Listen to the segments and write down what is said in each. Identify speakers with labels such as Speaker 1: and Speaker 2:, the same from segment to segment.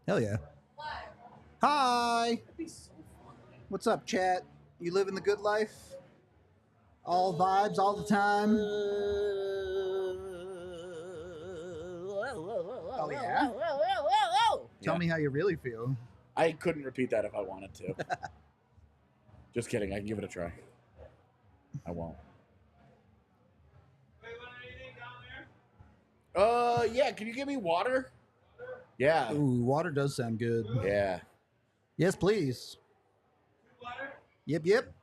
Speaker 1: Hell yeah. Hi. What's up, chat? You living the good life? All vibes all the time? Oh, yeah? Tell me how you really feel.
Speaker 2: I couldn't repeat that if I wanted to. Just kidding. I can give it a try. I won't. Yeah. Can you give me water? Yeah.
Speaker 1: Ooh, water does sound good.
Speaker 2: Yeah.
Speaker 1: Yes, please.
Speaker 3: Water?
Speaker 1: Yep.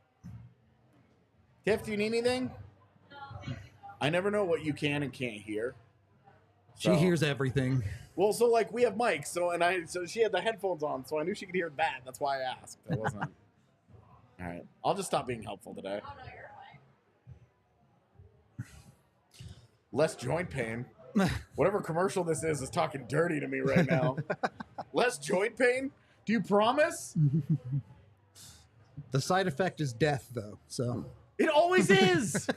Speaker 2: Tiff, do you need anything? I never know what you can and can't hear.
Speaker 1: She hears everything.
Speaker 2: Well, so like we have mics, so she had the headphones on, so I knew she could hear that. That's why I asked. I wasn't. All right, I'll just stop being helpful today.
Speaker 3: Oh, no, you're fine.
Speaker 2: Less joint pain. Whatever commercial this is talking dirty to me right now. Less joint pain? Do you promise?
Speaker 1: The side effect is death, though. So
Speaker 2: It always is.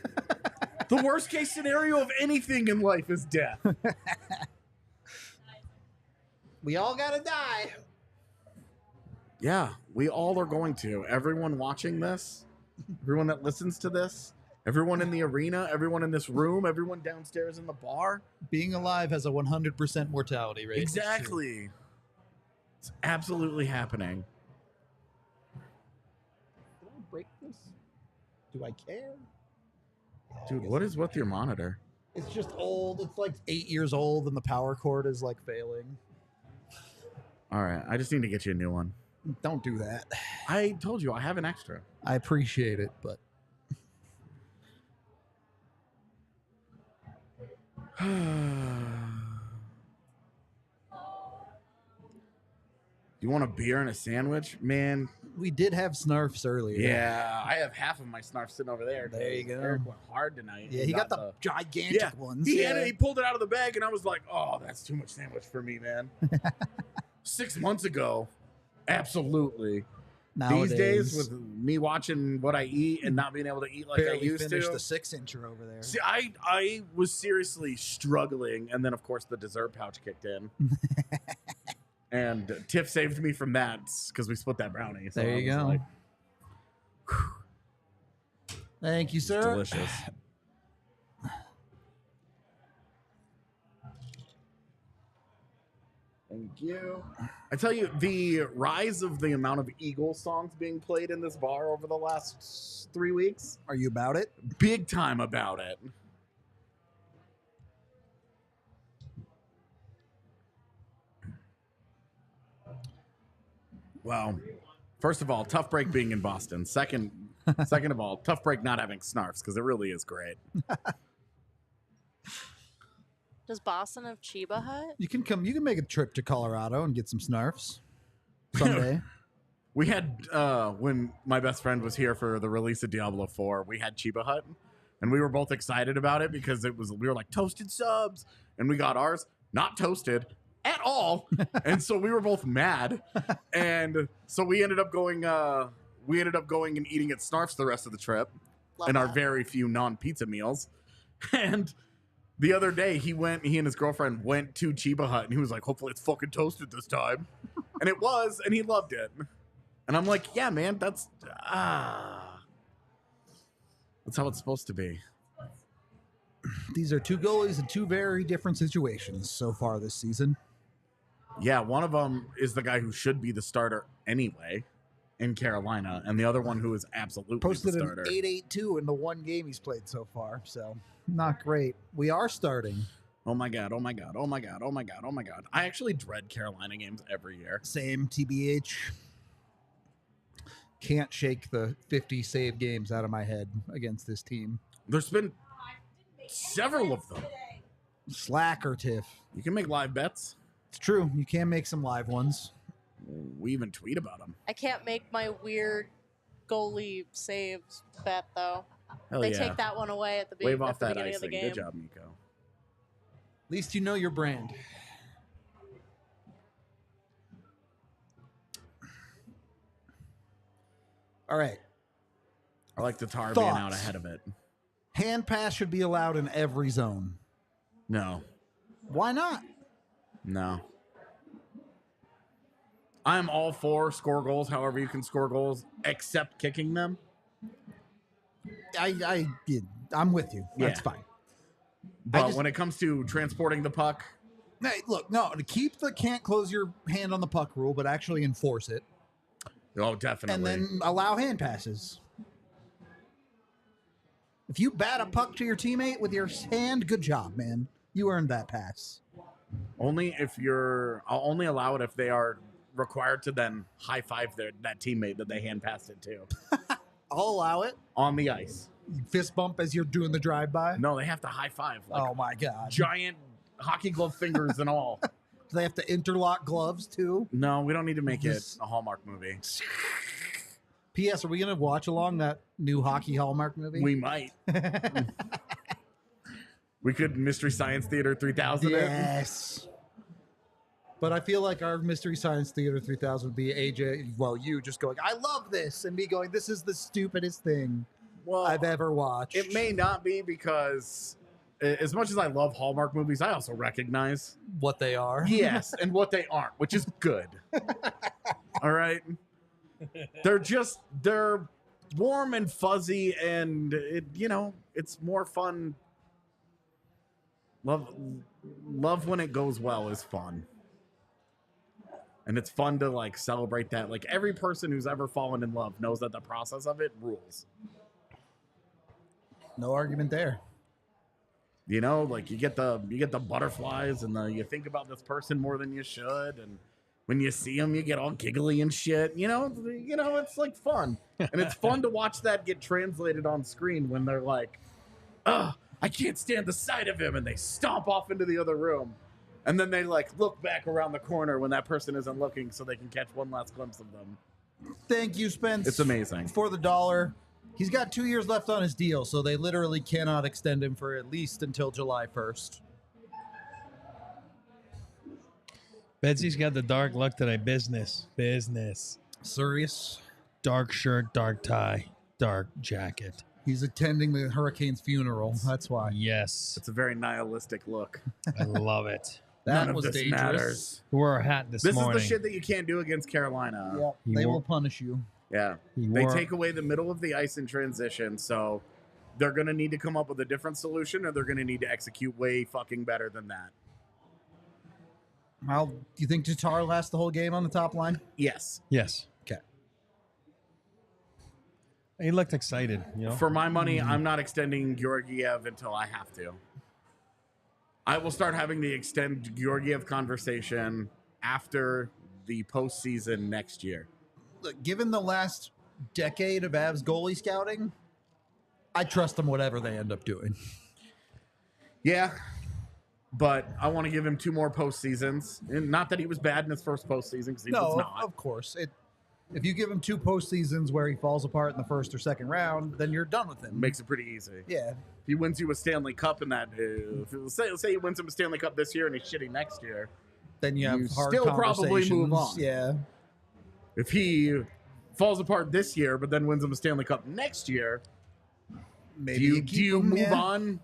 Speaker 2: The worst case scenario of anything in life is death.
Speaker 1: we all gotta die.
Speaker 2: Yeah, we all are going to. Everyone watching this, everyone that listens to this, everyone in the arena, everyone in this room, everyone downstairs in the bar.
Speaker 1: Being alive has a 100% mortality rate.
Speaker 2: Exactly. It's absolutely happening.
Speaker 1: Did I break this? Do I care?
Speaker 2: Dude, what is with your monitor?
Speaker 1: It's just old. It's like 8 years old, and the power cord is like failing.
Speaker 2: All right, I just need to get you a new one.
Speaker 1: Don't do that.
Speaker 2: I told you I have an extra.
Speaker 1: I appreciate it, but
Speaker 2: You want a beer and a sandwich? Man,
Speaker 1: we did have Snarfs earlier.
Speaker 2: yeah, I have half of my snarf sitting over there.
Speaker 1: There you go.
Speaker 2: Eric went hard tonight.
Speaker 1: Yeah, he got the gigantic ones.
Speaker 2: He pulled it out of the bag, and I was like, oh, that's too much sandwich for me, man. 6 months ago, absolutely.
Speaker 1: Nowadays,
Speaker 2: These days, with me watching what I eat and not being able to eat like I used to.
Speaker 1: Finished the 6-incher over there.
Speaker 2: See, I was seriously struggling, and then, of course, the dessert pouch kicked in. And Tiff saved me from that because we split that brownie. So
Speaker 1: there you go.
Speaker 2: Like,
Speaker 1: thank you, sir.
Speaker 2: Delicious. Thank you. I tell you, the rise of the amount of Eagles songs being played in this bar over the last 3 weeks.
Speaker 1: Are you about it?
Speaker 2: Big time about it. Well, first of all, tough break being in Boston. Second of all, tough break not having Snarfs because it really is great.
Speaker 3: Does Boston have Chiba Hut?
Speaker 1: You can come. You can make a trip to Colorado and get some Snarfs someday.
Speaker 2: We had when my best friend was here for the release of Diablo 4, we had Chiba Hut, and we were both excited about it because we were like toasted subs, and we got ours not toasted at all, and so we were both mad, and so we ended up going and eating at Snarf's the rest of the trip, and our very few non-pizza meals, and the other day he and his girlfriend went to Chiba Hut, and he was like, hopefully it's fucking toasted this time, and it was, and he loved it, and I'm like, yeah, man, that's how it's supposed to be.
Speaker 1: These are two goalies in two very different situations so far this season.
Speaker 2: Yeah, one of them is the guy who should be the starter anyway in Carolina, and the other one who is absolutely
Speaker 1: Posted
Speaker 2: the starter.
Speaker 1: an 8.82 in the one game he's played so far, so not great. We are starting.
Speaker 2: Oh my god, oh my god, oh my god, oh my god, oh my god. I actually dread Carolina games every year.
Speaker 1: Same, TBH. Can't shake the 50 save games out of my head against this team.
Speaker 2: There's been several of them.
Speaker 1: Slacker, Tiff.
Speaker 2: You can make live bets.
Speaker 1: It's true. You can make some live ones.
Speaker 2: We even tweet about them.
Speaker 3: I can't make my weird goalie saves bet, though.
Speaker 2: Hell
Speaker 3: They
Speaker 2: yeah.
Speaker 3: take that one away at the
Speaker 2: Wave
Speaker 3: at
Speaker 2: off
Speaker 3: the
Speaker 2: that
Speaker 3: beginning of the
Speaker 2: icing.
Speaker 3: game.
Speaker 2: Good job, Nico.
Speaker 1: At least you know your brand. All right.
Speaker 2: I like the tar
Speaker 1: Thoughts?
Speaker 2: being out ahead of it.
Speaker 1: Hand pass should be allowed in every zone.
Speaker 2: No.
Speaker 1: Why not?
Speaker 2: No. I'm all for score goals, however you can score goals, except kicking them.
Speaker 1: I'm with you. That's
Speaker 2: Yeah.
Speaker 1: fine.
Speaker 2: But when it comes to transporting the puck,
Speaker 1: Hey, look, no, to keep the can't close your hand on the puck rule, but actually enforce it.
Speaker 2: oh, definitely.
Speaker 1: And then allow hand passes. If you bat a puck to your teammate with your hand, good job, man. You earned that pass.
Speaker 2: I'll only allow it if they are required to then high five that teammate that they hand passed it to
Speaker 1: I'll allow it.
Speaker 2: on the ice.
Speaker 1: Fist bump as you're doing the drive-by.
Speaker 2: No, they have to high five. Like
Speaker 1: Oh my god.
Speaker 2: giant hockey glove fingers and all.
Speaker 1: Do they have to interlock gloves too?
Speaker 2: No, we don't need to make it a Hallmark movie.
Speaker 1: P.S. Are we going to watch along that new hockey Hallmark movie?
Speaker 2: We might. We could Mystery Science Theater 3000 it.
Speaker 1: Yes. But I feel like our Mystery Science Theater 3000 would be AJ, well, you just going, I love this, and me going, this is the stupidest thing I've ever watched.
Speaker 2: It may not be because as much as I love Hallmark movies, I also recognize
Speaker 1: what they are.
Speaker 2: yes, and what they aren't, which is good. All right. They're warm and fuzzy, and it's more fun. Love when it goes well is fun. And it's fun to like celebrate that. Like every person who's ever fallen in love knows that the process of it rules.
Speaker 1: No argument there.
Speaker 2: Like you get the butterflies and you think about this person more than you should, and when you see them, you get all giggly and shit. It's like fun, and it's fun to watch that get translated on screen when they're like, "Ugh, I can't stand the sight of him," and they stomp off into the other room, and then they like look back around the corner when that person isn't looking, so they can catch one last glimpse of them.
Speaker 1: Thank you, Spence.
Speaker 2: It's amazing.
Speaker 1: For the $1. He's got 2 years left on his deal, so they literally cannot extend him for at least until July 1st.
Speaker 4: Betsy's got the dark look today. Business.
Speaker 1: Serious?
Speaker 4: Dark shirt, dark tie, dark jacket.
Speaker 1: He's attending the Hurricane's funeral. That's why.
Speaker 4: Yes.
Speaker 2: It's a very nihilistic look.
Speaker 4: I love it.
Speaker 1: That
Speaker 2: None
Speaker 1: was
Speaker 2: of this
Speaker 1: dangerous.
Speaker 2: matters.
Speaker 4: Who wore a hat this morning?
Speaker 2: This is the shit that you can't do against Carolina.
Speaker 1: Yep,
Speaker 4: He
Speaker 1: they
Speaker 4: wore-
Speaker 1: will punish you.
Speaker 2: Yeah.
Speaker 4: He
Speaker 2: They
Speaker 4: wore-
Speaker 2: take away the middle of the ice in transition, so they're going to need to come up with a different solution, or they're going to need to execute way fucking better than that.
Speaker 1: Well, do you think Tatar lasts the whole game on the top line?
Speaker 2: Yes.
Speaker 4: Yes.
Speaker 1: Okay.
Speaker 4: He looked excited,
Speaker 2: For my money, I'm not extending Georgiev until I have to. I will start having the extend Georgiev conversation after the postseason next year.
Speaker 1: Look, given the last decade of Avs goalie scouting, I trust them whatever they end up doing.
Speaker 2: Yeah, but I want to give him 2 more postseasons. And not that he was bad in his first postseason, because he was not.
Speaker 1: Of course. If you give him 2 postseasons where he falls apart in the first or second round, then you're done with him.
Speaker 2: Makes it pretty easy.
Speaker 1: Yeah.
Speaker 2: If he wins you a Stanley Cup in that, say he wins him a Stanley Cup this year and he's shitty next year,
Speaker 1: Then you have
Speaker 2: you
Speaker 1: hard
Speaker 2: still probably move
Speaker 1: conversations.
Speaker 2: on.
Speaker 1: Yeah.
Speaker 2: if he falls apart this year but then wins him a Stanley Cup next year,
Speaker 1: Maybe
Speaker 2: do you move on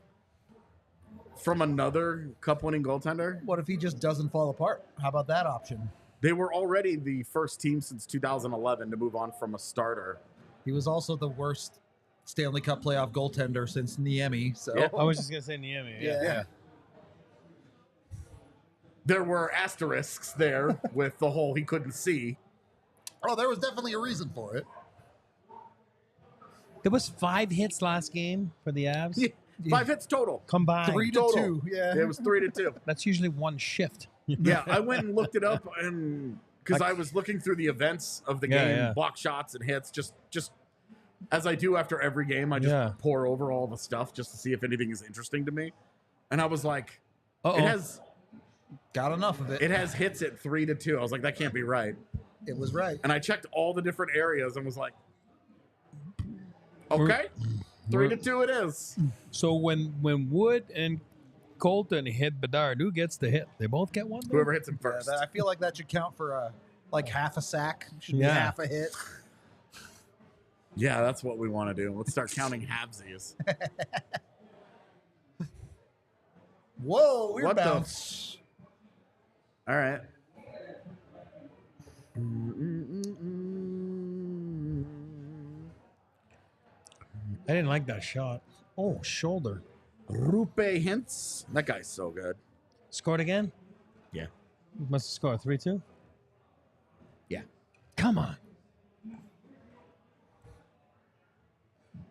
Speaker 2: from another cup-winning goaltender?
Speaker 1: What if he just doesn't fall apart? How about that option?
Speaker 2: They were already the first team since 2011 to move on from a starter.
Speaker 1: He was also the worst Stanley Cup playoff goaltender since Niemi. So
Speaker 2: Yeah.
Speaker 4: I was just gonna say Niemi.
Speaker 1: yeah.
Speaker 2: There were asterisks there with the hole he couldn't see.
Speaker 1: Oh, there was definitely a reason for it.
Speaker 4: There was 5 hits last game for the Avs.
Speaker 2: Yeah, 5 hits total.
Speaker 4: Combined.
Speaker 1: 3 to
Speaker 2: Total.
Speaker 1: 2. Yeah.
Speaker 2: It was 3-2.
Speaker 4: That's usually one shift.
Speaker 2: Yeah, I went and looked it up, and because I was looking through the events of the game,
Speaker 4: Yeah.
Speaker 2: block shots and hits, just as I do after every game, I just pour over all the stuff just to see if anything is interesting to me. And I was like, it has
Speaker 1: Got enough of it.
Speaker 2: It has hits at 3-2. I was like, that can't be right.
Speaker 1: It was right.
Speaker 2: And I checked all the different areas and was like, okay, 3-2 it is.
Speaker 4: So when Wood and Colton hit Bedard, who gets the hit? They both get one?
Speaker 2: Whoever hits him first.
Speaker 1: I feel like that should count for like half a sack. Should be
Speaker 4: Yeah.
Speaker 1: half a hit.
Speaker 2: Yeah, that's what we want to do. Let's start counting halvesies.
Speaker 1: Whoa, weird
Speaker 2: What the
Speaker 1: bounce.
Speaker 2: All right.
Speaker 4: I didn't like that shot. Oh, shoulder.
Speaker 2: Rupe Hintz. That guy's so good.
Speaker 4: Scored again?
Speaker 2: Yeah.
Speaker 4: Must have scored 3-2.
Speaker 2: Yeah.
Speaker 4: Come on.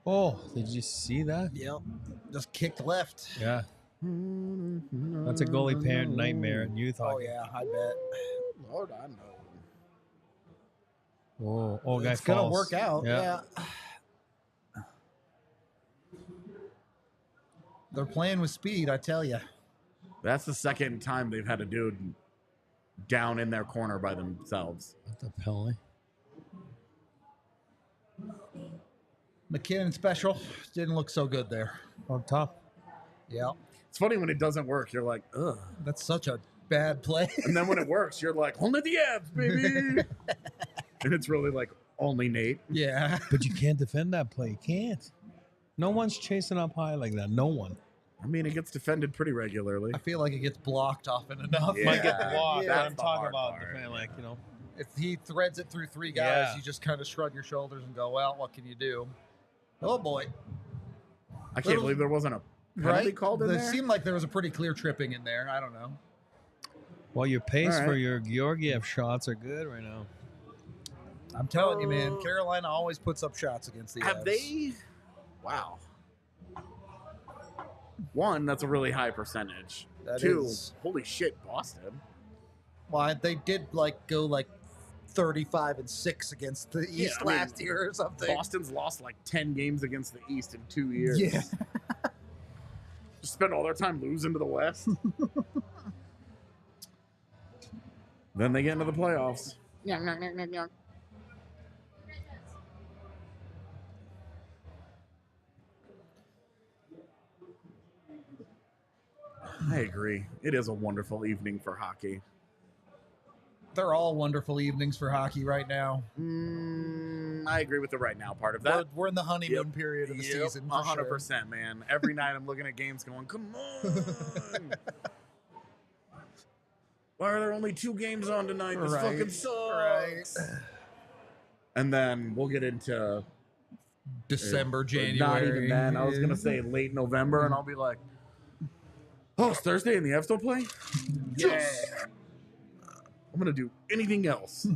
Speaker 4: Oh, did you see that?
Speaker 1: Yep. Just kicked left.
Speaker 4: Yeah. That's a goalie parent nightmare in youth
Speaker 1: Oh
Speaker 4: hockey.
Speaker 1: yeah, I bet.
Speaker 2: Lord, I know.
Speaker 4: Oh, guy
Speaker 1: It's gonna
Speaker 4: falls.
Speaker 1: work out. Yeah. They're playing with speed, I tell you.
Speaker 2: That's the second time they've had a dude down in their corner by themselves.
Speaker 4: What the penalty?
Speaker 1: McKinnon special didn't look so good there.
Speaker 4: On top.
Speaker 1: Yeah,
Speaker 2: It's funny when it doesn't work. You're like, ugh.
Speaker 1: that's such a bad play.
Speaker 2: And then when it works, you're like, only the abs, baby. And it's really like only Nate.
Speaker 1: Yeah.
Speaker 4: But you can't defend that play. You can't. No one's chasing up high like that. No one.
Speaker 2: I mean, it gets defended pretty regularly.
Speaker 1: I feel like it gets blocked often enough.
Speaker 2: Yeah.
Speaker 4: Might get blocked.
Speaker 1: Yeah.
Speaker 4: I'm talking
Speaker 2: That's the
Speaker 4: about
Speaker 2: hard part.
Speaker 4: defend, like, you know.
Speaker 1: If he threads it through three guys,
Speaker 4: Yeah.
Speaker 1: you just kind of shrug your shoulders and go, well, what can you do? Oh, boy.
Speaker 2: I can't
Speaker 1: Little-
Speaker 2: believe there wasn't a penalty
Speaker 1: Right?
Speaker 2: called in
Speaker 1: It
Speaker 2: there.
Speaker 1: seemed like there was a pretty clear tripping in there. I don't know.
Speaker 4: Well, your pace
Speaker 2: All right.
Speaker 4: for your Georgiev shots are good right now.
Speaker 1: I'm telling you, man, Carolina always puts up shots against the
Speaker 2: Have
Speaker 1: Avs.
Speaker 2: they? Wow. One, that's a really high percentage.
Speaker 1: That
Speaker 2: Two,
Speaker 1: is-
Speaker 2: holy shit, Boston.
Speaker 1: Well, they did go 35-6 against the
Speaker 2: Yeah,
Speaker 1: East
Speaker 2: I mean,
Speaker 1: last year or something.
Speaker 2: Boston's lost like 10 games against the East in 2 years.
Speaker 1: Yeah.
Speaker 2: Just spend all their time losing to the West. Then they get into the playoffs. I agree. It is a wonderful evening for hockey.
Speaker 1: They're all wonderful evenings for hockey right now.
Speaker 2: I agree with the right now part of that.
Speaker 1: We're in the honeymoon
Speaker 2: Yep.
Speaker 1: period of the season. For
Speaker 2: 100%, man. Every night I'm looking at games going, come on. Why are there only 2 games on tonight? This
Speaker 1: Right,
Speaker 2: fucking sucks.
Speaker 1: right.
Speaker 2: And then we'll get into
Speaker 1: December, January.
Speaker 2: Not even then. I was going to say late November, and I'll be like, oh, it's Thursday and the Avs don't play? Yeah. I'm going to do anything else.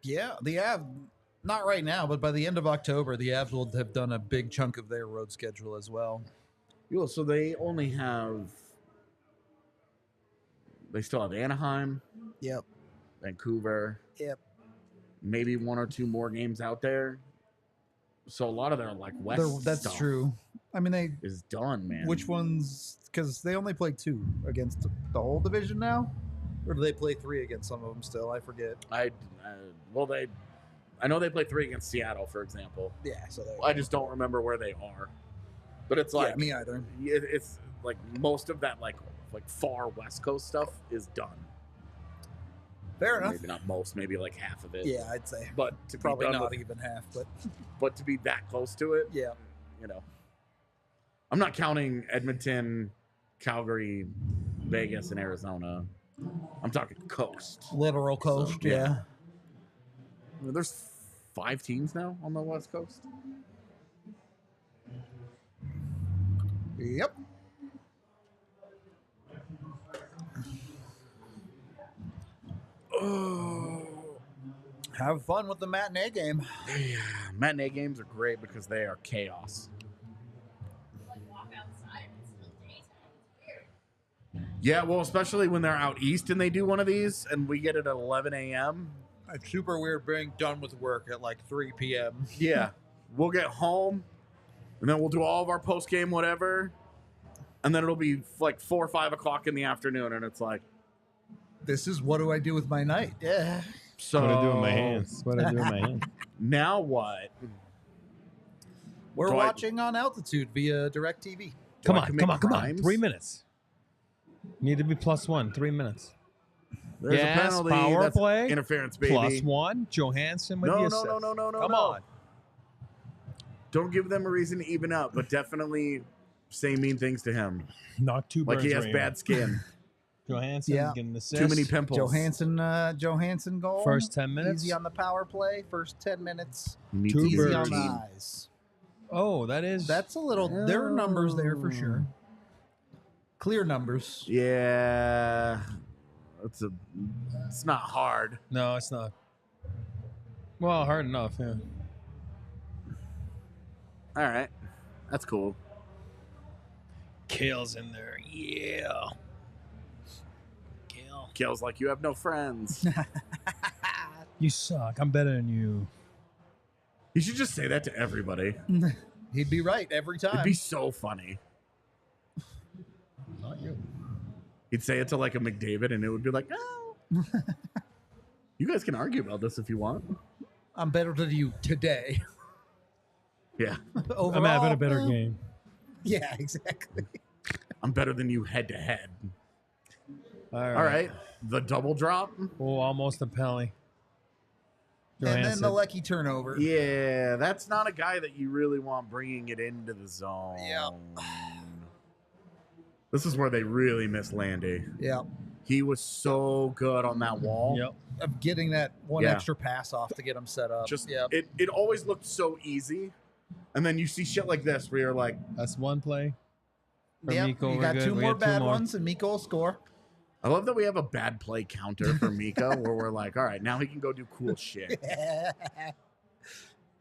Speaker 1: Yeah, the Avs, not right now, but by the end of October, the Avs will have done a big chunk of their road schedule as well.
Speaker 2: Yo, so they only have. They still have Anaheim,
Speaker 1: Yep.
Speaker 2: Vancouver,
Speaker 1: Yep.
Speaker 2: maybe 1 or 2 more games out there. So a lot of their like West
Speaker 1: That's
Speaker 2: stuff
Speaker 1: true. I mean, they
Speaker 2: is done, man.
Speaker 1: which ones? Because they only play 2 against the whole division now, or do they play 3 against some of them still? I forget.
Speaker 2: I know they play 3 against Seattle, for example.
Speaker 1: Yeah, so they.
Speaker 2: I just don't remember where they are. But it's like
Speaker 1: yeah, me either.
Speaker 2: it's like most of that like far West Coast stuff is done.
Speaker 1: Fair enough.
Speaker 2: Maybe not most, maybe like half of it.
Speaker 1: Yeah, I'd say
Speaker 2: But to
Speaker 1: probably
Speaker 2: be done
Speaker 1: not
Speaker 2: with,
Speaker 1: even half, but
Speaker 2: but to be that close to it,
Speaker 1: yeah.
Speaker 2: you know. I'm not counting Edmonton, Calgary, Vegas, and Arizona. I'm talking coast.
Speaker 1: Literal coast,
Speaker 2: So, yeah.
Speaker 1: yeah.
Speaker 2: I mean, there's 5 teams now on the West Coast.
Speaker 1: Yep.
Speaker 2: Oh,
Speaker 1: Have fun with the matinee game.
Speaker 2: yeah. Matinee games are great because they are chaos. Yeah, well, especially when they're out east and they do one of these, and we get it at 11 a.m.
Speaker 1: It's super weird being done with work at like 3 p.m.
Speaker 2: Yeah, we'll get home, and then we'll do all of our post game whatever, and then it'll be like 4 or 5 o'clock in the afternoon, and it's like,
Speaker 1: This is what do I do with my night? Yeah.
Speaker 2: so
Speaker 4: What I do with my hands. What I do with my hands.
Speaker 2: now what?
Speaker 1: We're
Speaker 2: Do I-
Speaker 1: watching on altitude via DirecTV.
Speaker 2: Do
Speaker 4: Come
Speaker 2: I
Speaker 4: on,
Speaker 2: commit
Speaker 4: come on, come on.
Speaker 2: crimes?
Speaker 4: 3 minutes. Need to be +1, 3 minutes.
Speaker 2: There's
Speaker 4: Yes,
Speaker 2: a penalty.
Speaker 4: power
Speaker 2: That's
Speaker 4: play.
Speaker 2: interference, baby.
Speaker 4: +1. Johansson with the
Speaker 2: No,
Speaker 4: assist.
Speaker 2: no.
Speaker 4: Come on.
Speaker 2: Don't give them a reason to even up, but definitely say mean things to him.
Speaker 4: Not two
Speaker 2: Like
Speaker 4: birds.
Speaker 2: he has
Speaker 4: right
Speaker 2: bad skin.
Speaker 4: Johansson
Speaker 1: Yeah.
Speaker 4: getting the assist.
Speaker 2: Too many pimples.
Speaker 1: Johansson goal.
Speaker 4: First 10 minutes.
Speaker 1: Easy on the power play. First 10 minutes.
Speaker 2: Needs
Speaker 4: Two
Speaker 2: to be
Speaker 1: Easy
Speaker 4: birds.
Speaker 1: on the
Speaker 2: routine.
Speaker 1: eyes.
Speaker 4: Oh, that is.
Speaker 1: That's a little. There are numbers there for sure. Clear numbers.
Speaker 2: Yeah. It's not hard.
Speaker 4: No, it's not. Well, hard enough, yeah.
Speaker 2: All right. That's cool.
Speaker 4: Kale's in there. Yeah. Kale.
Speaker 2: Kale's like, you have no friends.
Speaker 4: You suck. I'm better than you.
Speaker 2: You should just say that to everybody.
Speaker 1: He'd be right every time.
Speaker 2: It'd be so funny.
Speaker 4: Not you.
Speaker 2: He'd say it to like a McDavid and it would be like, oh. You guys can argue about this if you want.
Speaker 1: I'm better than you today.
Speaker 2: Yeah.
Speaker 1: Overall,
Speaker 4: I'm having a better game.
Speaker 1: Yeah, exactly.
Speaker 2: I'm better than you head to head.
Speaker 4: All right.
Speaker 2: All right. The double drop.
Speaker 4: Oh, almost a penalty.
Speaker 1: And then
Speaker 4: Johansson.
Speaker 1: the lucky turnover.
Speaker 2: Yeah, that's not a guy that you really want bringing it into the zone.
Speaker 1: Yeah.
Speaker 2: This is where they really miss Landy.
Speaker 1: Yeah.
Speaker 2: He was so good on that wall.
Speaker 4: Yep.
Speaker 1: Of getting that one
Speaker 2: Yeah.
Speaker 1: extra pass off to get him set up.
Speaker 2: Just
Speaker 1: yeah.
Speaker 2: it always looked so easy. And then you see shit like this where you're like,
Speaker 4: That's one play. For
Speaker 1: Yep,
Speaker 4: Miko,
Speaker 1: you
Speaker 4: we're
Speaker 1: got
Speaker 4: good.
Speaker 1: two
Speaker 4: We
Speaker 1: more
Speaker 4: got two
Speaker 1: bad
Speaker 4: more.
Speaker 1: ones, and Miko will score.
Speaker 2: I love that we have a bad play counter for Miko where we're like, all right, now he can go do cool shit.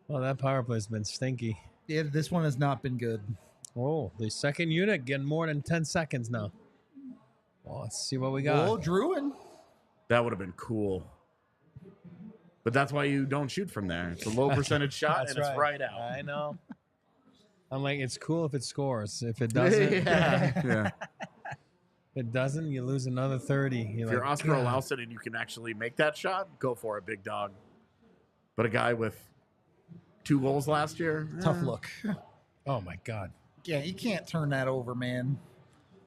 Speaker 4: Well, that power play's been stinky.
Speaker 1: Yeah, this one has not been good.
Speaker 4: Oh, the second unit getting more than 10 seconds now. Well, let's see what we got.
Speaker 1: Oh, Druin.
Speaker 2: That would have been cool. But that's why you don't shoot from there. It's a low percentage shot
Speaker 4: That's
Speaker 2: and it's right out.
Speaker 4: I know. I'm like, it's cool if it scores. If it doesn't,
Speaker 2: yeah.
Speaker 4: if it doesn't, you lose another 30.
Speaker 2: If you're Oscar ALLCITY and you can actually make that shot, go for it, big dog. But a guy with 2 goals last year,
Speaker 1: Tough look.
Speaker 4: Oh my God.
Speaker 1: Yeah, you can't turn that over, man.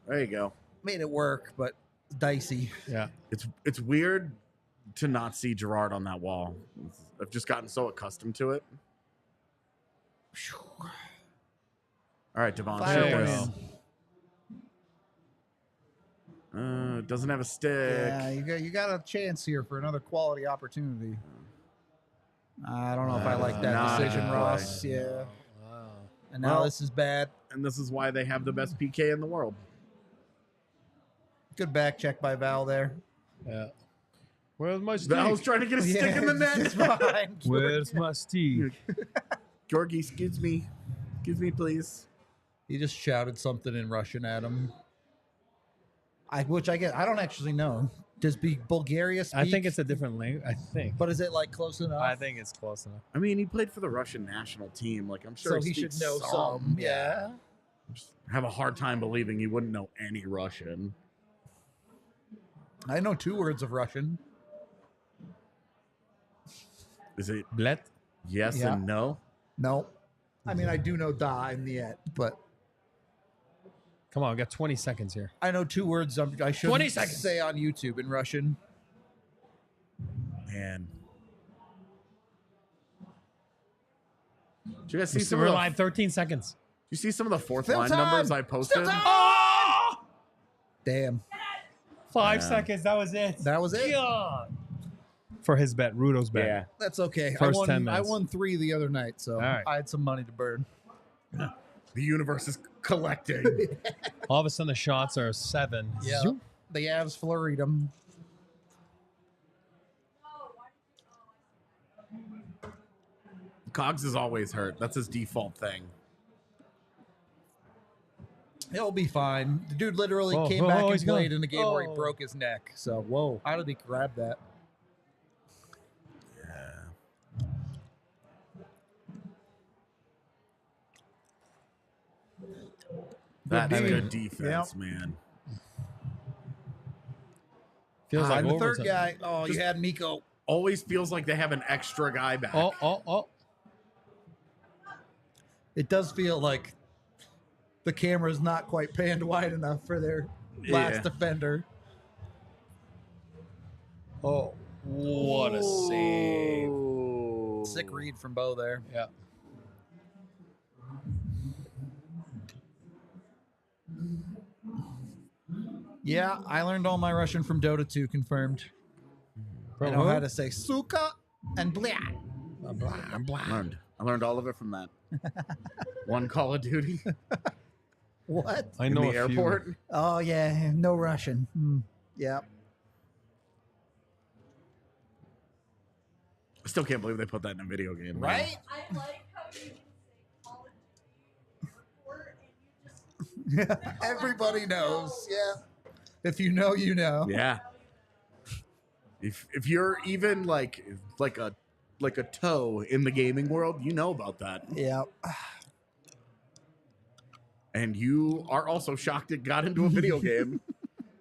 Speaker 2: There you go.
Speaker 1: Made it work, but dicey.
Speaker 4: Yeah.
Speaker 2: It's weird to not see Gerard on that wall. I've just gotten so accustomed to it. All right, Devon.
Speaker 1: Fire
Speaker 2: shoot
Speaker 4: There
Speaker 2: this.
Speaker 1: win.
Speaker 2: Doesn't have a stick.
Speaker 1: Yeah, you got a chance here for another quality opportunity. I don't know if I like that
Speaker 2: Not a
Speaker 1: decision,
Speaker 2: good
Speaker 1: Ross.
Speaker 2: play.
Speaker 1: Yeah.
Speaker 4: Wow.
Speaker 1: And now
Speaker 2: Well-
Speaker 1: this is bad.
Speaker 2: And this is why they have the best PK in the world.
Speaker 1: Good back check by Val there.
Speaker 4: Yeah. Where's my
Speaker 2: Val's
Speaker 4: stick?
Speaker 2: trying to get a stick in the
Speaker 1: It's
Speaker 2: net.
Speaker 1: fine.
Speaker 4: Where's my stick?
Speaker 2: Georgie, excuse me. Excuse me, please.
Speaker 1: He just shouted something in Russian at him. Which I get. I don't actually know. Does Bulgaria speak?
Speaker 4: I think it's a different language. I think.
Speaker 1: But is it like close enough?
Speaker 4: I think it's close enough.
Speaker 2: I mean, he played for the Russian national team. Like, I'm sure
Speaker 1: so he should
Speaker 2: speaks
Speaker 1: know some. Yeah.
Speaker 2: Just have a hard time believing he wouldn't know any Russian.
Speaker 1: I know 2 words of Russian.
Speaker 2: Is it
Speaker 4: Blet?
Speaker 2: yes
Speaker 1: Yeah.
Speaker 2: and no?
Speaker 1: No. I mean, I do know da in the end, but
Speaker 4: Come on, we got 20 seconds here.
Speaker 1: I know 2 words I
Speaker 4: 20
Speaker 1: shouldn't
Speaker 4: seconds.
Speaker 1: say on YouTube in Russian.
Speaker 2: Man. Did you guys see some
Speaker 4: We're
Speaker 2: of the,
Speaker 4: live 13 seconds.
Speaker 2: you see some of the fourth
Speaker 1: Still
Speaker 2: line
Speaker 1: time!
Speaker 2: numbers I posted?
Speaker 1: Still time!
Speaker 4: Oh!
Speaker 1: Damn.
Speaker 4: 5
Speaker 2: Yeah.
Speaker 4: seconds. That was it.
Speaker 1: That was it.
Speaker 4: God. For his bet, Rudo's bet.
Speaker 2: Yeah.
Speaker 1: That's okay.
Speaker 4: First
Speaker 1: I won,
Speaker 4: 10 minutes.
Speaker 1: I won 3 the other night, so
Speaker 4: right.
Speaker 1: I had some money to burn.
Speaker 2: The universe is collecting.
Speaker 4: All of a sudden, the shots are 7.
Speaker 1: Yeah.
Speaker 4: Zoom.
Speaker 1: The Avs flurried them.
Speaker 2: Cogs is always hurt. That's his default thing.
Speaker 1: He'll be fine. The dude literally
Speaker 4: Oh,
Speaker 1: came
Speaker 4: oh,
Speaker 1: back
Speaker 4: oh,
Speaker 1: and
Speaker 4: he's
Speaker 1: played
Speaker 4: gone.
Speaker 1: in a game where he
Speaker 4: Oh.
Speaker 1: broke his neck. So, whoa. How did he grab that?
Speaker 2: Yeah. That's
Speaker 1: D.
Speaker 2: good defense, man.
Speaker 4: Feels like
Speaker 1: And the
Speaker 4: overtime.
Speaker 1: third guy, oh,
Speaker 2: Just-
Speaker 1: you had Miko.
Speaker 2: Always feels like they have an extra guy back.
Speaker 4: Oh.
Speaker 1: It does feel like the camera's not quite panned wide enough for their last defender.
Speaker 4: Oh, what a save.
Speaker 1: Sick read from Bo there.
Speaker 4: Yeah.
Speaker 1: Yeah, I learned all my Russian from Dota 2, confirmed. I know how to say suka and blah.
Speaker 2: I learned all of it from that. One Call of Duty
Speaker 1: What?
Speaker 4: I
Speaker 2: in
Speaker 4: know
Speaker 2: the
Speaker 4: a few.
Speaker 2: airport.
Speaker 1: Oh, yeah, no Russian. Yeah.
Speaker 2: I still can't believe they put that in a video game. man.
Speaker 1: Right?
Speaker 3: I like how you can say Call of Duty airport and you just
Speaker 1: Everybody knows. Yeah. If you know, you know.
Speaker 2: Yeah. If you're even like a toe in the gaming world, you know about that.
Speaker 1: Yeah.
Speaker 2: And you are also shocked it got into a video game.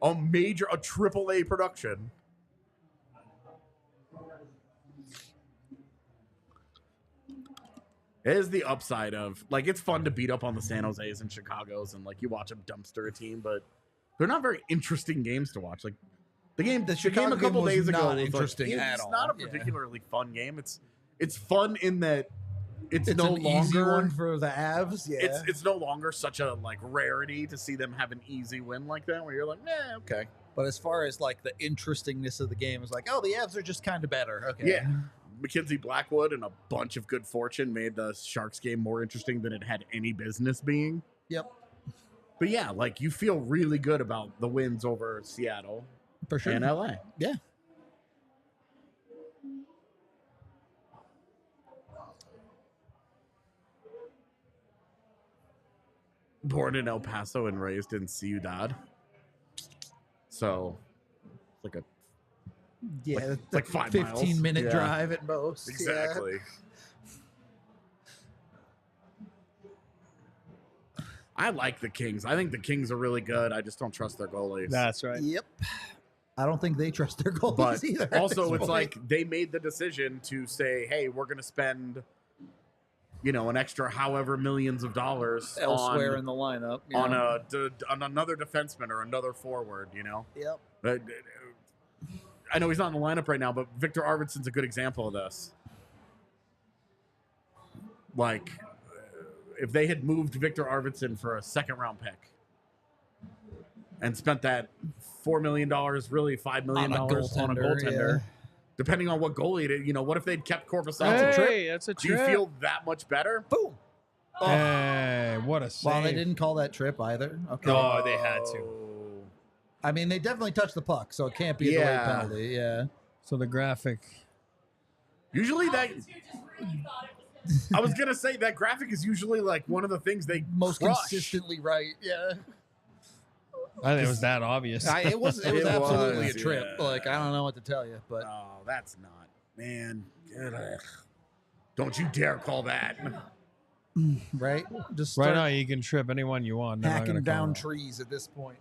Speaker 2: A AAA production. It is the upside of, like, it's fun to beat up on the San Jose's and Chicago's and, like, you watch them dumpster a team, but they're not very interesting games to watch. Like, the game a
Speaker 1: Chicago
Speaker 2: couple
Speaker 1: game was
Speaker 2: days ago
Speaker 1: not
Speaker 2: was
Speaker 1: interesting
Speaker 2: like,
Speaker 1: at
Speaker 2: it's
Speaker 1: all.
Speaker 2: not a
Speaker 1: Yeah.
Speaker 2: particularly fun game. It's fun in that it's
Speaker 1: It's
Speaker 2: no
Speaker 1: an easy
Speaker 2: longer
Speaker 1: one for the Avs. Yeah.
Speaker 2: it's no longer such a like rarity to see them have an easy win like that where you're like, nah, okay.
Speaker 1: But as far as like the interestingness of the game is like, oh, the Avs are just kind of better. Okay.
Speaker 2: Yeah. Mackenzie Blackwood and a bunch of good fortune made the Sharks game more interesting than it had any business being.
Speaker 1: Yep.
Speaker 2: But yeah, like you feel really good about the wins over Seattle
Speaker 1: For sure.
Speaker 2: and LA.
Speaker 1: Yeah.
Speaker 2: Born in El Paso and raised in Ciudad. So it's like a
Speaker 1: Yeah.
Speaker 2: Like- like 5
Speaker 1: 15-minute
Speaker 2: miles. Yeah.
Speaker 1: drive at most.
Speaker 2: exactly. I like the Kings. I think the Kings are really good. I just don't trust their goalies.
Speaker 4: That's right.
Speaker 1: Yep. I don't think they trust their goalies
Speaker 2: But
Speaker 1: either. at
Speaker 2: also,
Speaker 1: this
Speaker 2: it's
Speaker 1: point.
Speaker 2: like they made the decision to say, "Hey, we're going to spend, an extra however millions of dollars
Speaker 1: elsewhere
Speaker 2: on,
Speaker 1: in the lineup.
Speaker 2: on
Speaker 1: yeah.
Speaker 2: on another defenseman or another forward."
Speaker 1: Yep.
Speaker 2: I know he's not in the lineup right now, but Victor Arvidsson's a good example of this. Like, if they had moved Victor Arvidsson for a second-round pick and spent that $4 million, really $5 million on a goaltender, depending on what goalie it is, what if they'd kept Korpisalo?
Speaker 4: Hey, that's a
Speaker 2: Do you
Speaker 4: trip.
Speaker 2: feel that much better?
Speaker 1: Boom.
Speaker 4: Hey, what a save.
Speaker 1: Well, they didn't call that trip either. Okay.
Speaker 4: No, they had to.
Speaker 1: I mean, they definitely touched the puck, so it can't be a delayed
Speaker 2: Yeah.
Speaker 1: penalty. Yeah.
Speaker 4: So the graphic.
Speaker 2: Usually that,
Speaker 3: you just really thought it was
Speaker 2: I was going to say that graphic is usually like one of the things they
Speaker 1: Most
Speaker 2: crush.
Speaker 1: consistently right. Yeah.
Speaker 4: I think it was that obvious.
Speaker 1: It was
Speaker 2: It
Speaker 1: absolutely
Speaker 2: was,
Speaker 1: a trip.
Speaker 2: yeah.
Speaker 1: Like, I don't know what to tell you, but
Speaker 2: Oh, that's not, man. Ugh. Don't you dare call that.
Speaker 1: right? Just
Speaker 4: right
Speaker 1: start
Speaker 4: now, you can trip anyone you want. They're not
Speaker 1: hacking
Speaker 4: gonna call
Speaker 1: down
Speaker 4: it.
Speaker 1: trees at this point.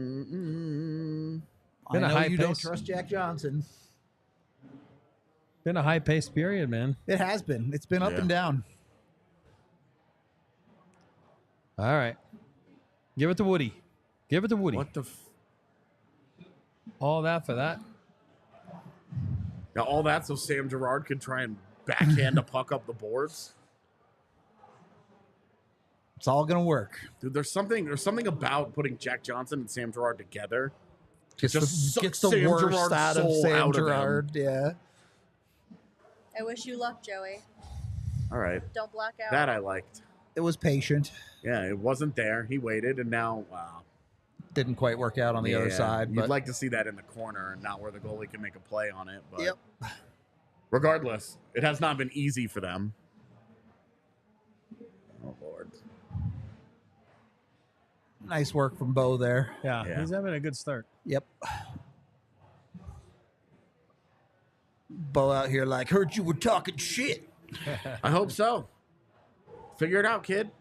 Speaker 2: Mm-mm.
Speaker 1: I
Speaker 4: Been a
Speaker 1: know
Speaker 4: high
Speaker 1: you don't
Speaker 4: pace.
Speaker 1: trust Jack Johnson.
Speaker 4: Been a high-paced period, man.
Speaker 1: It has been. It's been up
Speaker 2: Yeah.
Speaker 1: and down.
Speaker 4: All right. Give it to Woody. Give it to Woody.
Speaker 2: What the?
Speaker 4: All that for that.
Speaker 2: Now all that so Sam Girard could try and backhand a puck up the boards.
Speaker 1: It's all gonna work.
Speaker 2: Dude, there's something about putting Jack Johnson and Sam Girard together.
Speaker 1: Gets
Speaker 2: Just
Speaker 1: the,
Speaker 2: suck
Speaker 1: gets the
Speaker 2: Sam
Speaker 1: worst
Speaker 2: Girard's
Speaker 1: out of
Speaker 2: soul
Speaker 1: Sam
Speaker 2: out of him.
Speaker 1: Girard. Yeah.
Speaker 3: I wish you luck, Joey.
Speaker 2: All right,
Speaker 3: Don't block out.
Speaker 2: that I liked.
Speaker 1: It was patient.
Speaker 2: Yeah, it wasn't there. He waited, and now, wow.
Speaker 1: Didn't quite work out on the other
Speaker 2: Yeah,
Speaker 1: side.
Speaker 2: You'd
Speaker 1: But
Speaker 2: like to see that in the corner and not where the goalie can make a play on it. But
Speaker 1: Yep.
Speaker 2: regardless, it has not been easy for them. Oh, Lord.
Speaker 1: nice work from Bo there.
Speaker 4: Yeah,
Speaker 2: Yeah.
Speaker 4: he's having a good start.
Speaker 1: Yep. Bo out here like, heard you were talking shit.
Speaker 2: I hope so. Figure it out, kid.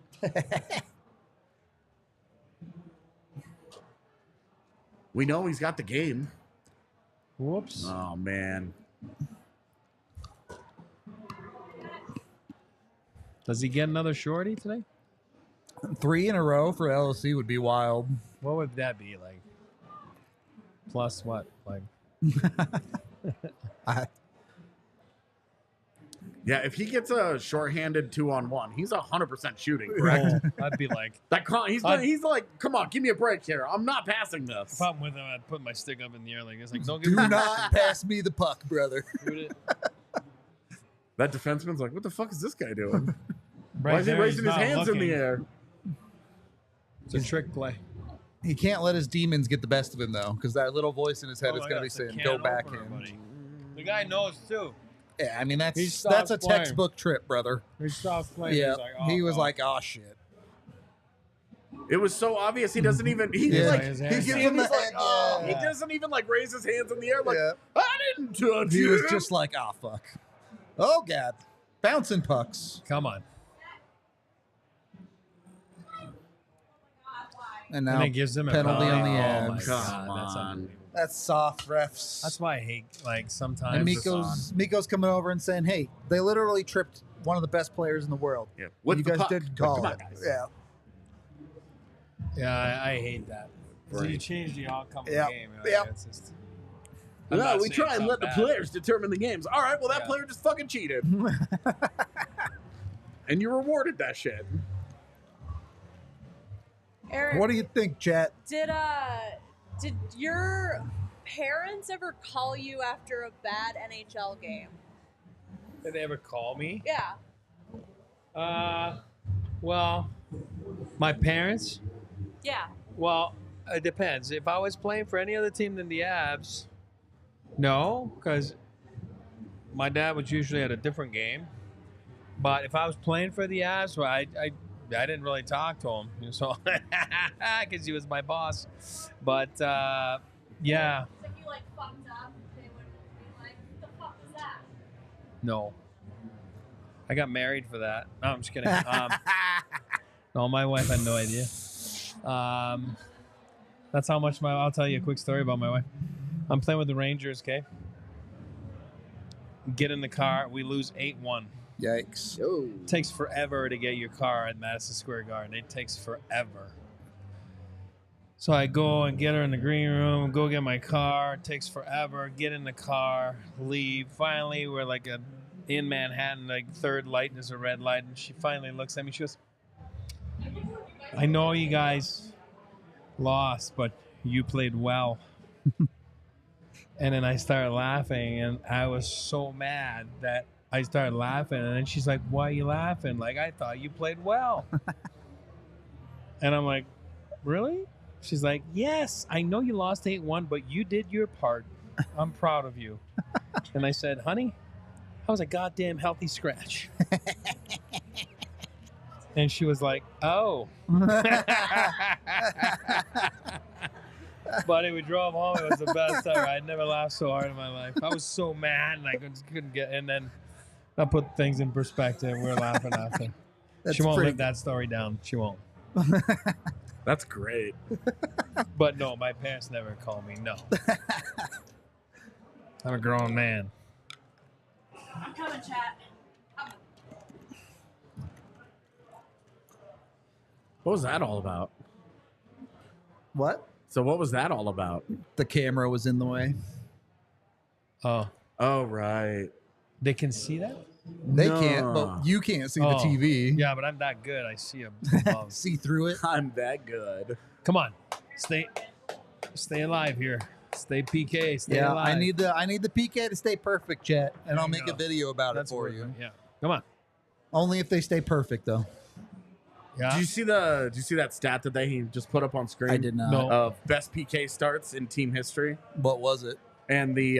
Speaker 2: We know he's got the game.
Speaker 4: Whoops.
Speaker 2: Oh, man.
Speaker 4: Does he get another shorty today?
Speaker 1: 3 in a row for LSC would be wild.
Speaker 4: What would that be like? Plus what? Like
Speaker 2: Yeah, if he gets a shorthanded 2-on-1, he's 100% shooting, correct?
Speaker 4: I'd be like,
Speaker 2: He's like, come on, give me a break here. I'm not passing this.
Speaker 4: if I'm with him, I'd put my stick up in the air like this. Like, don't
Speaker 1: Do
Speaker 4: give me
Speaker 1: not pass me the puck, brother.
Speaker 2: That defenseman's like, what the fuck is this guy doing?
Speaker 4: Right
Speaker 2: Why is he
Speaker 4: there,
Speaker 2: raising
Speaker 4: he's
Speaker 2: his
Speaker 4: not
Speaker 2: hands in
Speaker 4: looking.
Speaker 2: the air?
Speaker 4: It's a trick play.
Speaker 1: He can't let his demons get the best of him, though, because that little voice in his head
Speaker 4: Oh
Speaker 1: is
Speaker 4: my
Speaker 1: going to
Speaker 4: God,
Speaker 1: be
Speaker 4: it's a
Speaker 1: saying,
Speaker 4: can
Speaker 1: go
Speaker 4: opener,
Speaker 1: backhand.
Speaker 4: buddy. The guy knows too.
Speaker 1: Yeah, I mean,
Speaker 4: He
Speaker 1: that's
Speaker 4: stops
Speaker 1: a
Speaker 4: playing.
Speaker 1: textbook trip, brother.
Speaker 4: He stops playing.
Speaker 1: Yeah,
Speaker 4: He's like, oh,
Speaker 1: he was
Speaker 4: God.
Speaker 1: like, oh, shit.
Speaker 2: It was so obvious he doesn't even he
Speaker 1: Yeah.
Speaker 2: like
Speaker 4: His
Speaker 2: he
Speaker 4: hands
Speaker 2: gives
Speaker 4: down.
Speaker 2: him
Speaker 1: the
Speaker 2: he's like,
Speaker 1: head,
Speaker 2: oh,
Speaker 1: yeah.
Speaker 2: he doesn't even like raise his hands in the air like
Speaker 1: Yeah.
Speaker 2: I didn't touch
Speaker 1: He
Speaker 2: you.
Speaker 1: was just like, oh, fuck. Oh, God. Bouncing pucks.
Speaker 4: Come on.
Speaker 1: And now
Speaker 4: And it gives him a
Speaker 1: penalty on the
Speaker 4: Oh, my
Speaker 1: edge.
Speaker 4: God.
Speaker 2: Come
Speaker 4: That's
Speaker 2: on.
Speaker 4: unbelievable.
Speaker 1: That's soft, refs.
Speaker 4: That's why I hate, like,
Speaker 1: and
Speaker 4: sometimes.
Speaker 1: Miko's coming over and saying, hey, they literally tripped one of the best players in the world.
Speaker 2: Yeah,
Speaker 1: And
Speaker 2: with
Speaker 1: you
Speaker 2: the
Speaker 1: guys
Speaker 2: puck.
Speaker 1: didn't
Speaker 2: Like,
Speaker 1: call
Speaker 2: come on,
Speaker 1: it.
Speaker 2: guys.
Speaker 1: Yeah.
Speaker 4: Yeah, I hate that. So you
Speaker 2: Right.
Speaker 4: change the outcome of
Speaker 1: Yep.
Speaker 4: the game. Like,
Speaker 1: Yep.
Speaker 4: It's just, I'm
Speaker 2: No,
Speaker 4: not
Speaker 2: we
Speaker 4: saying
Speaker 2: try
Speaker 4: it's
Speaker 2: and
Speaker 4: not
Speaker 2: let the
Speaker 4: bad.
Speaker 2: players determine the games. All right, well that
Speaker 4: Yeah.
Speaker 2: player just fucking cheated, and you rewarded that shit.
Speaker 3: Eric,
Speaker 1: What do you think, chat?
Speaker 3: did your parents ever call you after a bad NHL game?
Speaker 4: Did they ever call me?
Speaker 3: Yeah.
Speaker 4: Well, my parents.
Speaker 3: Yeah.
Speaker 4: Well, it depends. If I was playing for any other team than the Avs, no, because my dad was usually at a different game. But if I was playing for the Avs, well, I didn't really talk to him, so because he was my boss. But yeah,
Speaker 3: If you like fucked up, they would be like, "What the fuck was that?"
Speaker 4: no. I got married for that. No, I'm just kidding. No, my wife had no idea. That's how much I'll tell you a quick story about my wife. I'm playing with the Rangers, okay? Get in the car. We lose 8-1.
Speaker 1: Yikes.
Speaker 4: It takes forever to get your car at Madison Square Garden. It takes forever. So I go and get her in the green room, go get my car. It takes forever. Get in the car, leave. Finally, we're like in Manhattan, like third light, and there's a red light. And she finally looks at me. She goes, I know you guys lost, but you played well. And then I started laughing, and I was so mad that I started laughing. And then she's like, why are you laughing? Like, I thought you played well. And I'm like, really? She's like, yes, I know you lost 8-1, but you did your part. I'm proud of you. And I said, honey, I was a goddamn healthy scratch. And she was like, oh. Buddy, we drove home. It was the best ever. I'd never laughed so hard in my life. I was so mad, and I couldn't get. And then I put things in perspective. We're laughing after. She won't live that story down. She won't.
Speaker 2: That's great.
Speaker 4: But no, my parents never call me. No. I'm a grown man.
Speaker 3: I'm coming, chat.
Speaker 2: What was that all about?
Speaker 1: What?
Speaker 2: So what was that all about?
Speaker 1: The camera was in the way.
Speaker 4: Oh,
Speaker 2: Oh right.
Speaker 4: they can see that?
Speaker 1: They
Speaker 2: No.
Speaker 1: can't, but you can't see the
Speaker 4: Oh,
Speaker 1: TV.
Speaker 4: Yeah, but I'm that good. I see them.
Speaker 1: See through it.
Speaker 2: I'm that good.
Speaker 4: Come on, stay alive here. Stay PK. Stay
Speaker 1: Yeah,
Speaker 4: alive.
Speaker 1: I need the PK to stay perfect, chat, and
Speaker 4: There
Speaker 1: I'll
Speaker 4: you
Speaker 1: make
Speaker 4: go.
Speaker 1: a video about
Speaker 4: That's
Speaker 1: it for
Speaker 4: worth
Speaker 1: you.
Speaker 4: it. Yeah, come on.
Speaker 1: Only if they stay perfect, though.
Speaker 4: Yeah.
Speaker 2: Did you see that stat that they just put up on screen?
Speaker 1: I did not.
Speaker 4: No.
Speaker 2: Of best PK starts in team history,
Speaker 1: What was it?
Speaker 2: and the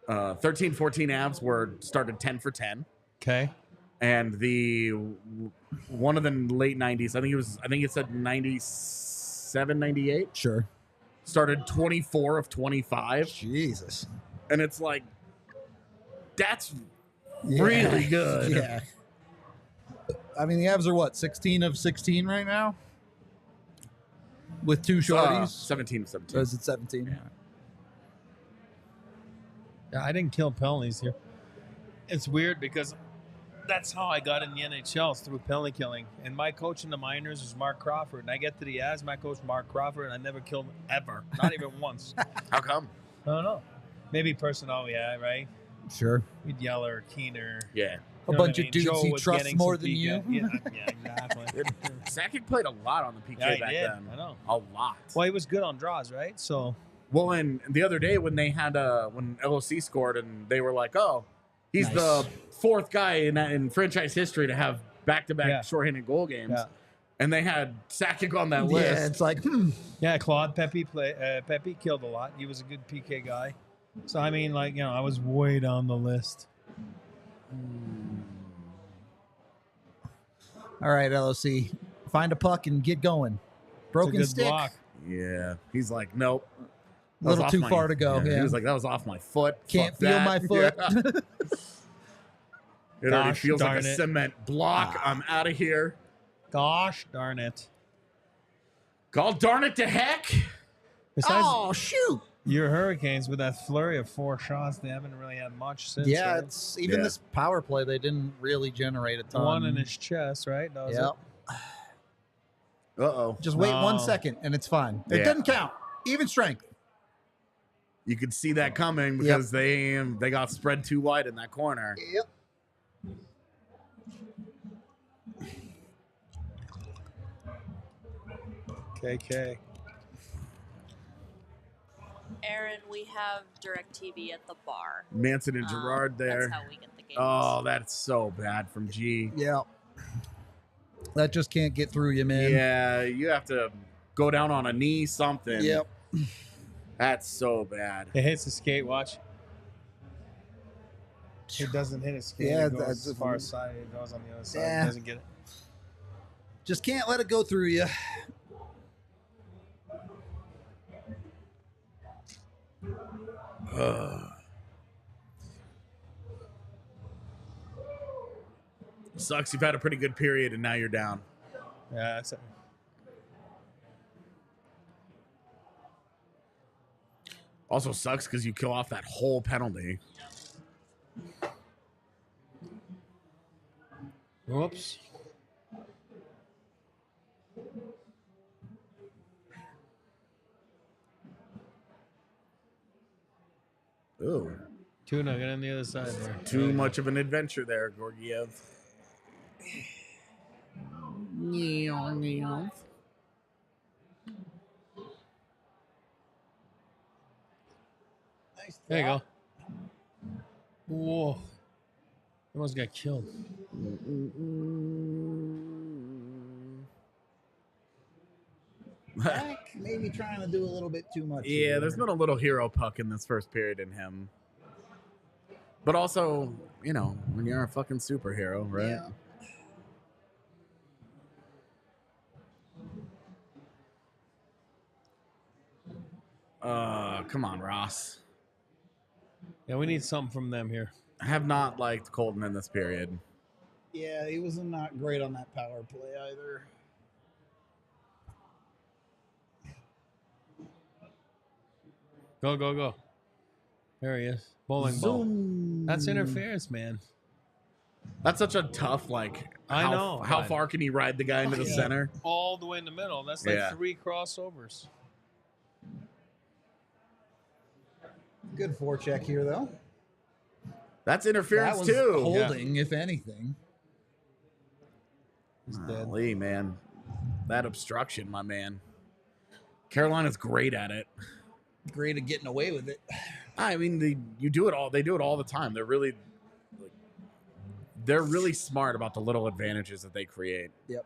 Speaker 2: 13-14 Avs were started 10 for 10,
Speaker 4: Okay.
Speaker 2: and the one of the late 90s, I think it said 97, 98,
Speaker 1: Sure.
Speaker 2: started 24 of 25,
Speaker 1: Jesus.
Speaker 2: and it's like that's
Speaker 1: Yeah.
Speaker 2: really good.
Speaker 1: Yeah. I mean, the Avs are what, 16 of 16 right now? With two shorties?
Speaker 2: 17 of
Speaker 1: Or
Speaker 2: 17.
Speaker 1: is it 17?
Speaker 2: Yeah.
Speaker 4: Yeah, I didn't kill penalties here. It's weird because that's how I got in the NHL through penalty killing. And my coach in the minors was Mark Crawford. And I get to the As, my coach Mark Crawford, and I never killed him ever. Not even once.
Speaker 2: How come?
Speaker 4: I don't know. Maybe personnel, yeah, right?
Speaker 1: Sure.
Speaker 4: We'd yell or Keener.
Speaker 2: Yeah.
Speaker 1: A bunch of dudes he trusts more than you.
Speaker 4: Yeah, exactly.
Speaker 2: Sakic played a lot on the PK
Speaker 4: Yeah, he
Speaker 2: back
Speaker 4: did.
Speaker 2: then.
Speaker 4: I know.
Speaker 2: A lot.
Speaker 4: Well, he was good on draws, right? So
Speaker 2: Well, and the other day when they had when LOC scored and they were like, "Oh, he's
Speaker 1: Nice.
Speaker 2: the fourth guy in franchise history to have back-to-back
Speaker 4: Yeah.
Speaker 2: shorthanded goal games,"
Speaker 4: Yeah.
Speaker 2: and they had Sakic on that
Speaker 1: Yeah,
Speaker 2: list.
Speaker 1: it's like,
Speaker 4: yeah, Claude Pepe Pepe killed a lot. He was a good PK guy. So I mean, like, I was way down the list.
Speaker 1: all right, LOC, find a puck and get going. Broken
Speaker 4: It's a good
Speaker 1: stick.
Speaker 4: block.
Speaker 2: Yeah, he's like, "Nope."
Speaker 1: A
Speaker 2: That was
Speaker 1: little
Speaker 2: off
Speaker 1: too
Speaker 2: my-
Speaker 1: far to go. Yeah.
Speaker 2: He was like, "That was off my foot.
Speaker 1: Can't
Speaker 2: Fuck
Speaker 1: feel
Speaker 2: that."
Speaker 1: my foot.
Speaker 2: Yeah. It already
Speaker 4: Gosh
Speaker 2: feels like a
Speaker 4: darn it.
Speaker 2: cement block. I'm out of here.
Speaker 4: Gosh darn it.
Speaker 2: God darn it to heck.
Speaker 4: Besides
Speaker 1: Oh, shoot.
Speaker 4: your Hurricanes with that flurry of 4 shots, they haven't really had much since.
Speaker 1: Yeah,
Speaker 4: right?
Speaker 1: it's even
Speaker 2: Yeah.
Speaker 1: this power play, they didn't really generate a ton.
Speaker 4: One in his chest, right? That was
Speaker 1: Yep.
Speaker 4: it.
Speaker 2: Uh-oh.
Speaker 1: Just wait
Speaker 4: No.
Speaker 1: 1 second and it's fine. It
Speaker 2: Yeah.
Speaker 1: doesn't count. Even strength.
Speaker 2: You could see that coming because they got spread too wide in that corner.
Speaker 1: Yep.
Speaker 4: KK.
Speaker 3: Aaron, we have DirecTV at the bar.
Speaker 2: Manson and Gerard there.
Speaker 3: That's how we get the games.
Speaker 2: Oh, that's so bad from G.
Speaker 1: Yeah. That just can't get through you, man.
Speaker 2: Yeah, you have to go down on a knee, something.
Speaker 1: Yep.
Speaker 2: That's so bad.
Speaker 4: It hits the skate, watch. It doesn't hit his skate.
Speaker 1: Yeah,
Speaker 4: It goes
Speaker 1: that's-
Speaker 4: far side. It goes on the other side.
Speaker 1: Yeah.
Speaker 4: It doesn't get it.
Speaker 1: Just can't let it go through you.
Speaker 2: Sucks. You've had a pretty good period and now you're down.
Speaker 4: Yeah, that's it.
Speaker 2: Also sucks because you kill off that whole penalty.
Speaker 4: Whoops.
Speaker 2: Ooh.
Speaker 4: Tuna, get on the other side there.
Speaker 2: Too much of an adventure there, Gorgiev.
Speaker 4: There you go. Whoa. Almost got killed.
Speaker 1: Maybe trying to do a little bit too much.
Speaker 2: Yeah, there's been a little hero puck in this first period in him. But also, when you're a fucking superhero, right?
Speaker 1: Yeah.
Speaker 2: Come on, Ross.
Speaker 4: Yeah, we need something from them here.
Speaker 2: I have not liked Colton in this period.
Speaker 1: Yeah, he was not great on that power play either.
Speaker 4: Go, go, go. There he is. Bowling ball. That's interference, man.
Speaker 2: That's such a tough,
Speaker 4: I know,
Speaker 2: How
Speaker 4: but-
Speaker 2: far can he ride the guy into the
Speaker 4: Yeah.
Speaker 2: center?
Speaker 4: All the way in the middle. That's like
Speaker 2: Yeah.
Speaker 4: 3 crossovers.
Speaker 1: Good forecheck here, though.
Speaker 2: That's
Speaker 1: That
Speaker 2: interference
Speaker 1: was
Speaker 2: too.
Speaker 1: holding, if anything.
Speaker 4: He's dead.
Speaker 2: Lee, man. That obstruction, my man. Carolina's great at it.
Speaker 1: Great at getting away with it.
Speaker 2: I mean, they do it all the time. They're really smart about the little advantages that they create.
Speaker 1: Yep.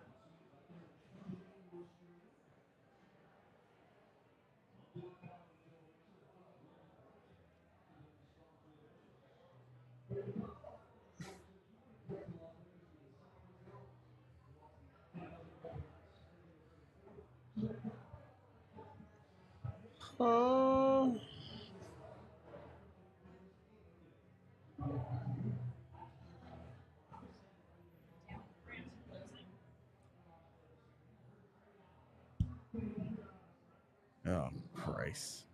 Speaker 2: Oh, Christ.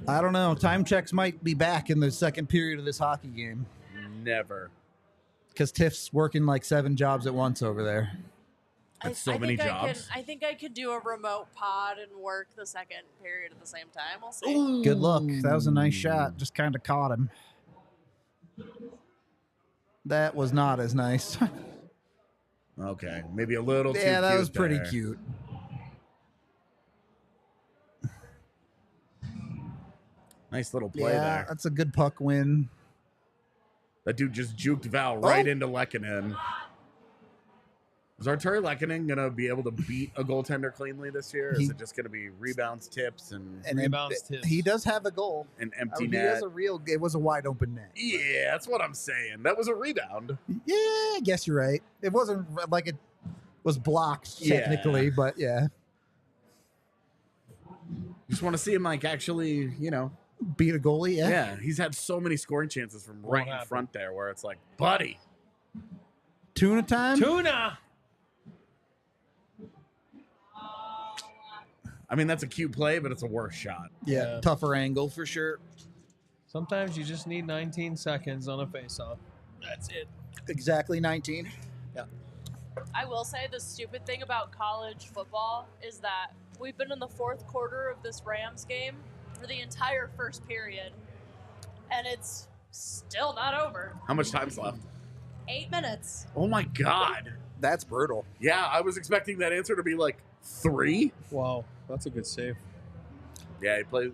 Speaker 1: I don't know. Time checks might be back in the second period of this hockey game.
Speaker 2: Never.
Speaker 1: Because Tiff's working like 7 jobs at once over there.
Speaker 2: That's so many jobs.
Speaker 3: I think I could do a remote pod and work the second period at the same time. We'll see.
Speaker 2: Ooh.
Speaker 1: Good luck. That was a nice shot. Just kind of caught him. That was not as nice.
Speaker 2: Okay, maybe a little too
Speaker 1: Yeah, that
Speaker 2: cute
Speaker 1: was pretty
Speaker 2: there.
Speaker 1: cute.
Speaker 2: Nice little play
Speaker 1: Yeah,
Speaker 2: there.
Speaker 1: that's a good puck win.
Speaker 2: That dude just juked Val right into Lehkonen. Is Arturi Lehkonen going to be able to beat a goaltender cleanly this year? Or is it just going to be rebounds, tips, and
Speaker 4: Rebounds, tips.
Speaker 1: He does have a goal.
Speaker 2: an empty
Speaker 1: He
Speaker 2: net?
Speaker 1: has it was a wide open net.
Speaker 2: Yeah, that's what I'm saying. That was a rebound.
Speaker 1: Yeah, I guess you're right. It wasn't like it was blocked
Speaker 2: Yeah.
Speaker 1: technically, but yeah.
Speaker 2: Just want to see him like actually,
Speaker 1: Beat a goalie, yeah.
Speaker 2: yeah. He's had so many scoring chances from right in
Speaker 4: happen.
Speaker 2: front there where it's like, buddy.
Speaker 1: Tuna time?
Speaker 4: Tuna.
Speaker 2: I mean, that's a cute play, but it's a worse shot.
Speaker 1: Yeah,
Speaker 4: Yeah.
Speaker 1: tougher angle for sure.
Speaker 4: Sometimes you just need 19 seconds on a face-off. That's it.
Speaker 1: Exactly 19.
Speaker 3: I will say the stupid thing about college football is that we've been in the fourth quarter of this Rams game for the entire first period, and it's still not over.
Speaker 2: How much time's left?
Speaker 3: 8 minutes.
Speaker 2: Oh my God.
Speaker 1: That's brutal.
Speaker 2: Yeah, I was expecting that answer to be like 3.
Speaker 4: Wow, that's a good save.
Speaker 2: Yeah, he played.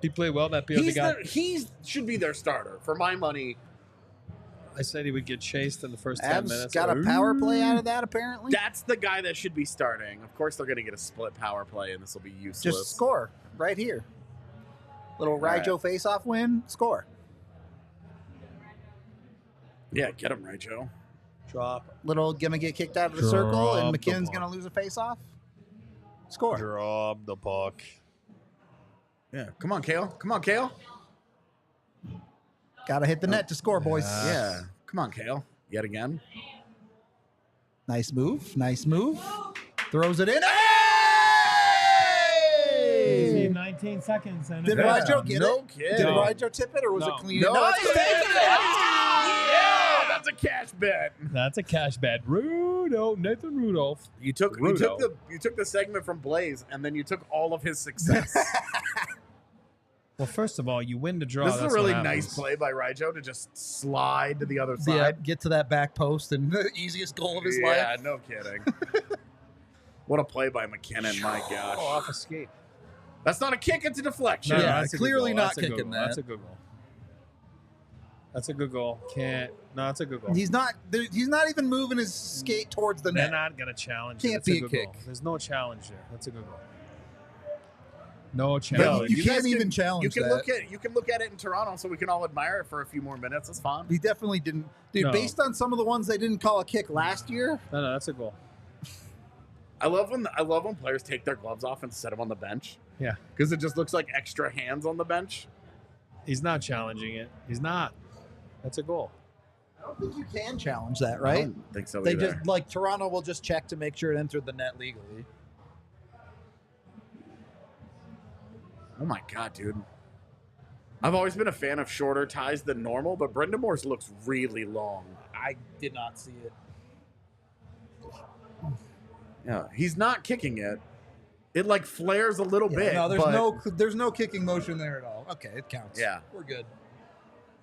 Speaker 4: He played well. That POV guy.
Speaker 2: He should be their starter. For my money,
Speaker 4: I said he would get chased in the first 10
Speaker 1: Avs
Speaker 4: minutes.
Speaker 1: got a power play out of that, apparently.
Speaker 2: that's the guy that should be starting. Of course, they're going to get a split power play, and this will be useless.
Speaker 1: Just score right here. Little
Speaker 2: right.
Speaker 1: Rijo face-off win, score.
Speaker 2: Yeah, get him right, Joe.
Speaker 4: Drop.
Speaker 1: Little gonna get kicked out of the circle, and
Speaker 4: Drop the
Speaker 1: McKinnon's
Speaker 4: ball.
Speaker 1: gonna lose a face-off. Score.
Speaker 4: Drop the puck.
Speaker 2: Yeah, come on, Kale. Come on, Kale.
Speaker 1: Gotta hit the net to score, boys.
Speaker 2: Yeah, come on, Kale. Yet again.
Speaker 1: Nice move. Nice move. Throws it in.
Speaker 4: You
Speaker 1: Hey!
Speaker 4: need 19 seconds. And
Speaker 1: Did
Speaker 2: Yeah,
Speaker 1: Rijo get
Speaker 2: no
Speaker 1: it?
Speaker 2: kidding.
Speaker 1: Did
Speaker 4: No.
Speaker 1: Rijo tip it, or was
Speaker 4: No.
Speaker 1: it clean?
Speaker 2: No,
Speaker 1: it's
Speaker 2: he's
Speaker 1: clean.
Speaker 2: taking it. Yeah, that's a cash bet.
Speaker 4: That's a cash bet. Nathan Rudolph.
Speaker 2: You took the segment from Blaze, and then you took all of his success.
Speaker 4: Well, first of all, you win the draw.
Speaker 2: This is a
Speaker 4: that's
Speaker 2: really
Speaker 4: what
Speaker 2: nice
Speaker 4: happens.
Speaker 2: play by Rijo to just slide to the other
Speaker 1: Yeah,
Speaker 2: side.
Speaker 1: get to that back post and the easiest goal of his
Speaker 2: Yeah,
Speaker 1: life.
Speaker 2: no kidding. What a play by McKinnon, my
Speaker 4: Oh,
Speaker 2: gosh.
Speaker 4: off a skate.
Speaker 2: That's not a kick, it's a deflection.
Speaker 1: Yeah,
Speaker 4: that's a good
Speaker 1: clearly
Speaker 4: goal.
Speaker 1: not
Speaker 4: That's a good
Speaker 1: kicking
Speaker 4: goal.
Speaker 1: that.
Speaker 4: That's a good goal. That's a good goal. No, it's a good goal.
Speaker 1: He's not even moving his skate towards the
Speaker 4: They're
Speaker 1: net.
Speaker 4: not going to challenge
Speaker 1: Can't
Speaker 4: it. That's
Speaker 1: be
Speaker 4: a
Speaker 1: a
Speaker 4: good
Speaker 1: kick.
Speaker 4: goal. There's no challenge there. That's a good goal. No
Speaker 1: No,
Speaker 4: challenge.
Speaker 1: you
Speaker 2: guys
Speaker 1: can't even challenge
Speaker 2: You can
Speaker 1: that.
Speaker 2: look at it in Toronto, so we can all admire it for a few more minutes. That's fine.
Speaker 1: He definitely didn't. Dude,
Speaker 4: No.
Speaker 1: based on some of the ones they didn't call a kick last year,
Speaker 4: No, that's a goal.
Speaker 2: I love when players take their gloves off and set them on the bench
Speaker 4: Yeah.
Speaker 2: because it just looks like extra hands on the bench.
Speaker 4: He's not challenging it. He's not. That's a goal.
Speaker 1: I don't think you can challenge that,
Speaker 2: I
Speaker 1: right?
Speaker 2: don't think so
Speaker 1: They
Speaker 2: either.
Speaker 1: just like Toronto will just check to make sure it entered the net legally.
Speaker 2: Oh my god, dude! I've always been a fan of shorter ties than normal, but Brendan Moore's looks really long.
Speaker 1: I did not see it.
Speaker 2: Yeah, he's not kicking it. It like flares a little bit.
Speaker 1: No,
Speaker 2: but
Speaker 1: there's no kicking motion there at all. Okay, it counts.
Speaker 2: Yeah.
Speaker 1: We're good.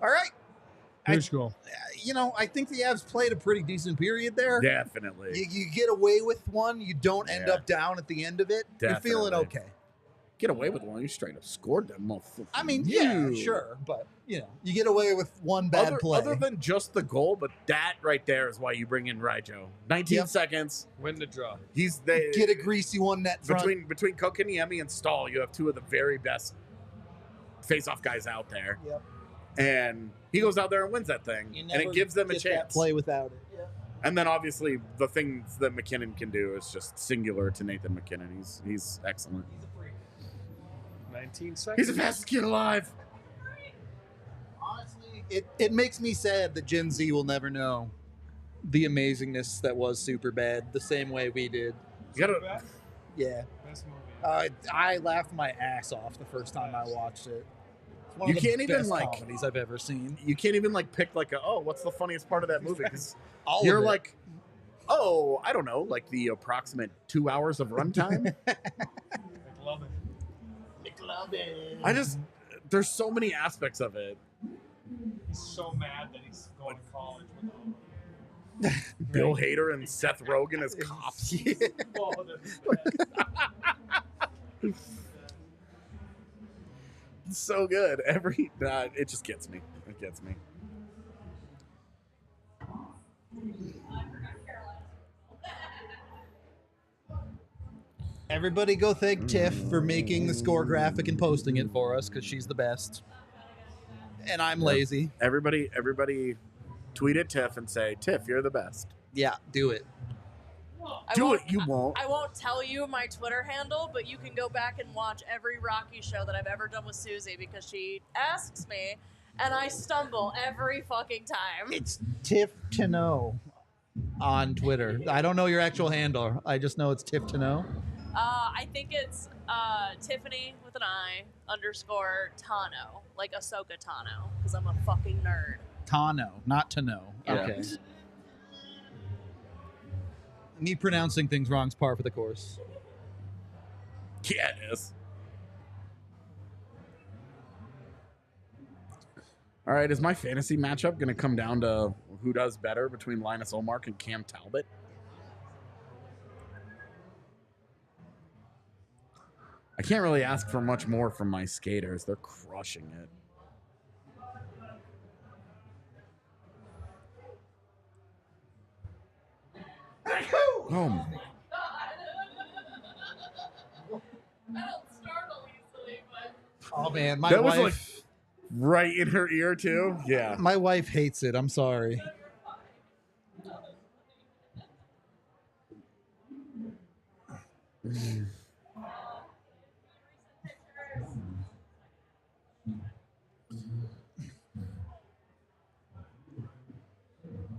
Speaker 1: All right.
Speaker 4: Huge goal.
Speaker 1: I think the Avs played a pretty decent period there.
Speaker 2: definitely.
Speaker 1: You get away with one. You don't end
Speaker 2: Yeah.
Speaker 1: up down at the end of it. You're feeling
Speaker 2: Definitely.
Speaker 1: okay.
Speaker 2: Get away with one. You straight up scored them, motherfucker.
Speaker 1: I mean, yeah,
Speaker 2: You.
Speaker 1: sure, but you get away with one bad play.
Speaker 2: Other than just the goal, but that right there is why you bring in Rijo. 19
Speaker 1: Yep.
Speaker 2: seconds.
Speaker 4: Win the draw.
Speaker 1: Get a greasy one net front.
Speaker 2: between Kokaniemi and Stahl, you have two of the very best face-off guys out there.
Speaker 1: Yep.
Speaker 2: And he goes out there and wins that thing,
Speaker 1: You
Speaker 2: and
Speaker 1: never
Speaker 2: it gives them a
Speaker 1: get that
Speaker 2: chance.
Speaker 1: play without it. Yeah.
Speaker 2: And then obviously the things that McKinnon can do is just singular to Nathan McKinnon. He's excellent.
Speaker 4: 19 seconds.
Speaker 2: He's the fastest kid alive.
Speaker 1: Honestly, it makes me sad that Gen Z will never know the amazingness that was Superbad the same way we did.
Speaker 2: You gotta,
Speaker 1: Yeah.
Speaker 4: Best movie.
Speaker 1: I laughed my ass off the first time I watched it. It's one
Speaker 2: You
Speaker 1: of the
Speaker 2: can't even,
Speaker 1: best
Speaker 2: like-
Speaker 1: comedies I've ever seen.
Speaker 2: You can't even like pick like what's the funniest part of that movie? Because
Speaker 1: All
Speaker 2: you're
Speaker 1: of it.
Speaker 2: like, oh, I don't know, like the approximate 2 hours of runtime. I just, there's so many aspects of it.
Speaker 4: He's so mad that he's going to college without him.
Speaker 2: Bill Hader and Seth Rogen as cops.
Speaker 4: Oh, that's
Speaker 2: It's so good. It just gets me. It gets me.
Speaker 1: Everybody go thank Tiff for making the score graphic and posting it for us because she's the best. And I'm lazy.
Speaker 2: Everybody tweet at Tiff and say, Tiff, you're the best.
Speaker 1: Yeah, do it.
Speaker 2: You won't.
Speaker 3: I won't tell you my Twitter handle, but you can go back and watch every Rocky show that I've ever done with Susie because she asks me, and I stumble every fucking time.
Speaker 1: It's Tiff to know on Twitter. I don't know your actual handle. I just know it's Tiff to know.
Speaker 3: I think it's Tiffany with an I _ Tano, like Ahsoka Tano, because I'm a fucking nerd.
Speaker 1: Tano, not to know.
Speaker 2: Yeah.
Speaker 1: Okay. Me pronouncing things wrong is par for the course.
Speaker 2: Yeah, it is. All right, is my fantasy matchup going to come down to who does better between Linus Olmark and Cam Talbot? I can't really ask for much more from my skaters. They're crushing it. Oh, my.
Speaker 3: I don't startle easily, but
Speaker 1: Oh man, my
Speaker 2: That was
Speaker 1: wife.
Speaker 2: like right in her ear too. Yeah.
Speaker 1: My wife hates it. I'm sorry.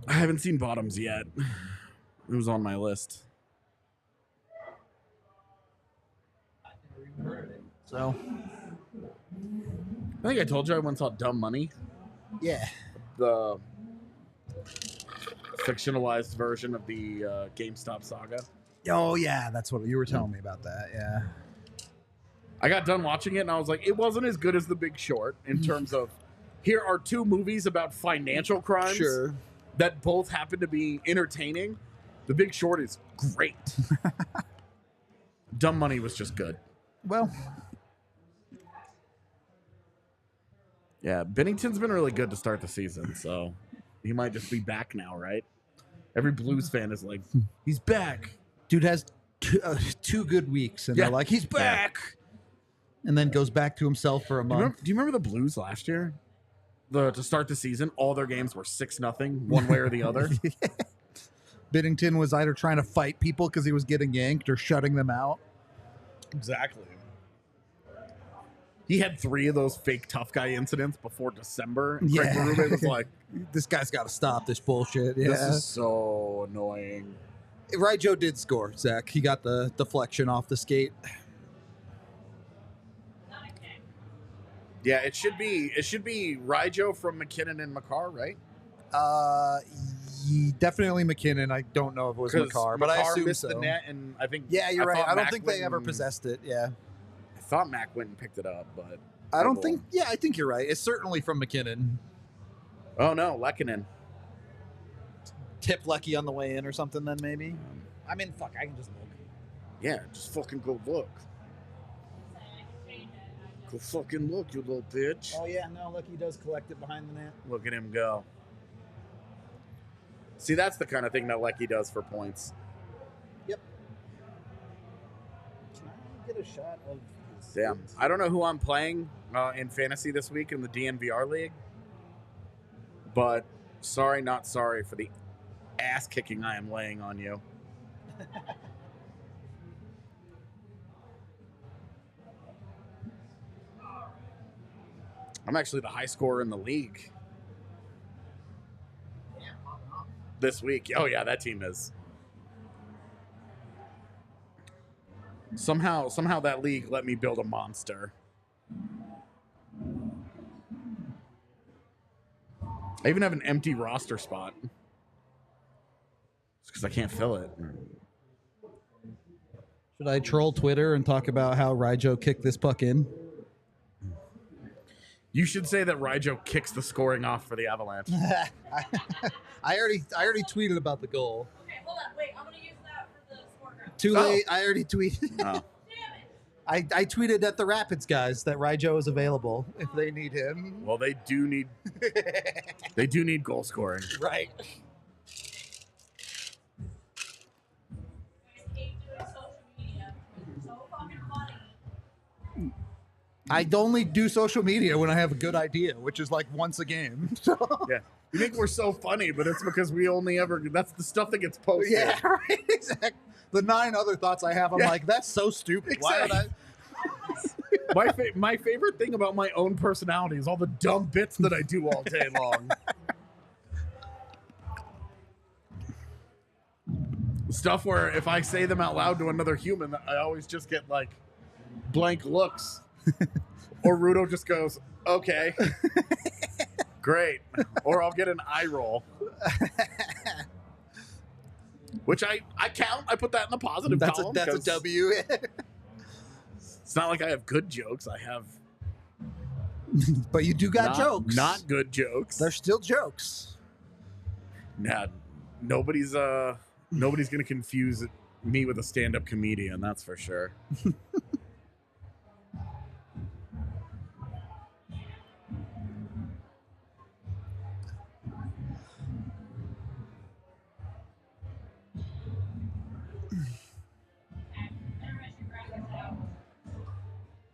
Speaker 2: I haven't seen Bottoms yet. It was on my list.
Speaker 1: So
Speaker 2: I think I told you I once saw Dumb Money,
Speaker 1: yeah,
Speaker 2: the fictionalized version of the GameStop saga.
Speaker 1: oh yeah, that's what you were telling me about that. Yeah,
Speaker 2: I got done watching it and I was like, it wasn't as good as The Big Short in terms of here are two movies about financial crimes
Speaker 1: sure.
Speaker 2: that both happen to be entertaining. The Big Short is great. Dumb Money was just good.
Speaker 1: Well,
Speaker 2: Yeah, Bennington's been really good to start the season, so he might just be back now, right? Every Blues fan is like, he's back.
Speaker 1: dude has two good weeks, and
Speaker 2: Yeah.
Speaker 1: they're like, he's back, and then goes back to himself for a month.
Speaker 2: Do you remember the Blues last year? To start the season, all their games were 6-0, one way or the other.
Speaker 1: Bennington was either trying to fight people because he was getting yanked or shutting them out.
Speaker 2: Exactly. He had 3 of those fake tough guy incidents before December. And Craig
Speaker 1: Yeah.
Speaker 2: Berube was like,
Speaker 1: This guy's got to stop this bullshit. Yeah,
Speaker 2: this is so annoying.
Speaker 1: Right, Joe did score, Zach. He got the deflection off the skate.
Speaker 2: Yeah, it should be Rijo from McKinnon and McCarr, right?
Speaker 1: Definitely McKinnon. I don't know if it was McCarr, but I assume
Speaker 2: missed
Speaker 1: so.
Speaker 2: the net, and I think
Speaker 1: Yeah, you're right.
Speaker 2: thought
Speaker 1: I don't
Speaker 2: Mac
Speaker 1: think
Speaker 2: went
Speaker 1: they ever
Speaker 2: and-
Speaker 1: possessed it. Yeah,
Speaker 2: I thought Mac went and picked it up, but
Speaker 1: I don't
Speaker 2: well.
Speaker 1: think. Yeah, I think you're right. It's certainly from McKinnon.
Speaker 2: Oh no, Lehkonen.
Speaker 1: Tip Lecky on the way in or something. Then maybe. I mean, fuck. I can just look.
Speaker 2: Yeah, just fucking go look. Go fucking look, you little bitch.
Speaker 1: Oh yeah, no. Lecky does collect it behind the net.
Speaker 2: Look at him go. See, that's the kind of thing that Lecky does for points.
Speaker 1: Yep. Can I get a shot of his
Speaker 2: Damn. I don't know who I'm playing in fantasy this week in the DNVR league, but sorry, not sorry for the ass kicking I am laying on you. I'm actually the high scorer in the league this week. Oh yeah, that team is. Somehow that league let me build a monster. I even have an empty roster spot. It's because I can't fill it.
Speaker 1: Should I troll Twitter and talk about how Raijo kicked this puck in?
Speaker 2: You should say that Raijo kicks the scoring off for the Avalanche.
Speaker 1: I already tweeted about the goal.
Speaker 3: Okay, hold on. Wait, I'm going to use that for the scorecard.
Speaker 1: Too late. I already tweeted.
Speaker 2: Oh.
Speaker 3: Damn it.
Speaker 1: I tweeted at the Rapids guys that Raijo is available if they need him.
Speaker 2: Well, they do need goal scoring.
Speaker 1: Right.
Speaker 3: I hate doing social media. It's so fucking funny.
Speaker 1: I only do social media when I have a good idea, which is like once a game. So.
Speaker 2: Yeah. You think we're so funny, but it's because we only ever, that's the stuff that gets posted.
Speaker 1: Yeah, right. Exactly. The 9 other thoughts I have, I'm like, that's so stupid. Why would I?
Speaker 2: My favorite thing about my own personality is all the dumb bits that I do all day long. Stuff where if I say them out loud to another human, I always just get like blank looks. Or Rudo just goes, okay, great. Or I'll get an eye roll. Which I count. I put that in the positive column.
Speaker 1: That's a W.
Speaker 2: It's not like I have good jokes. I have
Speaker 1: But you do got jokes.
Speaker 2: Not good jokes.
Speaker 1: They're still jokes.
Speaker 2: Nah, nobody's gonna confuse me with a stand-up comedian, that's for sure.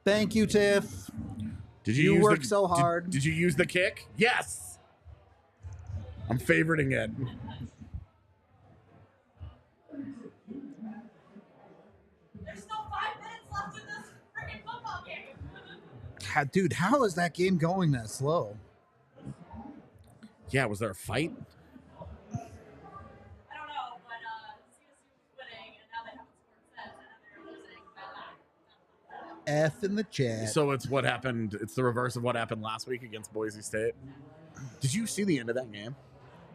Speaker 1: Thank you, Tiff.
Speaker 2: Did
Speaker 1: You
Speaker 2: use
Speaker 1: work so hard.
Speaker 2: Did you use the kick? Yes. I'm favoriting it.
Speaker 3: There's still 5 minutes left in this freaking football game.
Speaker 1: Dude, how is that game going that slow?
Speaker 2: Yeah, was there a fight?
Speaker 3: I don't know, but CSU was winning, and now they haven't scored since, and then they're losing.
Speaker 1: F in the chat.
Speaker 2: So it's what happened. It's the reverse of what happened last week against Boise State. Did you see the end of that game?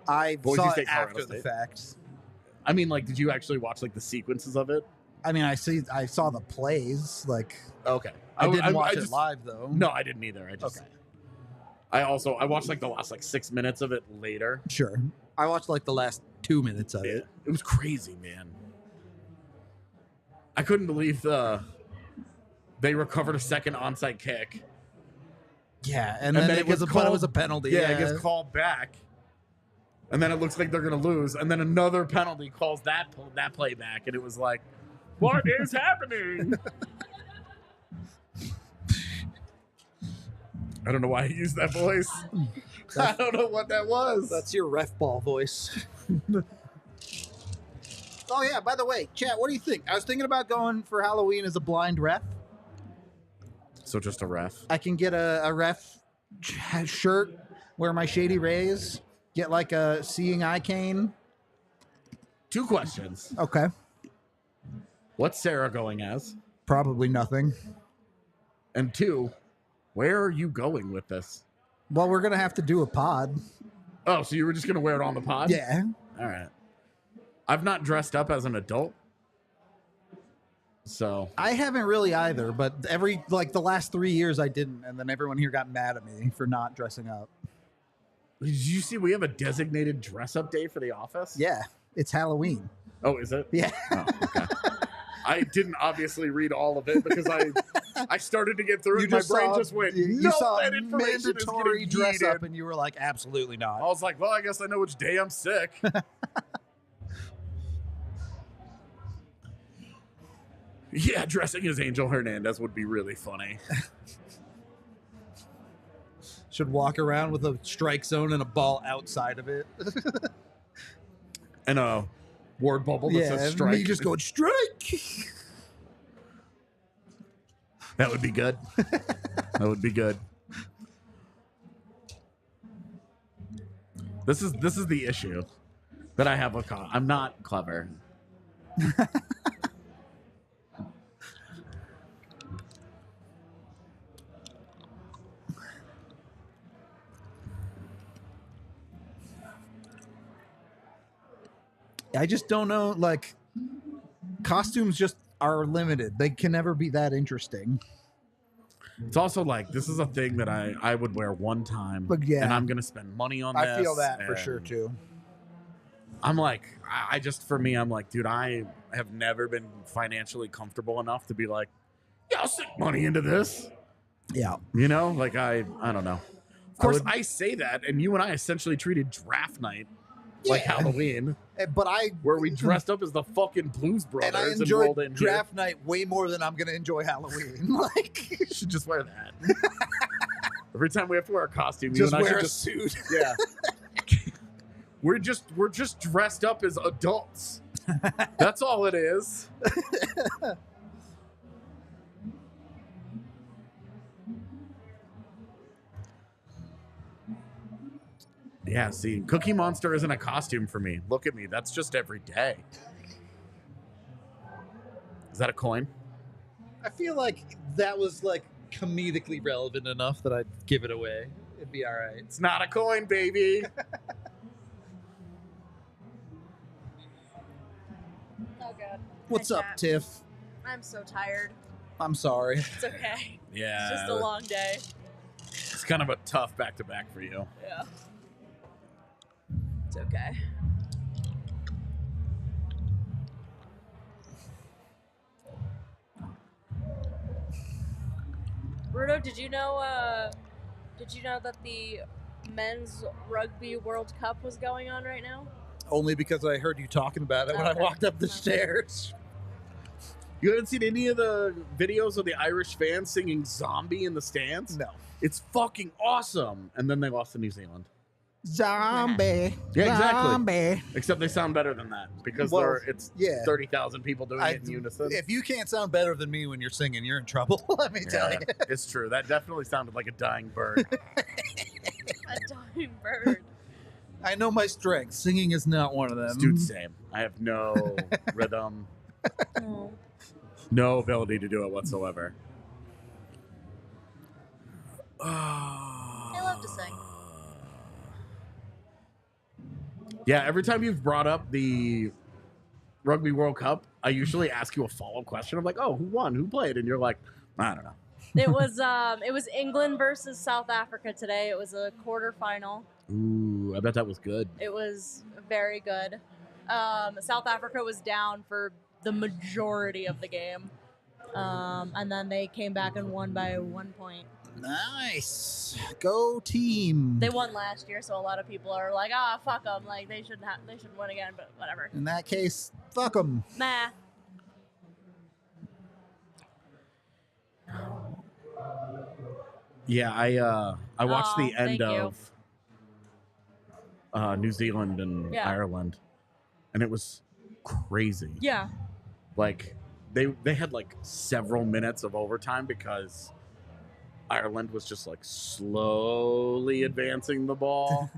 Speaker 1: I
Speaker 2: Boise
Speaker 1: saw
Speaker 2: State,
Speaker 1: it after
Speaker 2: Colorado
Speaker 1: the
Speaker 2: State.
Speaker 1: fact.
Speaker 2: I mean, like, did you actually watch like the sequences of it?
Speaker 1: I mean, I saw the plays. Like,
Speaker 2: Okay.
Speaker 1: I didn't watch
Speaker 2: just-
Speaker 1: it live though.
Speaker 2: No, I didn't either.
Speaker 1: Okay.
Speaker 2: I watched like the last like 6 minutes of it later.
Speaker 1: Sure. I watched like the last 2 minutes of it.
Speaker 2: It was crazy, man. I couldn't believe they recovered a second onside kick.
Speaker 1: Yeah, and then it was a penalty.
Speaker 2: Yeah, it gets called back. And then it looks like they're gonna lose. And then another penalty calls that play back, and it was like, what is happening? I don't know why I used that voice. I don't know what that was.
Speaker 1: That's your ref ball voice. Oh yeah, by the way, chat, what do you think? I was thinking about going for Halloween as a blind ref.
Speaker 2: So just a ref.
Speaker 1: I can get a ref shirt, wear my Shady Rays, get like a seeing eye cane.
Speaker 2: 2 questions.
Speaker 1: Okay.
Speaker 2: What's Sarah going as?
Speaker 1: Probably nothing.
Speaker 2: And 2, where are you going with this?
Speaker 1: Well, we're gonna have to do a pod.
Speaker 2: Oh, so you were just gonna wear it on the pod?
Speaker 1: Yeah.
Speaker 2: All right. I've not dressed up as an adult. So
Speaker 1: I haven't really either, but the last 3 years I didn't, and then everyone here got mad at me for not dressing up.
Speaker 2: did you see we have a designated dress up day for the office?
Speaker 1: Yeah, it's Halloween.
Speaker 2: Oh, is it?
Speaker 1: Yeah.
Speaker 2: Oh, okay. I didn't obviously read all of it because I started to get through it. And my brain just went,
Speaker 1: you saw
Speaker 2: that information is
Speaker 1: mandatory
Speaker 2: getting
Speaker 1: dress
Speaker 2: yeeted."
Speaker 1: up, and you were like, absolutely not.
Speaker 2: I was like, well, I guess I know which day I'm sick. Yeah, dressing as Angel Hernandez would be really funny.
Speaker 1: Should walk around with a strike zone and a ball outside of it.
Speaker 2: And a word bubble that says
Speaker 1: and
Speaker 2: strike.
Speaker 1: me just going, strike!
Speaker 2: That would be good. That would be good. This is the issue that I have with I'm not clever.
Speaker 1: I just don't know. Like, costumes just are limited. They can never be that interesting.
Speaker 2: It's also like, this is a thing that I would wear one time,
Speaker 1: But yeah.
Speaker 2: and I'm going to spend money on this.
Speaker 1: I feel that for
Speaker 2: and
Speaker 1: sure, too.
Speaker 2: I'm like, I just, for me, I'm like, dude, I have never been financially comfortable enough to be like, yeah, I'll sink money into this.
Speaker 1: Yeah.
Speaker 2: You know, like, I don't know. Of course, I say that, and you and I essentially treated draft night like Halloween.
Speaker 1: But
Speaker 2: where we dressed up as the fucking Blues Brothers
Speaker 1: and I
Speaker 2: rolled
Speaker 1: enjoyed
Speaker 2: in
Speaker 1: draft
Speaker 2: here.
Speaker 1: night way more than I'm going to enjoy Halloween. Like,
Speaker 2: You should just wear that. Every time we have to wear a costume,
Speaker 1: just
Speaker 2: you and I
Speaker 1: wear
Speaker 2: should
Speaker 1: a suit.
Speaker 2: Yeah. We're just dressed up as adults. That's all it is. Yeah, see, Cookie Monster isn't a costume for me. Look at me. That's just every day. Is that a coin?
Speaker 1: I feel like that was like comedically relevant enough that I'd give it away. It'd be all right.
Speaker 2: It's not a coin, baby.
Speaker 3: Oh, God.
Speaker 1: What's
Speaker 3: Hi,
Speaker 1: up,
Speaker 3: chat.
Speaker 1: Tiff?
Speaker 3: I'm so tired.
Speaker 1: I'm sorry.
Speaker 3: It's okay.
Speaker 2: Yeah.
Speaker 3: It's just a long day.
Speaker 2: It's kind of a tough back-to-back for you.
Speaker 3: Yeah. It's okay. Rudo, did you know that the men's rugby World Cup was going on right now?
Speaker 1: Only because I heard you talking about it when I
Speaker 3: Okay.
Speaker 1: walked up the
Speaker 3: Okay.
Speaker 1: stairs.
Speaker 2: You haven't seen any of the videos of the Irish fans singing Zombie in the stands?
Speaker 1: No.
Speaker 2: It's fucking awesome. And then they lost to New Zealand.
Speaker 1: Zombie.
Speaker 2: Yeah, exactly.
Speaker 1: Zombie.
Speaker 2: Except they sound better than that because
Speaker 1: Well,
Speaker 2: it's
Speaker 1: yeah.
Speaker 2: 30,000 people doing it in unison.
Speaker 1: If you can't sound better than me when you're singing, you're in trouble. Let me tell
Speaker 2: Yeah,
Speaker 1: you.
Speaker 2: it's true. That definitely sounded like a dying bird.
Speaker 3: A dying bird.
Speaker 1: I know my strengths. Singing is not one of them.
Speaker 2: Dude, same. I have no rhythm,
Speaker 3: Oh.
Speaker 2: no ability to do it whatsoever.
Speaker 3: I love to sing.
Speaker 2: Yeah, every time you've brought up the Rugby World Cup, I usually ask you a follow-up question. I'm like, oh, who won? Who played? And you're like, I don't know.
Speaker 3: It was England versus South Africa today. It was a quarterfinal.
Speaker 2: Ooh, I bet that was good.
Speaker 3: It was very good. South Africa was down for the majority of the game. And then they came back and won by 1 point.
Speaker 1: Nice. Go team.
Speaker 3: They won last year, so a lot of people are like, fuck them. Like, they should win again, but whatever.
Speaker 1: In that case, fuck them.
Speaker 3: Nah.
Speaker 2: Yeah, I watched the end
Speaker 3: thank you.
Speaker 2: of New Zealand and
Speaker 3: Yeah.
Speaker 2: Ireland, and it was crazy.
Speaker 3: Yeah.
Speaker 2: Like they had like several minutes of overtime because Ireland was just like slowly advancing the ball.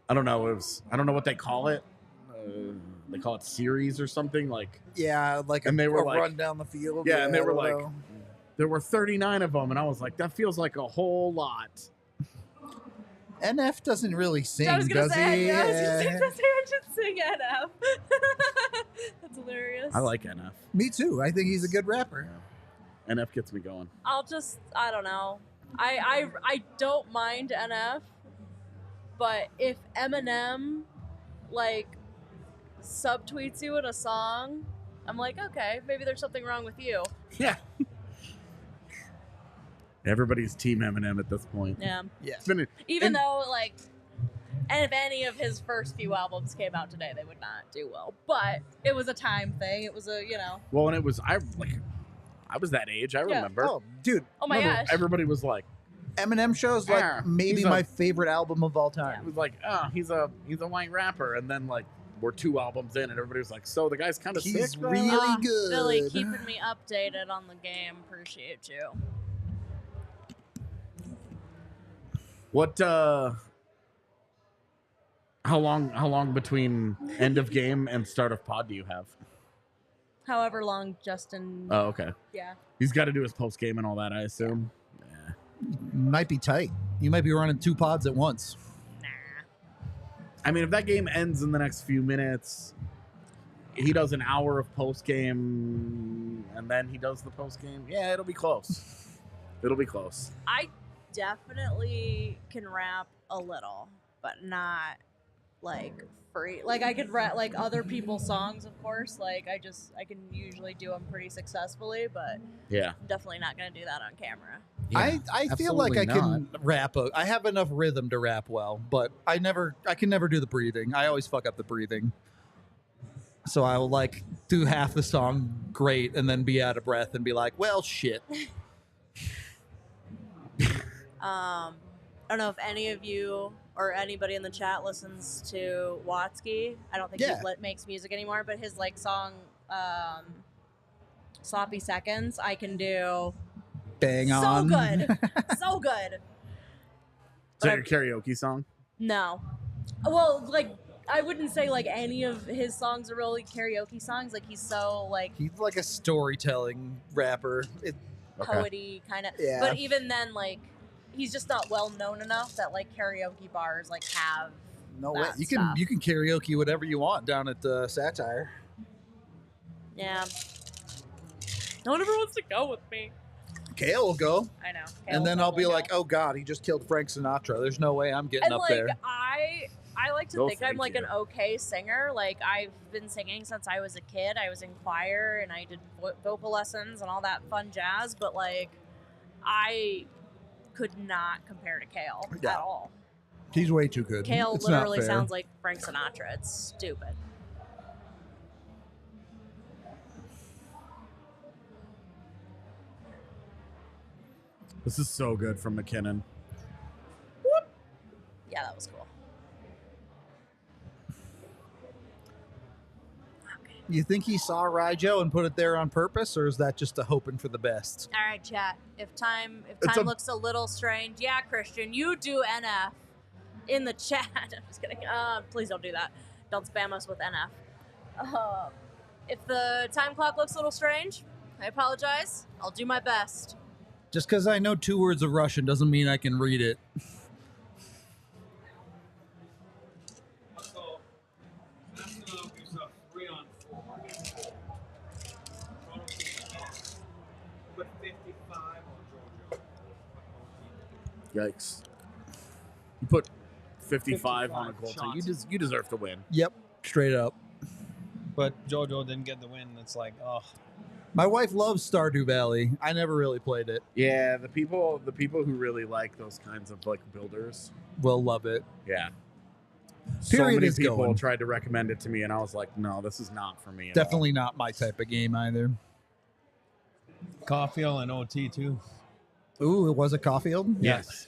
Speaker 2: I don't know. I don't know what they call it. They call it series or something like.
Speaker 1: Yeah, like
Speaker 2: And they were like-
Speaker 1: run down the field.
Speaker 2: Yeah, and they
Speaker 1: I
Speaker 2: were
Speaker 1: don't
Speaker 2: like,
Speaker 1: know.
Speaker 2: there were 39 of them, and I was like, that feels like a whole lot.
Speaker 1: NF doesn't really sing,
Speaker 3: I was gonna
Speaker 1: does
Speaker 3: say,
Speaker 1: he?
Speaker 3: yeah, I was gonna say, I should sing NF. That's hilarious.
Speaker 2: I like NF.
Speaker 1: Me too. I think he's a good rapper.
Speaker 2: NF gets me going.
Speaker 3: I don't know. I don't mind NF, but if Eminem like subtweets you in a song, I'm like, okay, maybe there's something wrong with you.
Speaker 2: Yeah. Everybody's team Eminem at this point.
Speaker 3: Yeah.
Speaker 1: Yeah.
Speaker 2: It's been
Speaker 3: Even
Speaker 2: and-
Speaker 3: though like, and if any of his first few albums came out today, they would not do well. But it was a time thing. It was
Speaker 2: well, and it was I was that age. I remember.
Speaker 1: Oh, dude.
Speaker 3: Oh my gosh.
Speaker 2: Everybody was like,
Speaker 1: Eminem shows like
Speaker 2: Ah,
Speaker 1: maybe
Speaker 2: he's a-
Speaker 1: my favorite album of all
Speaker 2: it
Speaker 1: time.
Speaker 2: was like, oh, he's a white rapper, and then like we're 2 albums in, and everybody was like, so the guy's kind of
Speaker 1: He's
Speaker 2: sick. though?
Speaker 1: really good.
Speaker 3: Billy, keeping me updated on the game. Appreciate you.
Speaker 2: What? How long between end of game and start of pod do you have?
Speaker 3: However long Justin.
Speaker 2: Oh, okay.
Speaker 3: Yeah.
Speaker 2: He's got to do his post game and all that, I assume. Yeah.
Speaker 1: Might be tight. You might be running 2 pods at once.
Speaker 3: Nah.
Speaker 2: I mean, if that game ends in the next few minutes, he does an hour of post game, and then he does the post game. Yeah, it'll be close. It'll be close.
Speaker 3: I definitely can rap a little, but not like free. Like I could rap like other people's songs, of course. Like I can usually do them pretty successsually, but
Speaker 2: Yeah.
Speaker 3: I'm definitely not gonna do that on camera.
Speaker 2: Yeah,
Speaker 1: I feel like
Speaker 2: absolutely
Speaker 1: I can rap. I have enough rhythm to rap well, but I can never do the breathing. I always fuck up the breathing. So I will like do half the song great and then be out of breath and be like, well, shit.
Speaker 3: I don't know if any of you or anybody in the chat listens to Watsky. I don't think
Speaker 1: Yeah.
Speaker 3: he makes music anymore, but his like song Sloppy Seconds I can do
Speaker 1: Bang
Speaker 3: so
Speaker 1: on.
Speaker 3: good. So good.
Speaker 2: Is
Speaker 3: But
Speaker 2: that your karaoke song?
Speaker 3: No. Well, like I wouldn't say like any of his songs are really karaoke songs. Like he's so like
Speaker 1: He's like a storytelling rapper.
Speaker 2: Okay.
Speaker 3: poety kind of.
Speaker 1: Yeah.
Speaker 3: But even then, like he's just not well known enough that like karaoke bars like have.
Speaker 1: No way.
Speaker 3: that
Speaker 1: You
Speaker 3: stuff.
Speaker 1: can karaoke whatever you want down at Satire.
Speaker 3: Yeah. No one ever wants to go with me.
Speaker 1: Kale will go.
Speaker 3: I know.
Speaker 1: And then I'll be
Speaker 3: Kale will
Speaker 1: like,
Speaker 3: go.
Speaker 1: oh God, he just killed Frank Sinatra. There's no way I'm getting
Speaker 3: And
Speaker 1: up
Speaker 3: like
Speaker 1: there.
Speaker 3: I like to
Speaker 2: No,
Speaker 3: think I'm
Speaker 2: thank
Speaker 3: like
Speaker 2: you.
Speaker 3: an okay singer. Like I've been singing since I was a kid. I was in choir and I did vocal lessons and all that fun jazz. But like, I could not compare to Kale
Speaker 1: Yeah.
Speaker 3: at all.
Speaker 1: He's way too good.
Speaker 3: Kale
Speaker 1: It's not
Speaker 3: literally
Speaker 1: fair.
Speaker 3: sounds like Frank Sinatra. It's stupid.
Speaker 2: This is so good from McKinnon.
Speaker 3: Yeah, that was cool.
Speaker 1: You think he saw Rijo and put it there on purpose, or is that just a hoping for the best?
Speaker 3: All right, chat. If time
Speaker 2: It's a-
Speaker 3: looks a little strange, yeah, Christian, you do NF in the chat. I'm just kidding. Please don't do that. Don't spam us with NF. If the time clock looks a little strange, I apologize. I'll do my best.
Speaker 1: Just because I know 2 words of Russian doesn't mean I can read it.
Speaker 5: So, National is a 3-on-4. Put 55 on Georgia.
Speaker 2: Yikes. You put 55 on a
Speaker 5: 55
Speaker 2: goal. So
Speaker 5: shots.
Speaker 2: you deserve to win.
Speaker 1: Yep, straight up.
Speaker 4: But JoJo didn't get the win. It's like, oh,
Speaker 1: My wife loves Stardew Valley. I never really played it.
Speaker 2: Yeah, the people who really like those kinds of like builders.
Speaker 1: Will love it.
Speaker 2: Yeah.
Speaker 1: Period
Speaker 2: so many
Speaker 1: is
Speaker 2: people
Speaker 1: going.
Speaker 2: tried to recommend it to me, and I was like, no, this is not for me. At
Speaker 1: Definitely not my type of game either.
Speaker 4: Caulfield and OT too.
Speaker 1: Ooh, it was a Caulfield?
Speaker 2: Yes.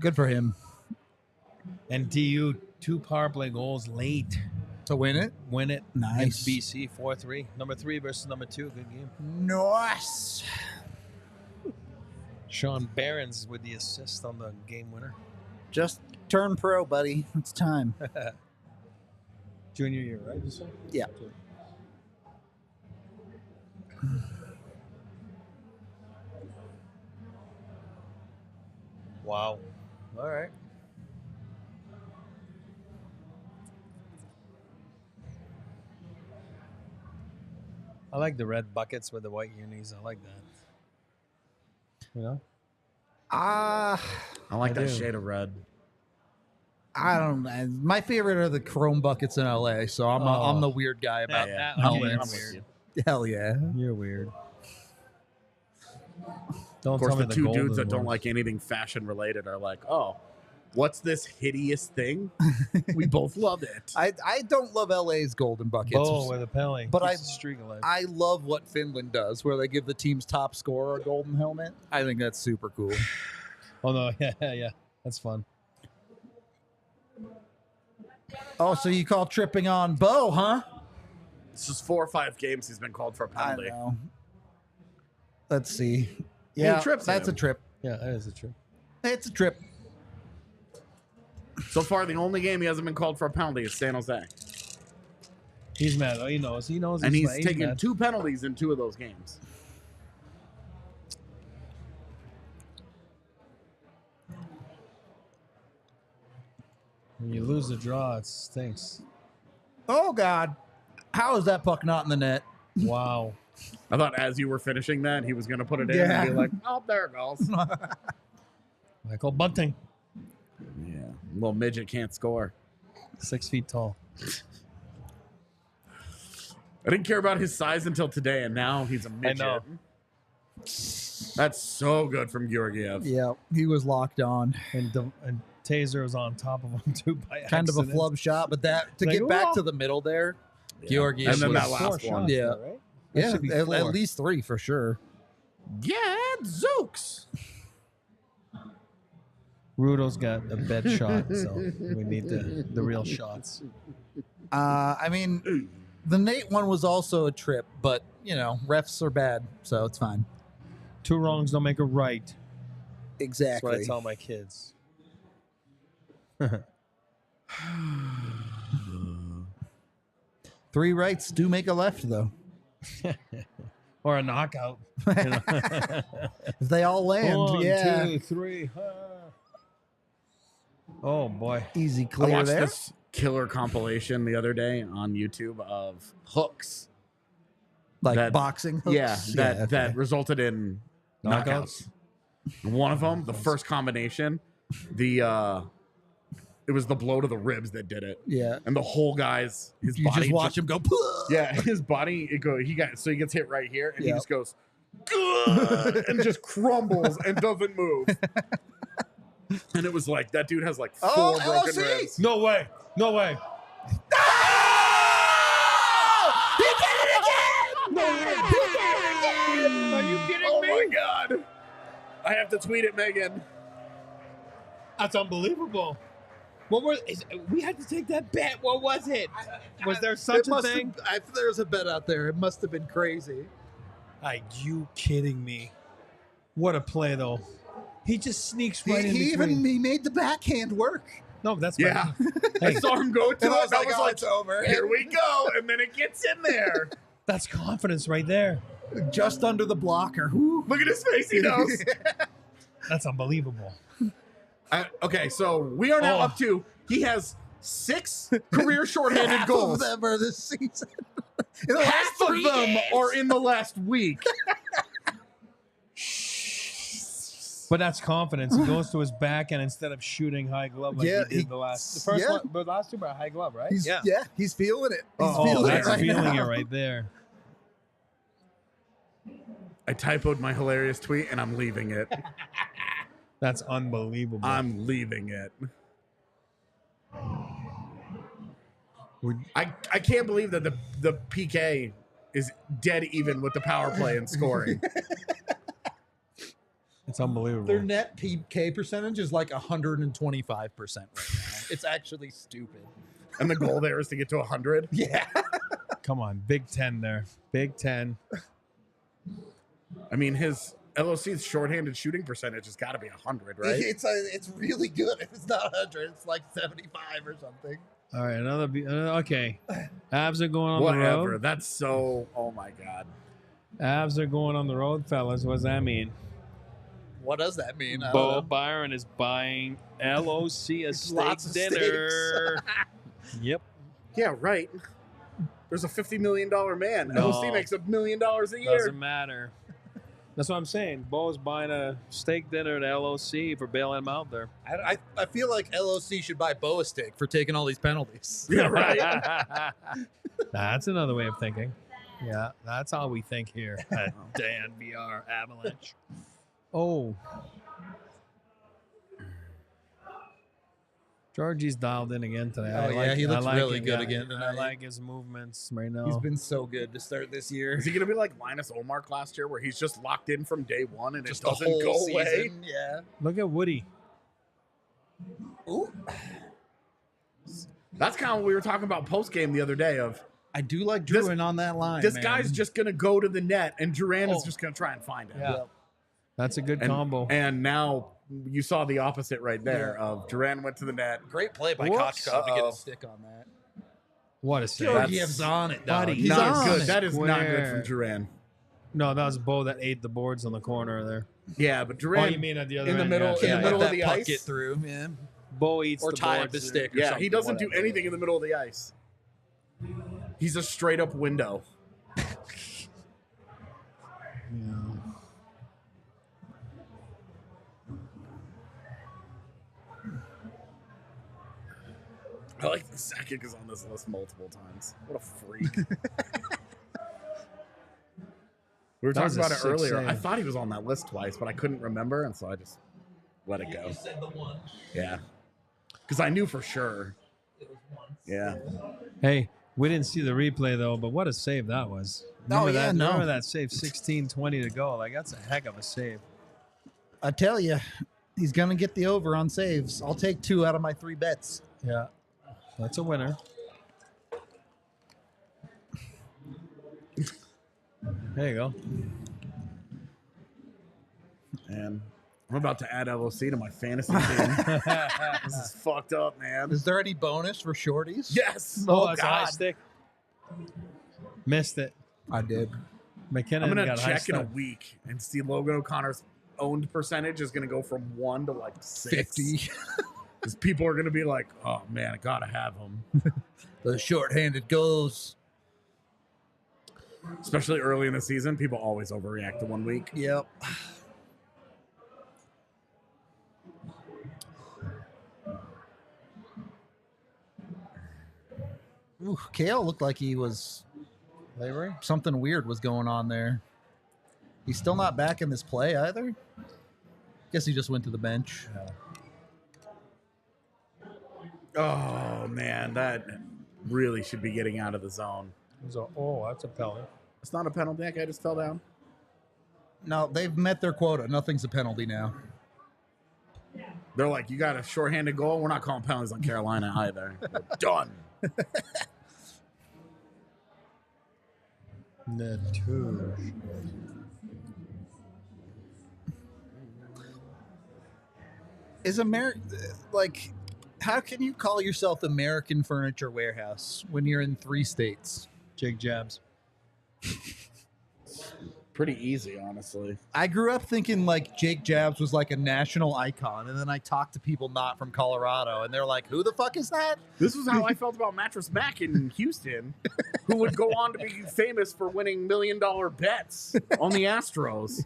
Speaker 1: Good for him.
Speaker 4: And TU 2 power play goals late.
Speaker 1: To win it?
Speaker 4: Win it.
Speaker 1: Nice.
Speaker 4: Against BC 4-3. Number 3 versus number 2. Good game.
Speaker 1: Nice.
Speaker 4: Sean Barons with the assist on the game winner.
Speaker 1: Just turn pro, buddy. It's time.
Speaker 4: Junior year, right? You said?
Speaker 1: Yeah.
Speaker 4: Wow. All right. I like the red buckets with the white unis. I like that. You know?
Speaker 1: I
Speaker 2: I
Speaker 4: do.
Speaker 2: shade of red.
Speaker 1: don't know. My favorite are the chrome buckets in LA, so I'm the weird guy about
Speaker 4: Yeah,
Speaker 2: I'm
Speaker 1: helmets.
Speaker 2: with you.
Speaker 1: Hell yeah.
Speaker 4: You're weird. Don't
Speaker 2: Of course,
Speaker 4: tell me
Speaker 2: the two
Speaker 4: gold
Speaker 2: dudes
Speaker 4: is
Speaker 2: that don't
Speaker 4: worse.
Speaker 2: like anything fashion related are like, oh, what's this hideous thing? We both love it.
Speaker 1: I don't love LA's golden buckets.
Speaker 4: Bo with a penalty.
Speaker 1: But
Speaker 4: Keeps the streak alive.
Speaker 1: I love what Finland does, where they give the team's top scorer a golden helmet. I think that's super cool.
Speaker 4: Oh no, yeah. That's fun.
Speaker 1: Oh, so you call tripping on Bo, huh?
Speaker 2: It's just 4 or 5 games he's been called for a
Speaker 1: I
Speaker 2: penalty.
Speaker 1: know. Let's see. Yeah,
Speaker 2: trips
Speaker 1: that's
Speaker 2: him.
Speaker 1: a trip.
Speaker 4: Yeah, that is a trip.
Speaker 1: It's a trip.
Speaker 2: So far, the only game he hasn't been called for a penalty is San Jose.
Speaker 4: He's mad. Oh, he knows.
Speaker 2: And he's taken
Speaker 4: mad.
Speaker 2: 2 penalties in 2 of those games.
Speaker 4: When you lose the draw, it stinks.
Speaker 1: Oh, God. How is that puck not in the net?
Speaker 4: Wow.
Speaker 2: I thought as you were finishing that, he was going to put it in
Speaker 1: Yeah.
Speaker 2: and be like, oh, there it goes.
Speaker 4: Michael Bunting,
Speaker 2: Yeah. Little midget can't score.
Speaker 4: 6 feet tall.
Speaker 2: I didn't care about his size until today, and now he's a midget.
Speaker 4: know.
Speaker 2: That's so good from Georgiev.
Speaker 1: Yeah, he was locked on.
Speaker 4: And Taser was on top of him, too, by
Speaker 1: Kind of a
Speaker 4: accident.
Speaker 1: flub shot, but that to
Speaker 4: Like,
Speaker 1: get back
Speaker 4: "Whoa."
Speaker 1: to the middle there,
Speaker 2: Yeah.
Speaker 1: Georgiev
Speaker 2: And then
Speaker 1: was-
Speaker 2: that last
Speaker 4: Four
Speaker 2: one.
Speaker 4: shots,
Speaker 1: Yeah.
Speaker 4: though, right? That
Speaker 1: yeah,
Speaker 4: should be
Speaker 1: at
Speaker 4: 4.
Speaker 1: least 3 for sure.
Speaker 2: Yeah, Zooks.
Speaker 4: Rudo's got a bed shot, so we need the real shots.
Speaker 1: I mean, the Nate one was also a trip, but you know, refs are bad, so it's fine.
Speaker 4: 2 wrongs don't make a right. That's
Speaker 1: Exactly.
Speaker 4: what I tell my kids.
Speaker 1: 3 rights do make a left, though.
Speaker 4: Or a knockout. You know?
Speaker 1: If they all land,
Speaker 4: 1,
Speaker 1: yeah,
Speaker 4: 2, 3. Oh boy.
Speaker 1: easy
Speaker 2: I
Speaker 1: clear
Speaker 2: watched
Speaker 1: there.
Speaker 2: this killer compilation the other day on YouTube of hooks.
Speaker 1: Like
Speaker 2: that-
Speaker 1: boxing. Hooks.
Speaker 2: Yeah, that
Speaker 1: okay.
Speaker 2: that resulted in knockouts.
Speaker 4: Knockouts?
Speaker 2: One of them, the first combination, it was the blow to the ribs that did it,
Speaker 1: Yeah.
Speaker 2: and the whole guy's his
Speaker 1: You
Speaker 2: body
Speaker 1: just watch him go.
Speaker 2: Yeah, his body he gets hit right here, and he
Speaker 1: Yep.
Speaker 2: just goes "Gah!" and just crumbles and doesn't move. And it was like that dude has like 4
Speaker 1: Oh,
Speaker 2: broken
Speaker 1: LC!
Speaker 2: ribs.
Speaker 4: No way. No way.
Speaker 1: He did it again!
Speaker 4: Are you kidding
Speaker 2: Oh
Speaker 4: me?
Speaker 2: my god! I have to tweet it, Megan.
Speaker 4: That's unbelievable. We had to take that bet. What was it? Was there such a thing?
Speaker 1: If there's a bet out there, it must have been crazy.
Speaker 4: Are you kidding me? What a play, though. He just sneaks right in between.
Speaker 1: He made the backhand work.
Speaker 4: No, that's
Speaker 2: Yeah.
Speaker 4: Hey,
Speaker 2: I saw him go to
Speaker 1: And
Speaker 2: it.
Speaker 1: I was like,
Speaker 2: I was
Speaker 1: oh,
Speaker 2: like,
Speaker 1: it's over.
Speaker 2: here we go. And then it gets in there.
Speaker 4: that's confidence right there.
Speaker 1: Just under the blocker. Whew.
Speaker 2: Look at his face. He knows.
Speaker 4: That's unbelievable.
Speaker 2: Okay, so we are now
Speaker 4: Oh.
Speaker 2: up to, he has 6 career shorthanded
Speaker 1: Half
Speaker 2: goals.
Speaker 1: of them are this season. In the last
Speaker 2: Half of
Speaker 1: 3
Speaker 2: them
Speaker 1: games.
Speaker 2: are in the last week.
Speaker 4: But that's confidence. He goes to his back and instead of shooting high glove like
Speaker 1: Yeah,
Speaker 4: he did
Speaker 1: he-
Speaker 4: the last. The first
Speaker 1: yeah.
Speaker 4: one, the last 2 were high glove, right?
Speaker 1: He's feeling it. He's
Speaker 2: Oh,
Speaker 1: feeling
Speaker 4: that's
Speaker 1: it right
Speaker 4: feeling
Speaker 1: now.
Speaker 4: it right there.
Speaker 2: I typoed my hilarious tweet and I'm leaving it.
Speaker 4: That's unbelievable.
Speaker 2: I'm leaving it. I can't believe that the PK is dead even with the power play and scoring.
Speaker 4: It's unbelievable.
Speaker 1: Their net PK percentage is like 125% right now. It's actually stupid.
Speaker 2: And the goal there is to get to 100.
Speaker 1: Yeah.
Speaker 4: Come on, Big 10 there. Big 10.
Speaker 2: I mean, his LOC's shorthanded shooting percentage has got to be 100, right?
Speaker 1: It's really good. If it's not 100, it's like 75 or something.
Speaker 4: All right, okay. Avs are going on the
Speaker 2: Whatever.
Speaker 4: road.
Speaker 2: That's so. Oh my god.
Speaker 4: Avs are going on the road, fellas. What does that mean?
Speaker 1: What does that mean? I
Speaker 4: Bo
Speaker 1: don't know.
Speaker 4: Byron is buying LOC a steak
Speaker 1: Lots of
Speaker 4: dinner. Yep.
Speaker 2: Yeah, right. There's a $50 million man.
Speaker 4: No.
Speaker 2: LOC makes $1 million a year.
Speaker 4: Doesn't matter. That's what I'm saying. Bo's buying a steak dinner at LOC for bailing him out there.
Speaker 1: I feel like LOC should buy Bo a steak for taking all these penalties.
Speaker 2: Yeah, right.
Speaker 4: That's another way of thinking. Yeah, that's how we think here at DNVR Avalanche. Oh. Georgie's dialed in again today.
Speaker 1: Oh, yeah, he looks really good again
Speaker 4: I
Speaker 1: tonight.
Speaker 4: like his movements right now.
Speaker 1: He's been so good to start this year.
Speaker 2: Is he going to be like Linus Olmark last year where he's just locked in from day one and
Speaker 1: Just
Speaker 2: it
Speaker 1: the
Speaker 2: doesn't
Speaker 1: whole
Speaker 2: go away?
Speaker 1: season. Yeah.
Speaker 4: Look at Woody.
Speaker 1: Ooh.
Speaker 2: That's kind of what we were talking about post game the other day of
Speaker 1: I do like
Speaker 2: This-
Speaker 1: Druin on that line.
Speaker 2: this
Speaker 1: man.
Speaker 2: guy's just going to go to the net and Duran is
Speaker 1: Oh.
Speaker 2: just going to try and find it.
Speaker 4: Yeah.
Speaker 1: Yep.
Speaker 4: That's a good
Speaker 2: And,
Speaker 4: combo.
Speaker 2: and now you saw the opposite right there of Duran went to the net.
Speaker 1: Great play by
Speaker 4: Whoops.
Speaker 1: Kochkov to get
Speaker 2: Uh-oh.
Speaker 1: a stick on that.
Speaker 4: What a save.
Speaker 1: Georgiev's on it, dog.
Speaker 4: Buddy,
Speaker 1: He's
Speaker 2: Not
Speaker 1: on
Speaker 2: good.
Speaker 1: it.
Speaker 2: That is not good
Speaker 4: Square.
Speaker 2: from Duran.
Speaker 4: No, that was Bo that ate the boards on the corner there.
Speaker 2: Yeah, but
Speaker 4: Oh,
Speaker 2: Duran
Speaker 4: you mean at the other
Speaker 2: in the
Speaker 4: end?
Speaker 2: middle-
Speaker 4: Yeah,
Speaker 2: in the
Speaker 4: yeah,
Speaker 2: middle
Speaker 4: yeah.
Speaker 2: of the
Speaker 1: puck
Speaker 2: ice.
Speaker 1: get through, yeah.
Speaker 4: Bo eats
Speaker 1: or
Speaker 4: the
Speaker 1: tie up
Speaker 4: boards.
Speaker 1: his stick. Or
Speaker 2: Yeah,
Speaker 1: something,
Speaker 2: he doesn't do
Speaker 1: whatever.
Speaker 2: anything in the middle of the ice. He's a straight up window. I like the Sakic is on this list multiple times. What a freak. We were
Speaker 4: That was
Speaker 2: talking
Speaker 4: a
Speaker 2: about it
Speaker 4: sick
Speaker 2: earlier.
Speaker 4: save.
Speaker 2: I thought he was on that list twice, but I couldn't remember, and so I just let it go.
Speaker 1: You said the one.
Speaker 2: Yeah. Because I knew for sure.
Speaker 1: It was once.
Speaker 2: Yeah.
Speaker 4: Hey, we didn't see the replay though, but what a save that was. Remember
Speaker 1: yeah,
Speaker 4: that?
Speaker 1: no.
Speaker 4: Remember that save? 16-20 to go. Like that's a heck of a save.
Speaker 1: I tell you, he's gonna get the over on saves. I'll take 2 out of my 3 bets.
Speaker 4: Yeah, that's a winner. There you go.
Speaker 2: And I'm about to add LOC to my fantasy team. This is fucked up, man.
Speaker 1: Is there any bonus for shorties?
Speaker 2: Yes.
Speaker 4: Oh, that's a high
Speaker 2: God.
Speaker 4: stick. Missed it.
Speaker 1: I did.
Speaker 4: McKinnon
Speaker 2: I'm gonna
Speaker 4: got a high
Speaker 2: check in a
Speaker 4: stick.
Speaker 2: week and see Logan O'Connor's owned percentage is gonna go from 1 to like 6.
Speaker 1: 50.
Speaker 2: Because people are gonna be like, "Oh man, I gotta have him."
Speaker 1: The shorthanded goals.
Speaker 2: Especially early in the season, people always overreact to 1 week.
Speaker 1: Yep. Ooh, Kale looked like he was
Speaker 4: Lavery?
Speaker 1: something weird was going on there. He's still not back in this play either. Guess he just went to the bench.
Speaker 2: Oh man, that really should be getting out of the zone.
Speaker 4: Oh, that's a penalty.
Speaker 2: It's not a penalty. That guy just fell down.
Speaker 1: No, they've met their quota. Nothing's a penalty now.
Speaker 2: They're like, "You got a shorthanded goal. We're not calling penalties on Carolina either." Done.
Speaker 4: Netouche.
Speaker 1: Is like, how can you call yourself American Furniture Warehouse when you're in 3 states?
Speaker 4: Jig jabs.
Speaker 2: Pretty easy, honestly.
Speaker 1: I grew up thinking like Jake Jabs was like a national icon, and then I talked to people not from Colorado, and they're like, "Who the fuck is that?"
Speaker 2: This was how I felt about Mattress Mac in Houston, who would go on to be famous for winning $1 million bets on the Astros.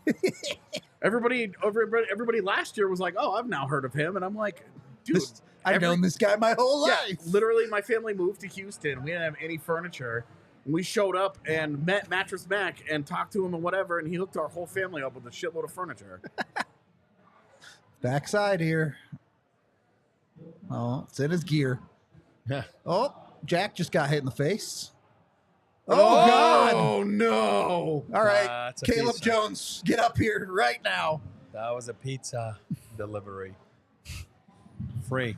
Speaker 2: Everybody last year was like, "Oh, I've now heard of him," and I'm like, "Dude,
Speaker 1: I've known this guy my whole
Speaker 2: yeah,
Speaker 1: life."
Speaker 2: literally, my family moved to Houston. We didn't have any furniture. We showed up and met Mattress Mac and talked to him and whatever, and he hooked our whole family up with a shitload of furniture.
Speaker 1: Backside here. Oh, it's in his gear.
Speaker 4: Yeah.
Speaker 1: Oh, Jack just got hit in the face. Oh, God.
Speaker 2: Oh no!
Speaker 1: All right,
Speaker 4: That's a
Speaker 1: Caleb
Speaker 4: pizza.
Speaker 1: Jones, get up here right now.
Speaker 4: That was a pizza delivery. Free.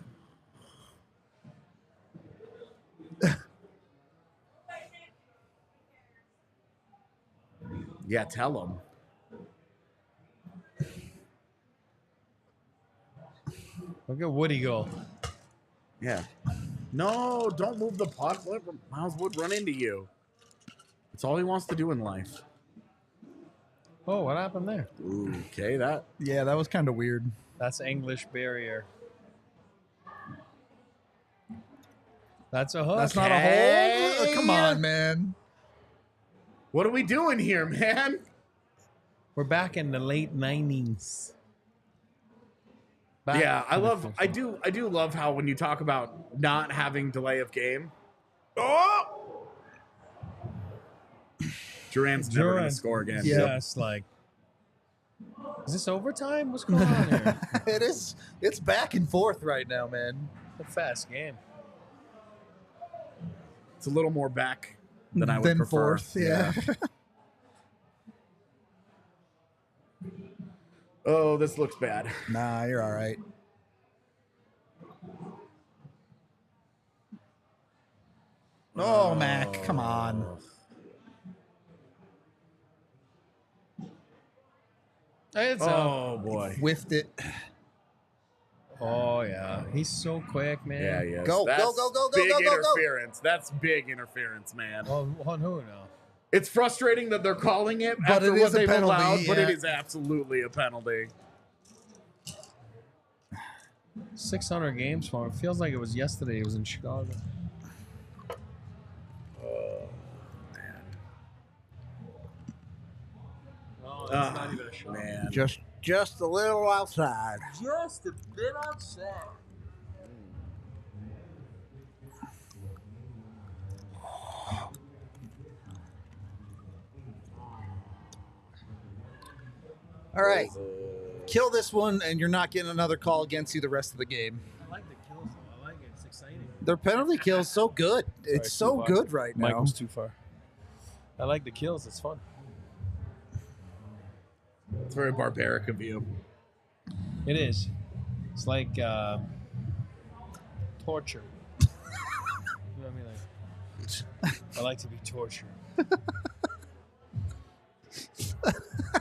Speaker 2: Yeah, tell him.
Speaker 4: Look at Woody go.
Speaker 2: Yeah. No, don't move the puck. Let Miles Wood run into you. It's all he wants to do in life.
Speaker 4: Oh, what happened there?
Speaker 2: Ooh, okay, that.
Speaker 1: Yeah, that was kind of weird.
Speaker 4: That's English barrier. That's a hook.
Speaker 1: That's not a
Speaker 2: Okay.
Speaker 1: hole. Come on, man.
Speaker 2: What are we doing here, man?
Speaker 4: We're back in the late 90s.
Speaker 2: Yeah, I do love how when you talk about not having delay of game. Oh! Duran's never going to score again.
Speaker 1: Yeah.
Speaker 4: Yes, like, is this overtime? What's going on here?
Speaker 1: It is. It's back and forth right now, man.
Speaker 4: It's a fast game.
Speaker 2: It's a little more back than I would
Speaker 1: Then
Speaker 2: prefer.
Speaker 1: fourth, yeah.
Speaker 2: Oh, this looks bad.
Speaker 1: Nah, you're all right. Oh, Mac, come on.
Speaker 4: It's
Speaker 2: Oh boy.
Speaker 1: Whiffed it.
Speaker 4: Oh yeah, he's so quick, man.
Speaker 2: Yeah, yes.
Speaker 1: Go,
Speaker 2: That's
Speaker 1: go, go, go, go,
Speaker 2: big
Speaker 1: go, go, go.
Speaker 2: interference. That's big interference, man.
Speaker 4: On who now?
Speaker 2: It's frustrating that they're calling it
Speaker 1: But
Speaker 2: after
Speaker 1: it
Speaker 2: what
Speaker 1: is a
Speaker 2: they've
Speaker 1: penalty,
Speaker 2: allowed, but it
Speaker 1: yeah.
Speaker 2: is absolutely a penalty.
Speaker 4: 600 games for him. Feels like it was yesterday. He was in Chicago. Oh, that's not even a shot.
Speaker 2: Man.
Speaker 1: Just a little outside.
Speaker 4: Just a bit outside.
Speaker 1: All right. Kill this one, and you're not getting another call against you the rest of the game.
Speaker 4: I like the kills, though. I like it. It's exciting.
Speaker 1: Their penalty kill's so good. It's so good right now.
Speaker 4: Michael's too far. I like the kills. It's fun.
Speaker 2: It's very barbaric of you.
Speaker 4: It is. It's like torture. You know what I mean? Like, I like to be tortured.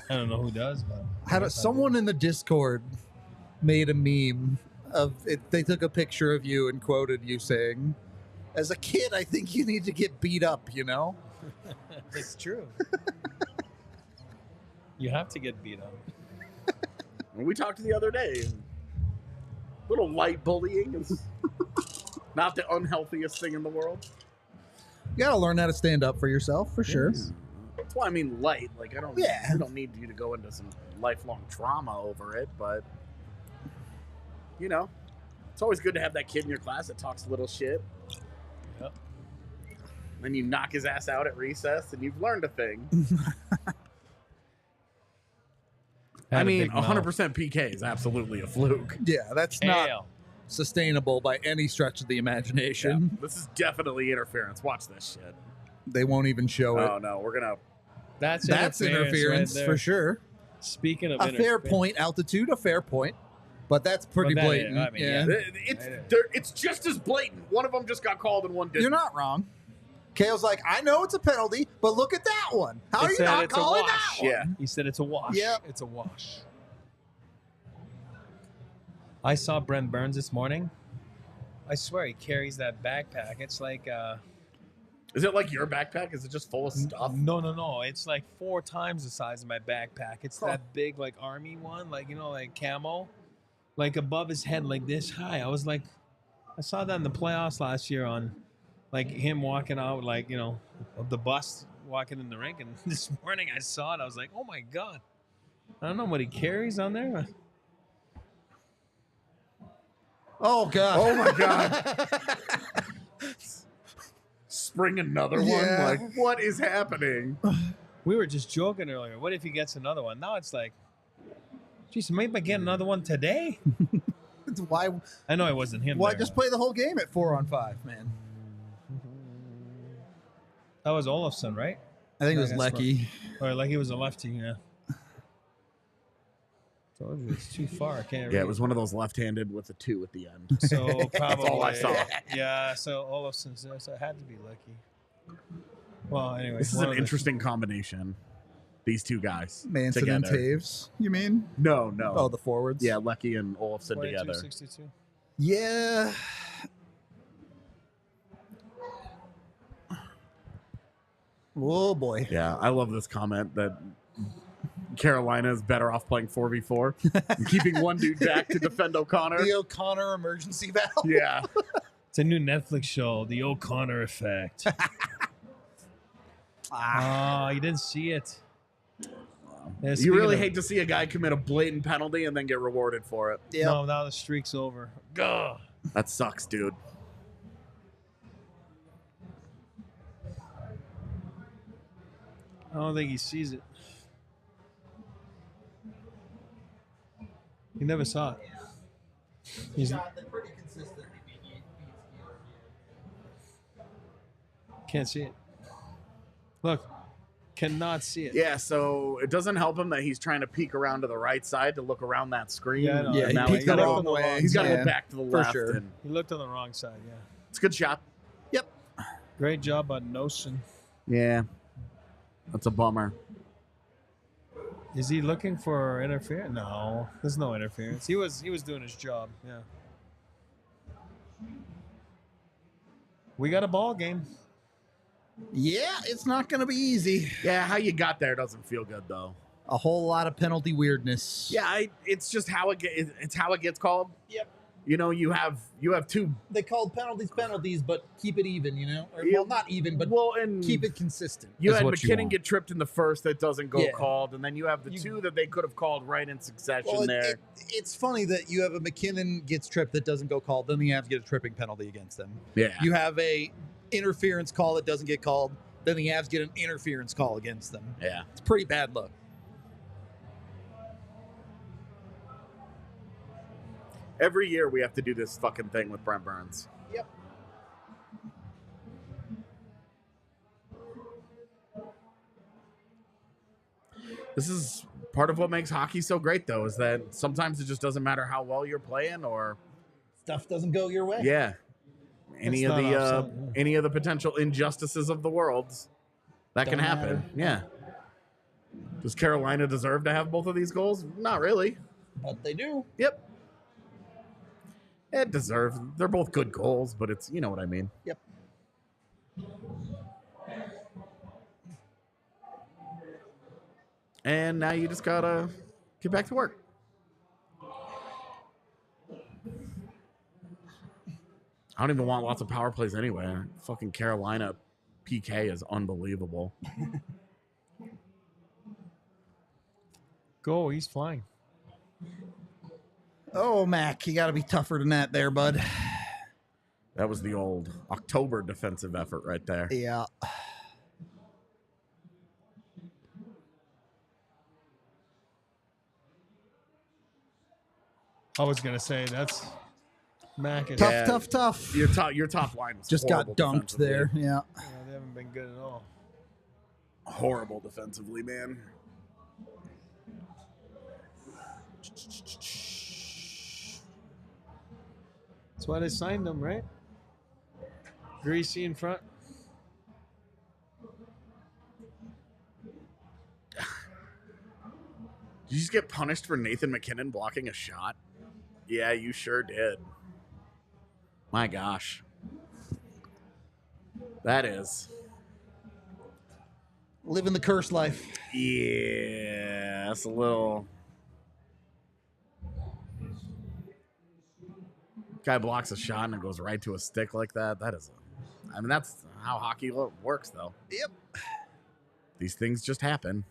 Speaker 4: I don't know who does, but
Speaker 1: Someone in the Discord made a meme of it. They took a picture of you and quoted you saying, "As a kid, I think you need to get beat up." You know.
Speaker 4: It's true. You have to get beat up.
Speaker 2: We talked the other day. Little light bullying is not the unhealthiest thing in the world.
Speaker 1: You gotta learn how to stand up for yourself, for sure.
Speaker 2: That's why I mean light. Like I don't.
Speaker 1: Yeah.
Speaker 2: I don't need you to go into some lifelong trauma over it, but you know, it's always good to have that kid in your class that talks a little shit.
Speaker 4: Yep.
Speaker 2: Then you knock his ass out at recess, and you've learned a thing. I mean, 100% PK is absolutely a fluke.
Speaker 1: Yeah, that's not sustainable by any stretch of the imagination.
Speaker 2: Yeah, this is definitely interference. Watch this shit.
Speaker 1: They won't even show it.
Speaker 2: Oh no, we're gonna.
Speaker 1: That's interference
Speaker 4: right
Speaker 1: for sure.
Speaker 4: Speaking of
Speaker 1: a fair point, altitude, a fair point, but that's pretty blatant.
Speaker 4: I mean,
Speaker 1: yeah.
Speaker 2: It's just as blatant. One of them just got called and one didn't.
Speaker 1: You're not wrong. Kale's like, I know it's a penalty, but look at that one. How are you not calling that one?
Speaker 2: Yeah.
Speaker 4: He said it's a wash.
Speaker 1: Yeah.
Speaker 4: It's a wash. I saw Brent Burns this morning. I swear he carries that backpack. It's like
Speaker 2: Is it like your backpack? Is it just full of stuff?
Speaker 4: No. It's like 4 times the size of my backpack. It's that big, like army one, like like camo, like above his head, like this high. I was like, I saw that in the playoffs last year on, like him walking out, like of the bus walking in the rink, and this morning I saw it. I was like, oh my god, I don't know what he carries on there.
Speaker 1: Oh god.
Speaker 2: Oh my god. Spring another one? Like, what is happening?
Speaker 4: We were just joking earlier. What if he gets another one? Now it's like, geez, maybe I get another one today.
Speaker 1: Why?
Speaker 4: I know it wasn't him.
Speaker 1: Why
Speaker 4: there.
Speaker 1: just play the whole game at 4-on-5, man?
Speaker 4: That was Olofsson, right?
Speaker 1: I think it was Lecky.
Speaker 4: Or Lecky was a lefty, yeah. Told you it's too far. I can't read.
Speaker 2: Yeah, it was one of those left-handed with a 2 at the end.
Speaker 4: So probably.
Speaker 2: That's all I saw.
Speaker 4: Yeah, so Olofsson's there, so it had to be Lecky. Well, anyway.
Speaker 2: This is an interesting combination. These two guys
Speaker 1: Manson
Speaker 2: together.
Speaker 1: and Taves, you mean?
Speaker 2: No.
Speaker 1: Oh, the forwards?
Speaker 2: Yeah, Lecky and Olofsson together.
Speaker 4: 62.
Speaker 1: Yeah. Oh, boy.
Speaker 2: Yeah, I love this comment that Carolina is better off playing 4v4 and keeping one dude back to defend O'Connor.
Speaker 1: The O'Connor emergency valve.
Speaker 2: Yeah.
Speaker 4: It's a new Netflix show, The O'Connor Effect. Oh, you didn't see it. Yeah,
Speaker 2: You really hate to see a guy commit a blatant penalty and then get rewarded for it.
Speaker 1: Yep.
Speaker 4: No, now the streak's over. Gah.
Speaker 2: That sucks, dude.
Speaker 4: I don't think he sees it. He never saw it. He's
Speaker 1: pretty consistent.
Speaker 4: can't see it. Look, cannot see it.
Speaker 2: Yeah, so it doesn't help him that he's trying to peek around to the right side to look around that screen.
Speaker 4: Yeah, I know.
Speaker 1: Yeah,
Speaker 2: And
Speaker 1: he
Speaker 2: now
Speaker 1: peeked
Speaker 2: he's
Speaker 1: the
Speaker 2: got
Speaker 1: wrong
Speaker 2: to
Speaker 1: way.
Speaker 2: He's got to
Speaker 1: Yeah,
Speaker 2: go back to the
Speaker 1: for
Speaker 2: left.
Speaker 1: sure.
Speaker 2: And
Speaker 4: He looked on the wrong side. Yeah.
Speaker 2: it's a good shot.
Speaker 1: Yep.
Speaker 4: Great job on Nosen.
Speaker 2: Yeah, that's a bummer.
Speaker 4: Is he looking for interference? No, there's no interference. He was doing his job. Yeah. We got a ball game.
Speaker 1: Yeah, it's not going to be easy.
Speaker 2: Yeah, how you got there doesn't feel good though.
Speaker 1: A whole lot of penalty weirdness.
Speaker 2: Yeah, it's just how it gets called.
Speaker 1: Yep.
Speaker 2: you know, you have two.
Speaker 1: They called penalties, but keep it even, you know? Or,
Speaker 2: Yeah.
Speaker 1: well, not even, but
Speaker 2: And
Speaker 1: keep it consistent.
Speaker 2: You
Speaker 1: is
Speaker 2: had
Speaker 1: what you
Speaker 2: McKinnon
Speaker 1: want.
Speaker 2: get tripped in the first that doesn't go
Speaker 1: Yeah.
Speaker 2: called, and then you have the two that they could have called right in succession
Speaker 1: Well,
Speaker 2: there.
Speaker 1: it's funny that you have a McKinnon gets tripped that doesn't go called, then the Avs get a tripping penalty against them.
Speaker 2: Yeah.
Speaker 1: You have a interference call that doesn't get called, then the Avs get an interference call against them.
Speaker 2: Yeah.
Speaker 1: It's pretty bad luck.
Speaker 2: Every year we have to do this fucking thing with Brent Burns.
Speaker 1: Yep.
Speaker 2: This is part of what makes hockey so great, though, is that sometimes it just doesn't matter how well you're playing or
Speaker 1: Stuff doesn't go your way.
Speaker 2: yeah, any
Speaker 4: It's
Speaker 2: of
Speaker 4: not
Speaker 2: the
Speaker 4: offset.
Speaker 2: any of the potential injustices of the world that can
Speaker 1: Don't
Speaker 2: happen.
Speaker 1: matter.
Speaker 2: Yeah. Does Carolina deserve to have both of these goals? Not really.
Speaker 1: But they do.
Speaker 2: Yep. It deserves. They're both good goals, but it's, you know what I mean.
Speaker 1: Yep.
Speaker 2: And now you just gotta get back to work. I don't even want lots of power plays anyway. Fucking Carolina PK is unbelievable.
Speaker 4: Go, he's flying.
Speaker 1: Oh, Mac, you got to be tougher than that there, bud.
Speaker 2: That was the old October defensive effort right there.
Speaker 1: Yeah.
Speaker 4: I was gonna say that's Mac is
Speaker 1: Tough,
Speaker 2: Yeah.
Speaker 1: tough.
Speaker 2: Your top line was
Speaker 1: Just got
Speaker 2: horrible
Speaker 1: dunked
Speaker 2: defensively.
Speaker 1: there. Yeah.
Speaker 4: Yeah, they haven't been good at all.
Speaker 2: Horrible defensively, man.
Speaker 4: That's why they signed him, right? Greasy in front.
Speaker 2: Did you just get punished for Nathan McKinnon blocking a shot? Yeah, you sure did. My gosh. That is.
Speaker 1: Living the curse life.
Speaker 2: Yeah, that's a little. Guy blocks a shot and it goes right to a stick like that. That is. I mean, that's how hockey works, though.
Speaker 1: Yep.
Speaker 2: These things just happen.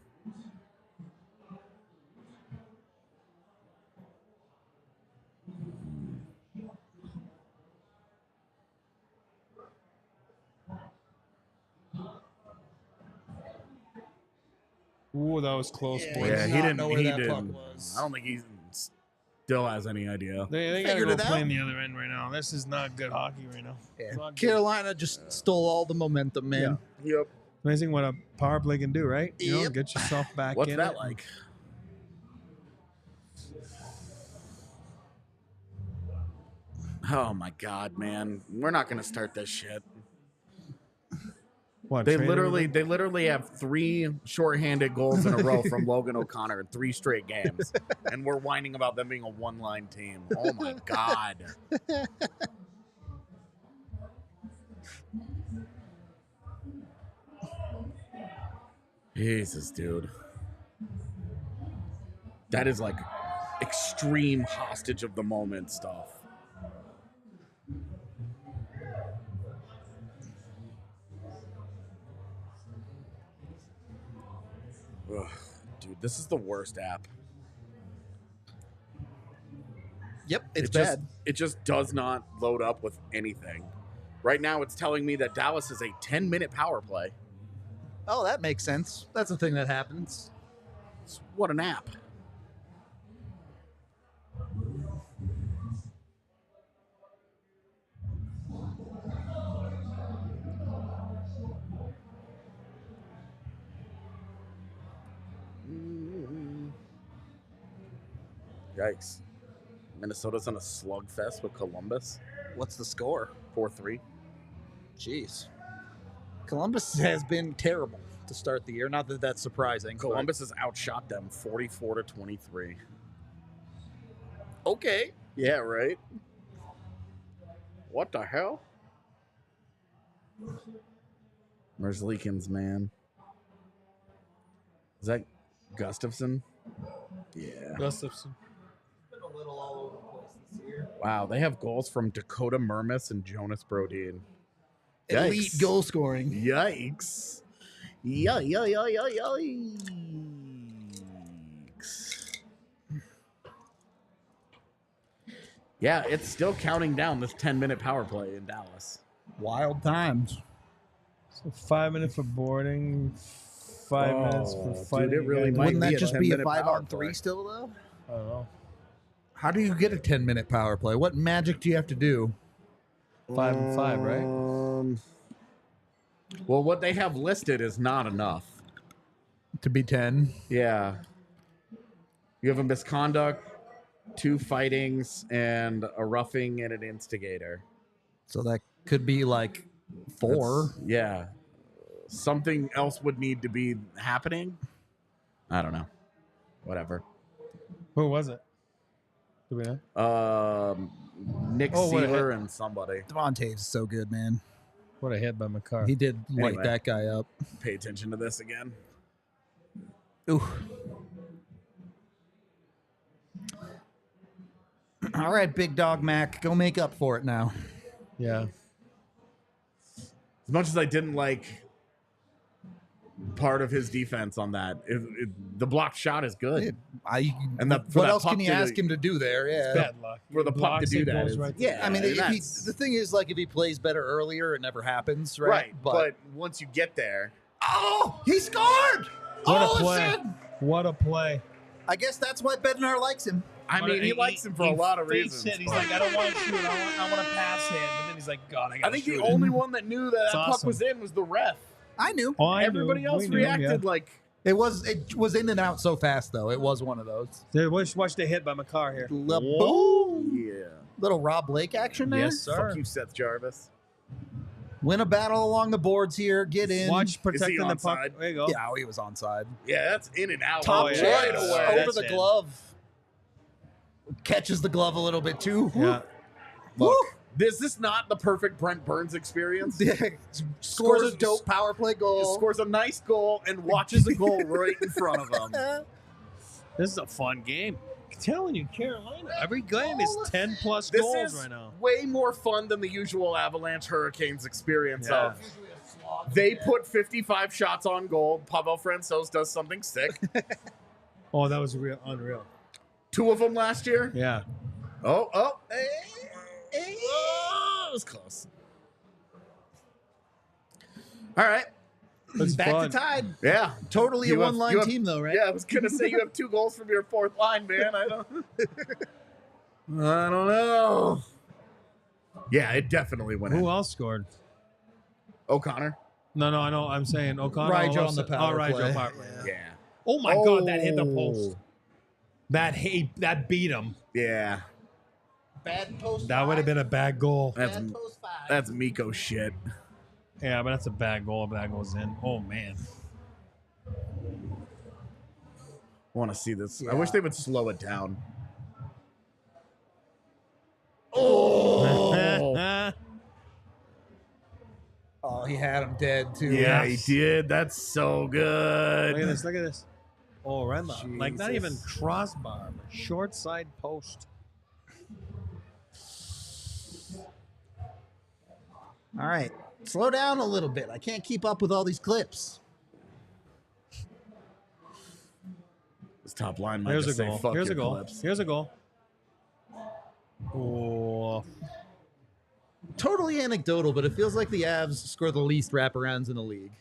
Speaker 4: Ooh, that was close,
Speaker 1: Yeah,
Speaker 4: boys.
Speaker 2: Yeah, he
Speaker 1: not
Speaker 2: didn't.
Speaker 1: know where
Speaker 2: He
Speaker 1: that puck
Speaker 2: didn't.
Speaker 1: was.
Speaker 2: I don't think he still has any idea.
Speaker 4: They gotta
Speaker 1: Figured
Speaker 4: go
Speaker 1: it
Speaker 4: play
Speaker 1: out.
Speaker 4: in the other end right now. This is not good hockey right now. It's not good.
Speaker 1: Carolina just stole all the momentum, man.
Speaker 2: Yep.
Speaker 4: Amazing what a power play can do, right? You know,
Speaker 1: Yep.
Speaker 4: get yourself back
Speaker 2: What's
Speaker 4: in
Speaker 2: that
Speaker 4: it.
Speaker 2: like? Oh my God, man! We're not gonna start this shit.
Speaker 4: What,
Speaker 2: They
Speaker 4: trade
Speaker 2: literally have 3 shorthanded goals in a row from Logan O'Connor in 3 straight games, and we're whining about them being a one-line team. Oh my God! Jesus, dude, that is like extreme hostage of the moment stuff. Ugh, dude, this is the worst app.
Speaker 1: Yep, it's
Speaker 2: It
Speaker 1: bad.
Speaker 2: It just does not load up with anything. Right now, it's telling me that Dallas is a 10-minute power play.
Speaker 1: Oh, that makes sense. That's a thing that happens.
Speaker 2: What an app. Yikes. Minnesota's on a slugfest with Columbus.
Speaker 1: What's the score?
Speaker 2: 4-3.
Speaker 1: Jeez. Columbus has been terrible to start the year. Not that that's surprising. but-
Speaker 2: Columbus has outshot them 44-23.
Speaker 1: Okay.
Speaker 2: Yeah, right? What the hell? Merzlikins, man. Is that Gustafson? Yeah.
Speaker 4: Gustafson.
Speaker 1: Been a little all over the place this year.
Speaker 2: Wow, they have goals from Dakota Murmis and Jonas Brodin.
Speaker 1: Elite
Speaker 2: Yikes.
Speaker 1: goal scoring.
Speaker 2: Yikes. Yikes. Yeah, it's still counting down this 10-minute power play in Dallas.
Speaker 1: Wild times.
Speaker 4: So 5 minutes for boarding, 5 minutes for
Speaker 2: dude,
Speaker 4: fighting.
Speaker 2: it really
Speaker 4: again.
Speaker 2: might
Speaker 1: Wouldn't
Speaker 2: be
Speaker 1: that
Speaker 2: a
Speaker 1: just be a
Speaker 2: 10-minute power
Speaker 1: 5-on-3
Speaker 2: play.
Speaker 1: still, though?
Speaker 4: I don't know.
Speaker 1: How do you get a 10-minute power play? What magic do you have to do?
Speaker 4: 5 and 5, right?
Speaker 2: Well, what they have listed is not enough.
Speaker 1: To be 10?
Speaker 2: Yeah. You have a misconduct, 2 fightings, and a roughing and an instigator.
Speaker 1: So that could be like 4.
Speaker 2: Yeah. Something else would need to be happening. I don't know. Whatever.
Speaker 4: Who was it? Do we know?
Speaker 2: Nick
Speaker 4: Oh, what a
Speaker 2: Sealer and somebody.
Speaker 1: Devontae's so good, man.
Speaker 4: What a hit by McCarr.
Speaker 1: He did light
Speaker 2: Anyway.
Speaker 1: that guy up.
Speaker 2: Pay attention to this again.
Speaker 1: Ooh. All right, big dog Mac, go make up for it now.
Speaker 4: Yeah.
Speaker 2: As much as I didn't like part of his defense on that, the blocked shot is good. And for
Speaker 1: what
Speaker 2: that
Speaker 1: else
Speaker 2: puck
Speaker 1: can you
Speaker 2: to-
Speaker 1: ask him to do there? Yeah.
Speaker 4: Bad luck.
Speaker 2: For the puck to
Speaker 4: Blocks
Speaker 2: do
Speaker 4: it,
Speaker 2: that.
Speaker 4: goes
Speaker 2: is-
Speaker 4: right
Speaker 2: yeah.
Speaker 1: I mean, if
Speaker 2: that's-
Speaker 1: the thing is, like, if he plays better earlier, it never happens, right?
Speaker 2: right. But once you get there,
Speaker 1: oh, he scored!
Speaker 4: What
Speaker 1: oh,
Speaker 4: a play.
Speaker 1: shit!
Speaker 4: What a play.
Speaker 1: I guess that's why Bednar likes him.
Speaker 2: I mean, he likes him for a lot of
Speaker 4: fakes
Speaker 2: reasons.
Speaker 4: it. He's
Speaker 2: but-
Speaker 4: like, I don't want to shoot. I want to pass it. But then he's like, God, I got
Speaker 2: I
Speaker 4: to
Speaker 2: think
Speaker 4: shoot
Speaker 2: the
Speaker 4: it.
Speaker 2: only one that knew that
Speaker 4: It's
Speaker 2: puck
Speaker 4: awesome.
Speaker 2: was in was the ref.
Speaker 1: I knew.
Speaker 4: Oh, I
Speaker 2: Everybody
Speaker 4: knew.
Speaker 2: else
Speaker 4: We knew,
Speaker 2: reacted
Speaker 4: yeah.
Speaker 2: like,
Speaker 1: It was in and out so fast, though. It was one of those.
Speaker 4: Dude, watch the hit by McCarr here.
Speaker 1: Boom!
Speaker 2: yeah.
Speaker 1: Little Rob Blake action there.
Speaker 4: Yes, sir.
Speaker 2: Fuck you, Seth Jarvis.
Speaker 1: Win a battle along the boards here. Get in.
Speaker 4: Watch protecting the puck.
Speaker 2: onside?
Speaker 4: There you go.
Speaker 1: Yeah, he was onside.
Speaker 2: Yeah, that's in and out.
Speaker 1: Top
Speaker 4: yeah.
Speaker 1: check
Speaker 2: right away.
Speaker 1: over
Speaker 4: That's
Speaker 1: the
Speaker 4: it.
Speaker 1: glove. Catches the glove a little bit too.
Speaker 4: Yeah.
Speaker 1: Look.
Speaker 2: Is this not the perfect Brent Burns experience?
Speaker 1: Scores a dope power play goal.
Speaker 2: Scores a nice goal and watches a goal right in front of him.
Speaker 4: This is a fun game. I'm telling you, Carolina. Every game is 10 plus
Speaker 2: This
Speaker 4: goals
Speaker 2: is
Speaker 4: right now.
Speaker 2: way more fun than the usual Avalanche Hurricanes experience
Speaker 4: Yeah.
Speaker 2: of they put 55 shots on goal. Pavel Francouz does something sick.
Speaker 4: Oh, that was unreal.
Speaker 2: 2 of them last year.
Speaker 4: Yeah.
Speaker 2: Oh, it was close. All right.
Speaker 4: It's
Speaker 1: Back
Speaker 4: fun.
Speaker 1: to tied.
Speaker 2: Yeah.
Speaker 1: Totally
Speaker 2: You
Speaker 1: a
Speaker 2: have-
Speaker 1: one-line
Speaker 2: you have-
Speaker 1: team, though, right?
Speaker 2: Yeah, I was gonna say you have 2 goals from your 4th line, man. I don't know. Yeah, it definitely went
Speaker 4: Who
Speaker 2: in.
Speaker 4: else scored?
Speaker 2: O'Connor.
Speaker 4: No, I know. I'm saying O'Connor.
Speaker 1: Rigel on the power
Speaker 4: Rigel
Speaker 1: play.
Speaker 4: power play.
Speaker 2: Yeah.
Speaker 4: Oh my God, that hit the
Speaker 2: Oh.
Speaker 4: post. That beat him.
Speaker 2: Yeah.
Speaker 1: Bad post.
Speaker 4: That would have been a bad goal.
Speaker 2: That's Miko shit.
Speaker 4: Yeah, but that's a bad goal if that goes in. Oh man.
Speaker 2: I want to see this. I
Speaker 1: Yeah.
Speaker 2: wish they would slow it down.
Speaker 4: Oh.
Speaker 1: Oh, he had him dead too.
Speaker 2: Yeah,
Speaker 4: Yes.
Speaker 2: he did. That's so good.
Speaker 4: Look at this. Look at this. Oh, right now. Like not even
Speaker 1: Jesus.
Speaker 4: crossbar, but short side post.
Speaker 1: All right, slow down a little bit. I can't keep up with all these clips.
Speaker 2: This top line might
Speaker 4: Here's a
Speaker 2: just say
Speaker 4: goal.
Speaker 2: fuck
Speaker 4: Here's a
Speaker 2: your
Speaker 4: goal.
Speaker 2: clips.
Speaker 4: Here's a goal. Oh.
Speaker 1: Totally anecdotal, but it feels like the Avs score the least wraparounds in the league.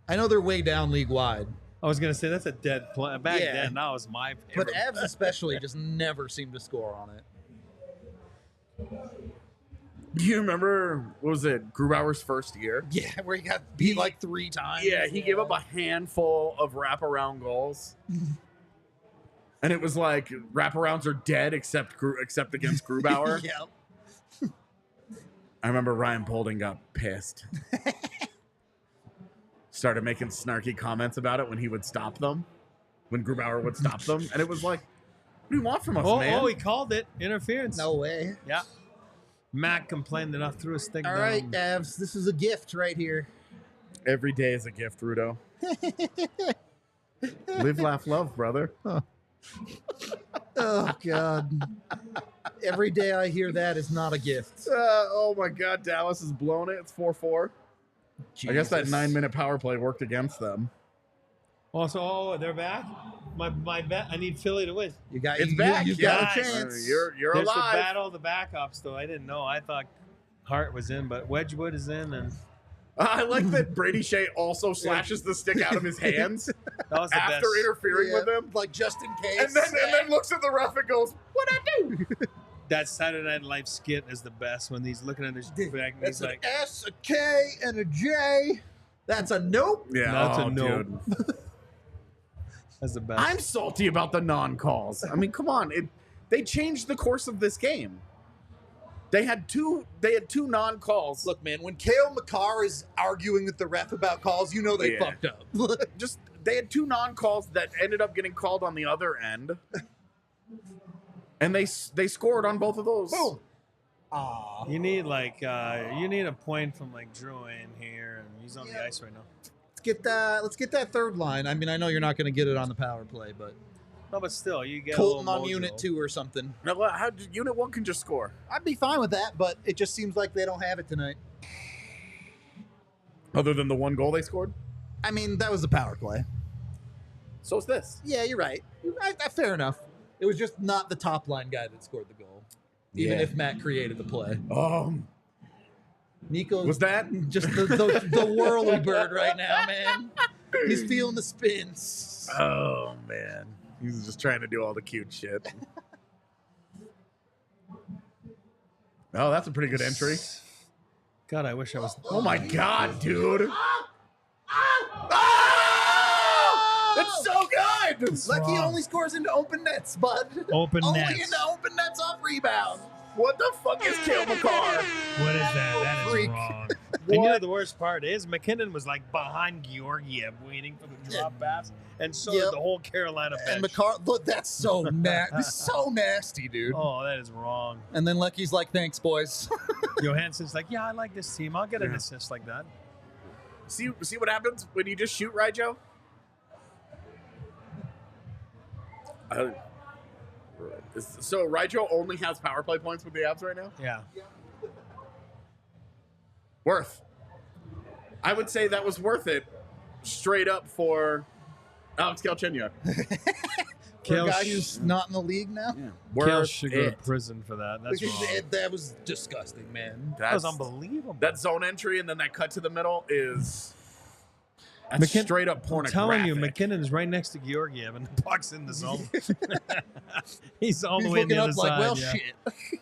Speaker 1: I know they're way down league wide,
Speaker 4: I was gonna say that's a dead play. Back
Speaker 1: Yeah.
Speaker 4: then, that was my
Speaker 1: but
Speaker 4: favorite.
Speaker 1: Avs especially just never seem to score on it.
Speaker 2: Do you remember, what was it, Grubauer's first year?
Speaker 1: Yeah, where he got beat like 3 times.
Speaker 2: Yeah, he gave up a handful of wraparound goals. And it was like, wraparounds are dead except against Grubauer.
Speaker 1: Yep.
Speaker 2: I remember Ryan Polding got pissed. Started making snarky comments about it when he would stop them. When Grubauer would stop them. And it was like, what do you want from us, man?
Speaker 4: Oh, he called it interference.
Speaker 1: No way.
Speaker 4: Yeah. Matt complained that I threw his thing
Speaker 1: All
Speaker 4: down.
Speaker 1: right, Avs, this is a gift right here.
Speaker 2: Every day is a gift, Rudo. Live, laugh, love, brother.
Speaker 1: Oh God. Every day I hear that is not a gift.
Speaker 2: Oh my God, Dallas has blown it. It's 4-4. I guess that
Speaker 1: Jesus.
Speaker 2: 9-minute power play worked against them.
Speaker 4: Also, they're back. My bet. I need Philly to win.
Speaker 1: You got
Speaker 2: It's
Speaker 1: you,
Speaker 2: back.
Speaker 1: You've got a
Speaker 4: Yes.
Speaker 1: chance.
Speaker 2: You're
Speaker 4: There's
Speaker 2: alive.
Speaker 4: the battle of the backups, though. I didn't know. I thought Hart was in, but Wedgwood is in, and
Speaker 2: I like that Brady Shea also slashes the stick out of his hands
Speaker 4: that was the
Speaker 2: after
Speaker 4: best.
Speaker 2: interfering with him.
Speaker 1: like just in case.
Speaker 2: And then looks at the ref and goes, "What'd I do?"
Speaker 4: That Saturday Night Live skit is the best when he's looking at his back and
Speaker 1: That's
Speaker 4: he's
Speaker 1: an
Speaker 4: like,
Speaker 1: S, a K, and a J. That's a nope.
Speaker 2: Yeah,
Speaker 4: That's a no.
Speaker 2: dude.
Speaker 4: "That's the best."
Speaker 2: I'm salty about the non-calls. I mean, come on. They changed the course of this game. They had two non-calls.
Speaker 1: Look, man, when Kale McCarr is arguing with the ref about calls, you know they
Speaker 2: Yeah.
Speaker 1: fucked up.
Speaker 2: Just they had two non-calls that ended up getting called on the other end. And they scored on both of those.
Speaker 1: Boom. Aw.
Speaker 4: You need you need a point from like Drew in here, and he's on the ice right now.
Speaker 1: Let's get that third line. I mean, I know you're not going to get it on the power play, but
Speaker 4: No, but still, you get
Speaker 1: Colton
Speaker 4: a little
Speaker 1: on
Speaker 4: mojo.
Speaker 1: unit 2 or something.
Speaker 2: Now, how did Unit 1 can just score?
Speaker 1: I'd be fine with that, but it just seems like they don't have it tonight.
Speaker 2: Other than the one goal they scored?
Speaker 1: I mean, that was the power play.
Speaker 2: So is this.
Speaker 1: Yeah, you're right. Fair enough. It was just not the top line guy that scored the goal, even
Speaker 2: Yeah.
Speaker 1: if Matt created the play. Nico
Speaker 2: Was that?
Speaker 1: just the whirly bird right now, man. He's feeling the spins.
Speaker 2: Oh, man. He's just trying to do all the cute shit. Oh, that's a pretty good entry.
Speaker 4: God, I wish I was.
Speaker 2: Oh, my God, dude. Oh! It's so good.
Speaker 1: Lucky
Speaker 4: wrong.
Speaker 1: only scores into open nets, bud.
Speaker 4: Open
Speaker 1: only
Speaker 4: nets.
Speaker 1: into open nets off rebound.
Speaker 2: What the fuck is Kale McCarr?
Speaker 4: What is that? That is
Speaker 1: Freak.
Speaker 4: wrong. And you know the worst part is McKinnon was like behind Georgiev waiting for the drop pass, and so
Speaker 1: Yep.
Speaker 4: did the whole Carolina bench.
Speaker 1: And McCarr, look, that's so so nasty, dude.
Speaker 4: Oh, that is wrong.
Speaker 1: And then Lucky's like, "Thanks, boys."
Speaker 4: Johansson's like, yeah, I like this team. I'll get an assist like that.
Speaker 2: See what happens when you just shoot, right, Joe? So Rijo only has power play points with the Avs right now?
Speaker 4: Yeah.
Speaker 2: Worth. I would say that was worth it straight up for Alex Galchenyuk.
Speaker 1: For a
Speaker 4: Kale
Speaker 1: guy
Speaker 4: sh-
Speaker 1: who's not in the league now.
Speaker 4: Kale
Speaker 2: Worth
Speaker 4: should go to
Speaker 2: it.
Speaker 4: prison for that. That's
Speaker 1: Because
Speaker 4: wrong.
Speaker 1: that was disgusting, man.
Speaker 4: That was unbelievable.
Speaker 2: That zone entry and then that cut to the middle is that's straight up
Speaker 4: I'm
Speaker 2: pornographic.
Speaker 4: telling you, McKinnon's right next to Georgiev, and the puck's in the zone. He's all the
Speaker 1: He's
Speaker 4: way on
Speaker 1: looking
Speaker 4: the
Speaker 1: up
Speaker 4: other
Speaker 1: like,
Speaker 4: side.
Speaker 1: well,
Speaker 4: yeah.
Speaker 1: shit.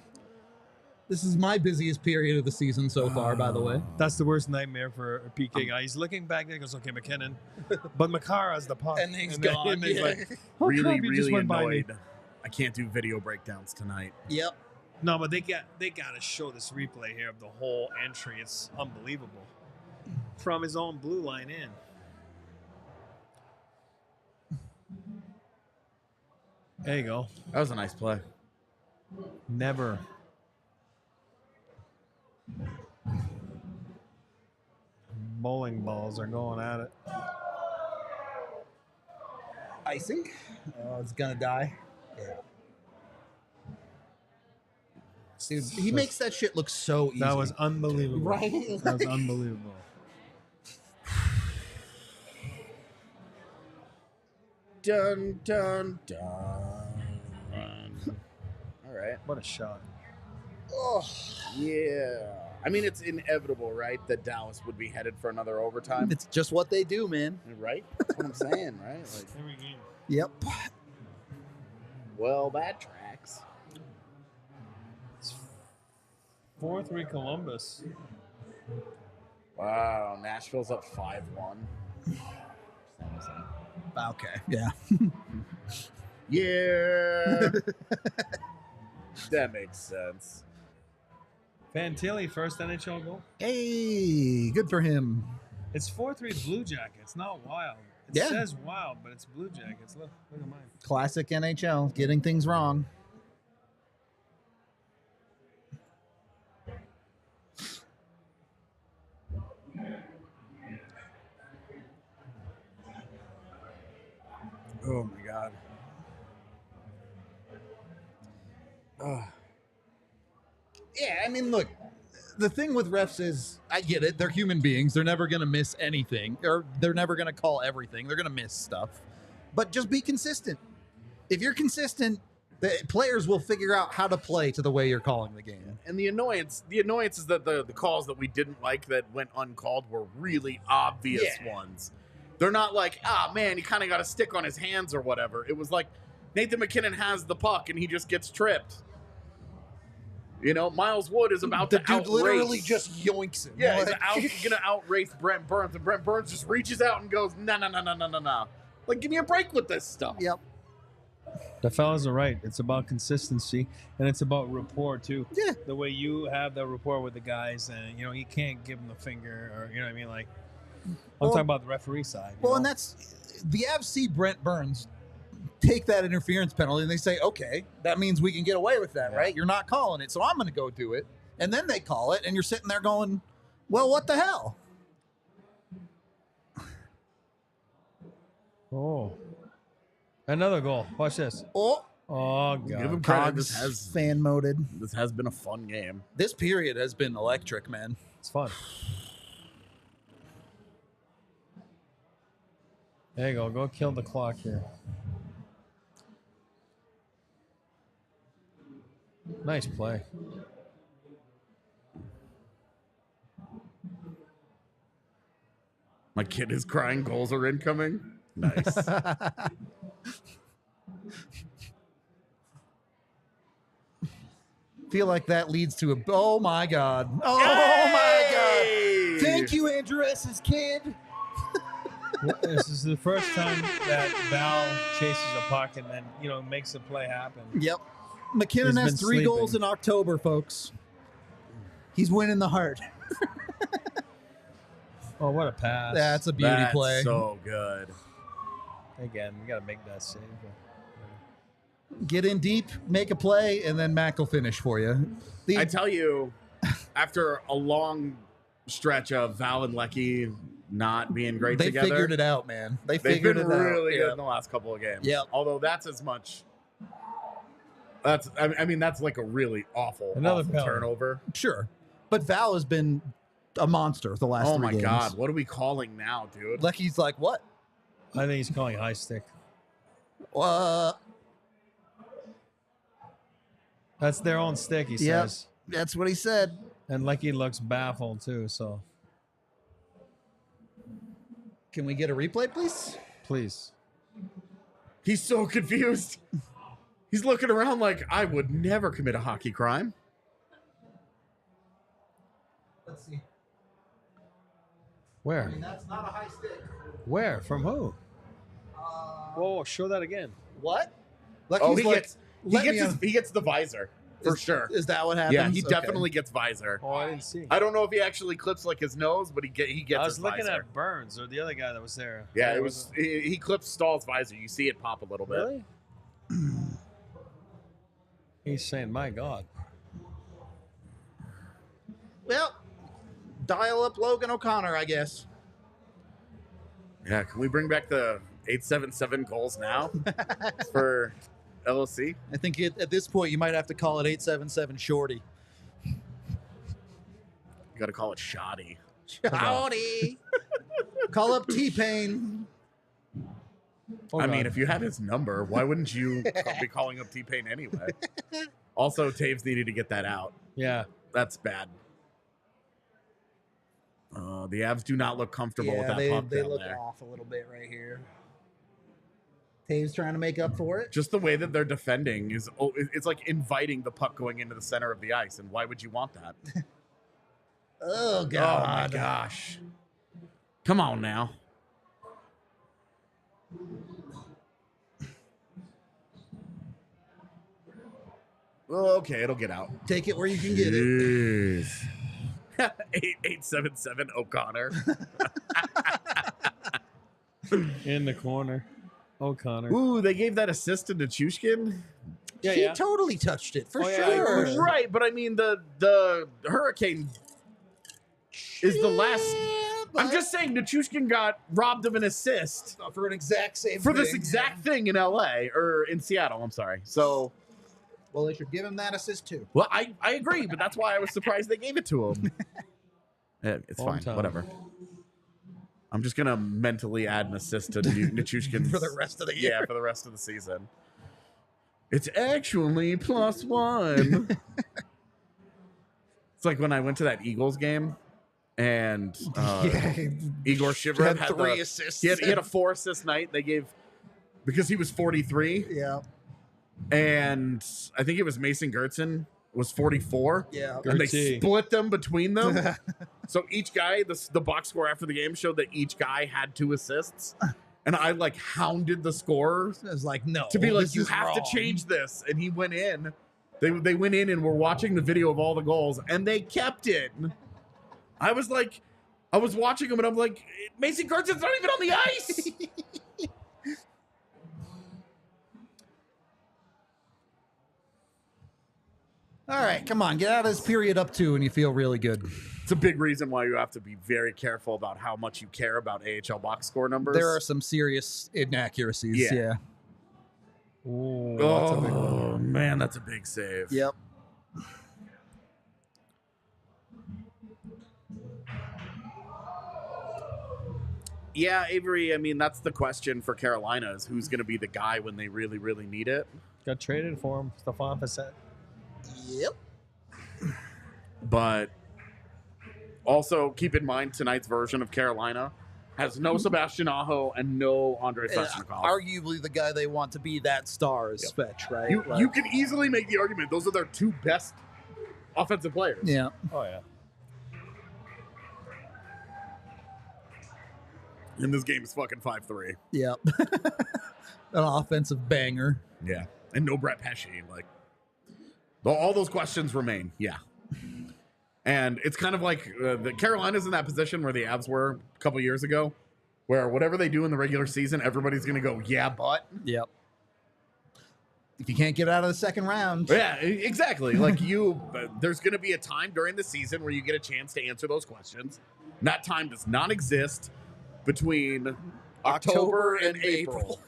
Speaker 1: This is my busiest period of the season so far, by the way.
Speaker 4: That's the worst nightmare for a PK guy. He's looking back there and goes, okay, McKinnon. But McCarr has the puck.
Speaker 1: And he's
Speaker 4: then-
Speaker 1: gone.
Speaker 4: and he's
Speaker 1: yeah.
Speaker 4: like, how
Speaker 2: Really,
Speaker 4: come you just
Speaker 2: really
Speaker 4: went by me?
Speaker 2: annoyed. I can't do video breakdowns tonight.
Speaker 1: Yep.
Speaker 4: No, but they got to show this replay here of the whole entry. It's unbelievable. From his own blue line in. There you go.
Speaker 2: That was a nice play.
Speaker 4: Never. Bowling balls are going at it.
Speaker 1: Icing. Oh, it's gonna die. Yeah. Dude, he makes that shit look so easy.
Speaker 4: That was unbelievable.
Speaker 1: Right?
Speaker 4: That was unbelievable.
Speaker 2: Dun, dun, dun. All right.
Speaker 4: What a shot.
Speaker 1: Oh,
Speaker 2: Yeah. I mean, it's inevitable, right, that Dallas would be headed for another overtime.
Speaker 1: it's just what they do, man.
Speaker 2: Right? That's what I'm saying, right? Like,
Speaker 4: Every game.
Speaker 1: Yep.
Speaker 2: well, that tracks.
Speaker 4: It's 4-3 Columbus.
Speaker 2: Wow, Nashville's up 5-1.
Speaker 1: Okay. Yeah.
Speaker 2: Yeah. That makes sense.
Speaker 4: Fantilli, first NHL goal.
Speaker 1: Hey, good for him.
Speaker 4: It's 4-3 Blue Jackets, not Wild. It
Speaker 1: Yeah.
Speaker 4: says Wild, but it's Blue Jackets. Look at mine.
Speaker 1: Classic NHL, getting things wrong.
Speaker 2: Oh, my God.
Speaker 1: Yeah, I mean, look, the thing with refs is, I get it. They're human beings. They're never going to miss anything, or they're never going to call everything. They're going to miss stuff. But just be consistent. If you're consistent, the players will figure out how to play to the way you're calling the game.
Speaker 2: And the annoyance is that the calls that we didn't like that went uncalled were really obvious ones. They're not like, man, he kind of got a stick on his hands or whatever. It was like Nathan McKinnon has the puck and he just gets tripped. You know, Miles Wood is about
Speaker 1: The
Speaker 2: to
Speaker 1: dude
Speaker 2: outrace.
Speaker 1: literally just yoinks him.
Speaker 2: Yeah,
Speaker 1: Like-
Speaker 2: he's going to outrace Brent Burns, and Brent Burns just reaches out and goes, no. Like, give me a break with this stuff.
Speaker 1: Yep.
Speaker 4: The fellas are right. It's about consistency, and it's about rapport too.
Speaker 1: Yeah.
Speaker 4: The way you have that rapport with the guys, and you know, you can't give them the finger, or you know what I mean. Like, I'm talking about the referee side.
Speaker 1: Well, and that's the Avs see Brent Burns take that interference penalty, and they say, okay, that means we can get away with that, right? You're not calling it, so I'm going to go do it. And then they call it, and you're sitting there going, well, what the hell?
Speaker 4: Oh, another goal. Watch this.
Speaker 1: Oh,
Speaker 4: Oh
Speaker 2: Give
Speaker 4: god.
Speaker 2: him credit.
Speaker 1: Cogs fan moded.
Speaker 2: This has been a fun game.
Speaker 1: This period has been electric, man.
Speaker 4: It's fun. There you go. Go kill the clock here. Nice play.
Speaker 2: My kid is crying. Goals are incoming. Nice.
Speaker 1: Feel like that leads to a. Oh my god! Oh my
Speaker 2: Hey!
Speaker 1: god! Thank you, Andrew S.'s kid.
Speaker 4: This is the first time that Val chases a puck and then, you know, makes a play happen.
Speaker 1: Yep. McKinnon
Speaker 4: He's
Speaker 1: has
Speaker 4: been
Speaker 1: 3 goals
Speaker 4: sleeping.
Speaker 1: in October, folks. He's winning the heart.
Speaker 4: Oh, what a pass.
Speaker 1: That's a beauty
Speaker 2: That's
Speaker 1: play.
Speaker 2: so good.
Speaker 4: Again, we got to make that save.
Speaker 1: Get in deep, make a play, and then Mac will finish for you.
Speaker 2: I tell you, after a long stretch of Val and Lecky not being great
Speaker 1: they
Speaker 2: together,
Speaker 1: figured it out, man. They
Speaker 2: they've
Speaker 1: figured
Speaker 2: been
Speaker 1: it out.
Speaker 2: really good
Speaker 1: Yeah.
Speaker 2: in the last couple of games.
Speaker 1: Yeah.
Speaker 2: Although that's as much. That's I mean that's like a really awful
Speaker 4: Another penalty.
Speaker 2: turnover.
Speaker 1: Sure. But Val has been a monster the last
Speaker 2: Oh
Speaker 1: 3
Speaker 2: my
Speaker 1: games.
Speaker 2: god, what are we calling now, dude?
Speaker 1: Lecky's like, what?
Speaker 4: I think he's calling high stick. That's their own stick, he
Speaker 1: Yep.
Speaker 4: says.
Speaker 1: That's what he said.
Speaker 4: And Lecky looks baffled too, so
Speaker 1: Can we get a replay, please?
Speaker 4: please.
Speaker 2: He's so confused. He's looking around like I would never commit a hockey crime.
Speaker 1: Let's see.
Speaker 4: Where?
Speaker 1: That's not a high stick.
Speaker 4: Where? From who? Whoa, show that again.
Speaker 1: What?
Speaker 2: Oh,
Speaker 1: Lecky's like, let me
Speaker 2: he gets the visor for sure.
Speaker 1: Is that what happens?
Speaker 2: Yeah, he
Speaker 1: Okay.
Speaker 2: definitely gets visor.
Speaker 4: Oh, I didn't see.
Speaker 2: I don't know if he actually clips like his nose, but he gets.
Speaker 4: I was
Speaker 2: his
Speaker 4: looking
Speaker 2: visor.
Speaker 4: at Burns or the other guy that was there.
Speaker 2: Yeah,
Speaker 4: Who
Speaker 2: it was. He clips Stahl's visor. You see it pop a little bit.
Speaker 4: Really? He's saying, "My God."
Speaker 1: Well, dial up Logan O'Connor, I guess.
Speaker 2: Yeah, can we bring back the 877 goals now for LOC?
Speaker 1: I think at this point you might have to call it 877 Shorty.
Speaker 2: You got to call it shoddy.
Speaker 1: Shorty. Call up T-Pain.
Speaker 4: Oh,
Speaker 2: I
Speaker 4: God.
Speaker 2: mean, if you had his number, why wouldn't you be calling up T-Pain anyway? Also, Taves needed to get that out.
Speaker 4: Yeah.
Speaker 2: That's bad. The Avs do not look comfortable with that puck
Speaker 1: they
Speaker 2: down
Speaker 1: look
Speaker 2: there.
Speaker 1: off a little bit right here. Taves trying to make up for it.
Speaker 2: Just the way that they're defending is, it's like inviting the puck going into the center of the ice. And why would you want that?
Speaker 1: Oh, God.
Speaker 2: Oh my gosh. Come on now. Well, okay, it'll get out.
Speaker 1: Take it where you can get it.
Speaker 2: Jeez. 8877 O'Connor.
Speaker 4: In the corner. O'Connor.
Speaker 2: Ooh, they gave that assist to Nichushkin.
Speaker 4: Yeah,
Speaker 1: he
Speaker 4: yeah.
Speaker 1: totally touched it, for
Speaker 4: Oh, yeah,
Speaker 1: sure.
Speaker 2: Right, but I mean the Hurricane is the last. I'm just saying Nichushkin got robbed of an assist
Speaker 1: for an exact same
Speaker 2: for
Speaker 1: thing.
Speaker 2: this exact thing in LA or in Seattle. I'm sorry. So
Speaker 1: Well, they should give him that assist too.
Speaker 2: Well, I agree, but that's why I was surprised they gave it to him. It's fine.
Speaker 4: Hometown.
Speaker 2: Whatever. I'm just going to mentally add an assist to Nichushkin's.
Speaker 1: For the rest of the year.
Speaker 2: Yeah, for the rest of the season. It's actually +1. It's like when I went to that Eagles game and Igor Shivrin had
Speaker 1: 3 assists.
Speaker 2: He had a 4-assist night. They gave, because he was 43.
Speaker 1: Yeah.
Speaker 2: And I think it was Mason Gertzen was 44.
Speaker 1: Yeah.
Speaker 2: And they
Speaker 4: Gertzie.
Speaker 2: split them between them. So each guy, the box score after the game showed that each guy had 2 assists. And I like hounded the scorers
Speaker 1: I was like, no.
Speaker 2: to be like,
Speaker 1: this
Speaker 2: you
Speaker 1: is
Speaker 2: have
Speaker 1: wrong.
Speaker 2: to change this. And he went in. They went in and were watching the video of all the goals, and they kept it. I was watching them, and I'm like, Mason Gertzen's not even on the ice.
Speaker 1: All right, come on, get out of this period up 2, and you feel really good.
Speaker 2: It's a big reason why you have to be very careful about how much you care about AHL box score numbers.
Speaker 1: There are some serious inaccuracies.
Speaker 2: Yeah.
Speaker 1: Yeah.
Speaker 4: Ooh, that's a big one.
Speaker 2: Oh man, that's a big save.
Speaker 1: Yep.
Speaker 2: Yeah, Avery, I mean, that's the question for Carolina is who's going to be the guy when they really, really need it.
Speaker 4: Got traded for him. Stefan Facet.
Speaker 1: Yep.
Speaker 2: But also keep in mind tonight's version of Carolina has no Sebastian Aho and no Andrei Svechnikov.
Speaker 1: Arguably the guy they want to be that star is Svech, right?
Speaker 2: You can easily make the argument those are their 2 best offensive players.
Speaker 1: Yeah.
Speaker 4: Oh, yeah.
Speaker 2: And this game is fucking 5-3.
Speaker 1: Yep. An offensive banger.
Speaker 2: Yeah. And no Brett Pesce. Like, all those questions remain. Yeah. And it's kind of like the Carolina's in that position where the Avs were a couple years ago, where whatever they do in the regular season, everybody's going to go, yeah, but.
Speaker 1: Yep. If you can't get out of the second round.
Speaker 2: Yeah, exactly. Like there's going to be a time during the season where you get a chance to answer those questions. And that time does not exist between October and April.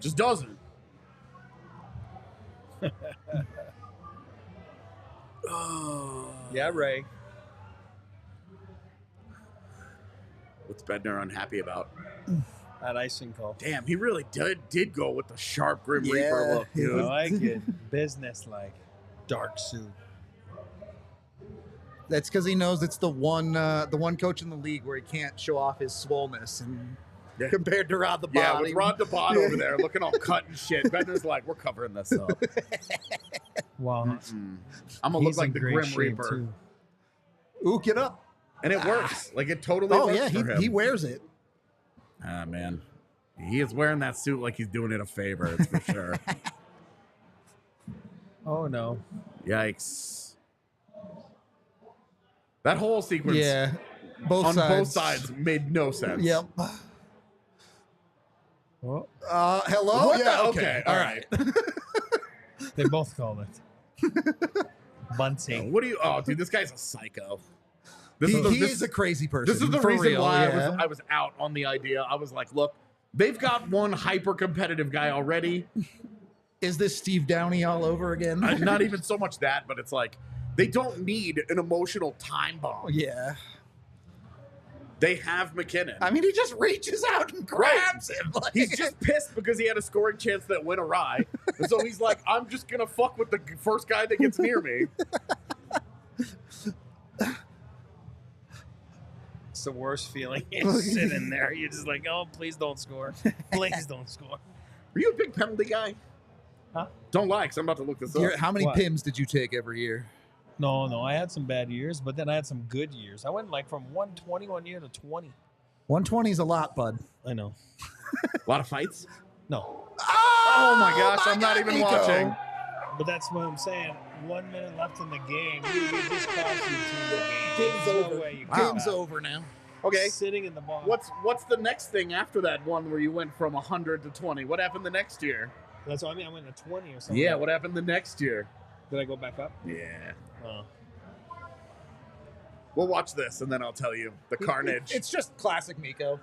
Speaker 2: Just doesn't.
Speaker 4: Yeah, Ray.
Speaker 2: What's Bednar unhappy about?
Speaker 4: That icing call.
Speaker 2: Damn, he really did go with the sharp Grim
Speaker 1: Yeah,
Speaker 2: Reaper look,
Speaker 4: I
Speaker 2: dude.
Speaker 4: like it. Business-like. Dark suit.
Speaker 1: That's because he knows it's the one coach in the league where he can't show off his swollenness and
Speaker 2: Yeah.
Speaker 1: compared to Rod the Bod.
Speaker 2: Yeah, with Rod the Bod over there looking all cut and shit. Bednar's like, we're covering this up.
Speaker 4: Wow.
Speaker 2: I'm going to look like the Grim Reaper.
Speaker 4: Too.
Speaker 1: Ooh, get up.
Speaker 2: And it works. Like, it totally
Speaker 1: Oh
Speaker 2: works
Speaker 1: yeah,
Speaker 2: for him.
Speaker 1: he wears it.
Speaker 2: Ah, man. He is wearing that suit like he's doing it a favor, it's for sure.
Speaker 4: Oh, no.
Speaker 2: Yikes. That whole sequence
Speaker 1: Yeah.
Speaker 2: on both sides made no sense.
Speaker 1: Yep.
Speaker 4: Well,
Speaker 1: Hello?
Speaker 2: What the-
Speaker 1: Yeah,
Speaker 2: okay, all right.
Speaker 4: they both called it. Bunting.
Speaker 2: What do you... Oh, dude, this guy's a psycho.
Speaker 1: He
Speaker 2: This
Speaker 1: is a crazy person.
Speaker 2: This is the
Speaker 1: for
Speaker 2: reason
Speaker 1: real,
Speaker 2: why
Speaker 1: yeah.
Speaker 2: I was out on the idea. I was like, look, they've got one hyper-competitive guy already.
Speaker 1: Is this Steve Downey all over again?
Speaker 2: Not even so much that, but it's like, they don't need an emotional time bomb.
Speaker 1: Yeah.
Speaker 2: They have McKinnon.
Speaker 1: I mean, he just reaches out and grabs him. Like,
Speaker 2: He's just pissed because he had a scoring chance that went awry. And so he's like, I'm just going to fuck with the first guy that gets near me.
Speaker 4: It's the worst feeling. You're sitting there. You're just like, oh, please don't score. Please don't score.
Speaker 2: Are you a big penalty guy?
Speaker 4: Huh?
Speaker 2: Don't lie, because I'm about to look this up.
Speaker 1: how many
Speaker 4: What?
Speaker 1: PIMs did you take every year?
Speaker 4: No, I had some bad years, but then I had some good years. I went like from 120 one year to 20.
Speaker 1: 120 is a lot, bud.
Speaker 4: I know.
Speaker 2: A lot of fights?
Speaker 4: No,
Speaker 2: Oh my gosh, I'm not even
Speaker 1: Nico.
Speaker 2: watching.
Speaker 4: but that's what I'm saying. 1 minute left in the game. You just cost you 2 games.
Speaker 1: Game's
Speaker 4: There's
Speaker 1: over.
Speaker 4: No way you
Speaker 2: Wow.
Speaker 4: come
Speaker 1: Game's
Speaker 4: back.
Speaker 1: over now.
Speaker 2: Okay.
Speaker 4: Sitting in the box.
Speaker 2: What's the next thing after that one where you went from 100 to 20? What happened the next year?
Speaker 4: That's what I mean. I went to 20 or something.
Speaker 2: Yeah, what happened the next year?
Speaker 4: Did I go back up?
Speaker 2: Yeah.
Speaker 4: Oh.
Speaker 2: We'll watch this and then I'll tell you the carnage.
Speaker 1: It's just classic Miko.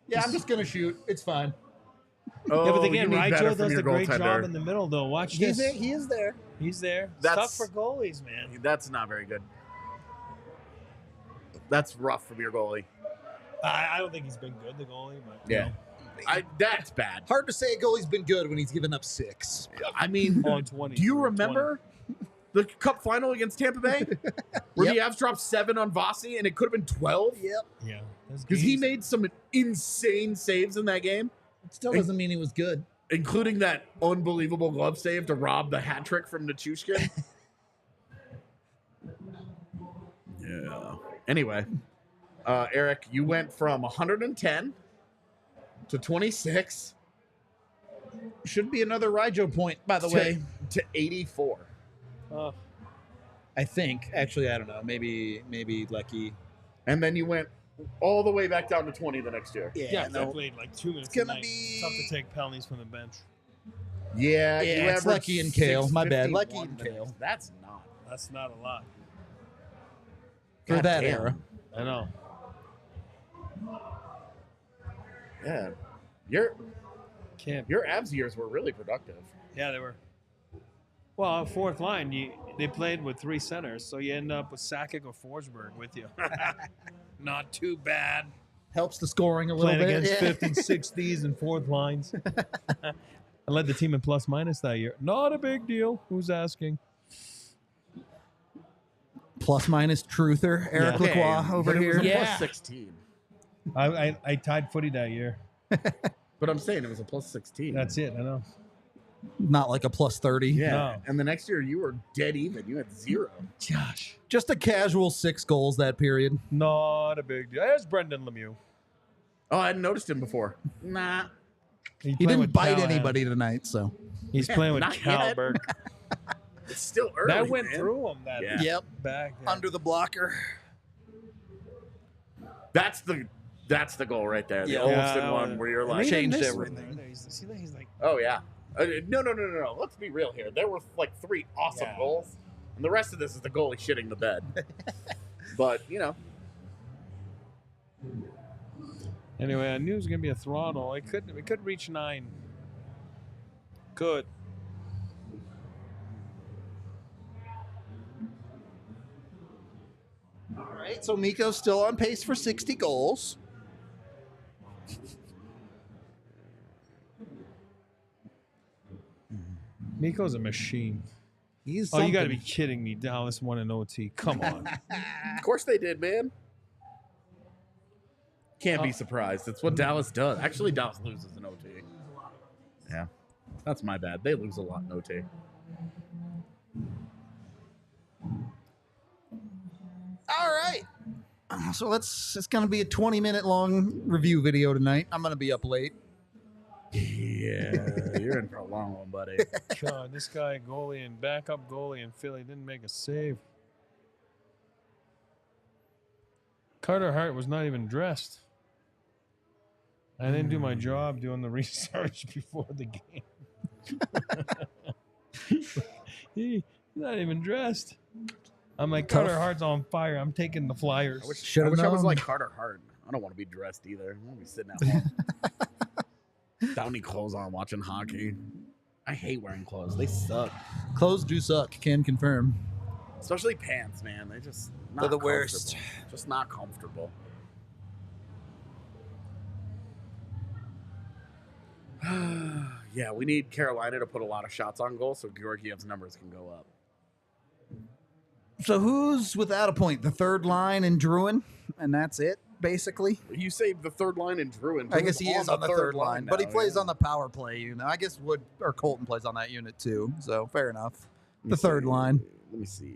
Speaker 1: Yeah, I'm just going to shoot. It's fine.
Speaker 2: Oh,
Speaker 4: Yeah, but
Speaker 2: you
Speaker 4: again,
Speaker 2: need better
Speaker 4: Raijo
Speaker 2: from
Speaker 4: does
Speaker 2: your
Speaker 4: a great job
Speaker 2: goaltender.
Speaker 4: in the middle, though. Watch
Speaker 1: He's
Speaker 4: this.
Speaker 1: there. He is there.
Speaker 4: He's there. It's
Speaker 2: That's-
Speaker 4: tough for goalies, man.
Speaker 2: That's not very good. That's rough from your goalie.
Speaker 4: I don't think he's been good, the goalie, but
Speaker 2: Yeah. That's bad.
Speaker 1: Hard to say a goalie's been good when he's given up 6.
Speaker 2: I mean,
Speaker 4: On 20.
Speaker 2: do you
Speaker 4: 20.
Speaker 2: remember the Cup final against Tampa Bay? Where
Speaker 1: Yep.
Speaker 2: the Avs dropped 7 on Vossi and it could have been 12?
Speaker 1: Yep.
Speaker 4: Yeah. those
Speaker 2: Because he
Speaker 4: games-
Speaker 2: made some insane saves in that game,
Speaker 1: It still doesn't mean he was good.
Speaker 2: including that unbelievable glove save to rob the hat trick from Nichushkin. Yeah. Anyway, Eric, you went from 110 to 26
Speaker 1: Should be another Raijo point, by the way.
Speaker 2: to 84.
Speaker 4: Oh,
Speaker 1: I think. Actually, I don't know. Maybe Lucky.
Speaker 2: And then you went all the way back down to 20 the next year.
Speaker 4: yeah, I played like 2 minutes.
Speaker 1: It's gonna
Speaker 4: a night.
Speaker 1: be-
Speaker 4: It's tough to take penalties from the bench.
Speaker 2: Yeah, you
Speaker 1: Yeah, it's
Speaker 2: averaged
Speaker 1: Lucky and Kale. My bad.
Speaker 2: 651
Speaker 1: Lucky and
Speaker 2: minutes.
Speaker 1: Kale.
Speaker 2: That's not.
Speaker 4: That's not a lot.
Speaker 1: For
Speaker 2: God
Speaker 1: that
Speaker 2: damn.
Speaker 1: era.
Speaker 4: I know.
Speaker 2: Yeah. Your
Speaker 4: Can't.
Speaker 2: Avs years were really productive.
Speaker 4: Yeah, they were. Well, fourth line, they played with 3 centers, so you end up with Sakic or Forsberg with you. Not too bad.
Speaker 1: Helps the scoring a little
Speaker 4: Playing
Speaker 1: bit.
Speaker 4: against
Speaker 1: yeah.
Speaker 4: 5th and 6th Ds and 4th lines. I led the team in plus minus that year. Not a big deal. Who's asking?
Speaker 1: Plus minus truther. Eric
Speaker 4: Yeah.
Speaker 1: Lacroix over
Speaker 2: but it
Speaker 1: here.
Speaker 2: was a
Speaker 4: Yeah.
Speaker 2: plus 16.
Speaker 4: I tied footy that year.
Speaker 2: But I'm saying it was a plus 16.
Speaker 4: That's it. I know.
Speaker 1: Not like a plus 30.
Speaker 2: yeah.
Speaker 4: No.
Speaker 2: And the next year you were dead even. You had 0.
Speaker 4: Gosh.
Speaker 1: Just a casual 6 goals that period.
Speaker 4: Not a big deal. There's Brendan Lemieux.
Speaker 2: Oh, I hadn't noticed him before. Nah.
Speaker 1: He
Speaker 4: playing
Speaker 1: didn't
Speaker 4: with
Speaker 1: bite
Speaker 4: Callahan.
Speaker 1: anybody tonight, so.
Speaker 4: He's
Speaker 2: Yeah,
Speaker 4: playing with
Speaker 2: not yet.
Speaker 4: Calberg.
Speaker 2: It's still early.
Speaker 4: That went
Speaker 2: man.
Speaker 4: through him. That
Speaker 2: Yeah.
Speaker 1: Yep.
Speaker 4: back.
Speaker 1: Under the blocker.
Speaker 2: That's the goal right there. The
Speaker 1: Yeah.
Speaker 2: Olsen
Speaker 4: Yeah,
Speaker 2: one where you're
Speaker 4: And
Speaker 2: like,
Speaker 4: they
Speaker 1: Changed
Speaker 4: missed one
Speaker 1: everything.
Speaker 4: there. See that? He's like,
Speaker 2: oh yeah. No. Let's be real here. There were like 3 awesome
Speaker 4: Yeah.
Speaker 2: goals, and the rest of this is the goalie shitting the bed. But
Speaker 4: anyway, I knew it was gonna be a throttle. We could reach 9. Could.
Speaker 1: All right, so Miko's still on pace for 60 goals.
Speaker 4: Miko's a machine.
Speaker 1: He's
Speaker 4: Oh, you got to be
Speaker 1: something.
Speaker 4: kidding me! Dallas won an OT. Come on.
Speaker 2: of course they did, man. Can't be surprised. It's what Dallas does. Actually, Dallas loses in OT. Yeah, that's my bad. They lose a lot in OT.
Speaker 1: All right. So it's going to be a 20-minute long review video tonight. I'm going to be up late.
Speaker 2: Yeah, you're in for a long one, buddy.
Speaker 4: God, this guy goalie and backup goalie in Philly didn't make a save. Carter Hart was not even dressed. I didn't do my job doing the research before the game. He's not even dressed. I'm like,
Speaker 1: Tough.
Speaker 4: Carter Hart's on fire. I'm taking the Flyers.
Speaker 2: I wish
Speaker 1: Should've
Speaker 2: I was
Speaker 1: known.
Speaker 2: like Carter Hart. I don't want to be dressed either. I want to be sitting at home. Without any clothes on, watching hockey. I hate wearing clothes. They suck.
Speaker 1: Clothes do suck, can confirm.
Speaker 2: Especially pants, man. They just not
Speaker 1: They're the worst.
Speaker 2: comfortable. Just not comfortable. Yeah, we need Carolina to put a lot of shots on goal so Georgiev's numbers can go up.
Speaker 1: So who's without a point? The third line and Druin, and that's it, basically.
Speaker 2: You say the third line in Druin.
Speaker 1: I guess he is on the third line, but he
Speaker 2: now,
Speaker 1: plays
Speaker 2: yeah.
Speaker 1: on the power play unit. I guess Wood or Colton plays on that unit too, so fair enough.
Speaker 2: Let me
Speaker 1: The third
Speaker 2: see.
Speaker 1: line
Speaker 2: Let me see.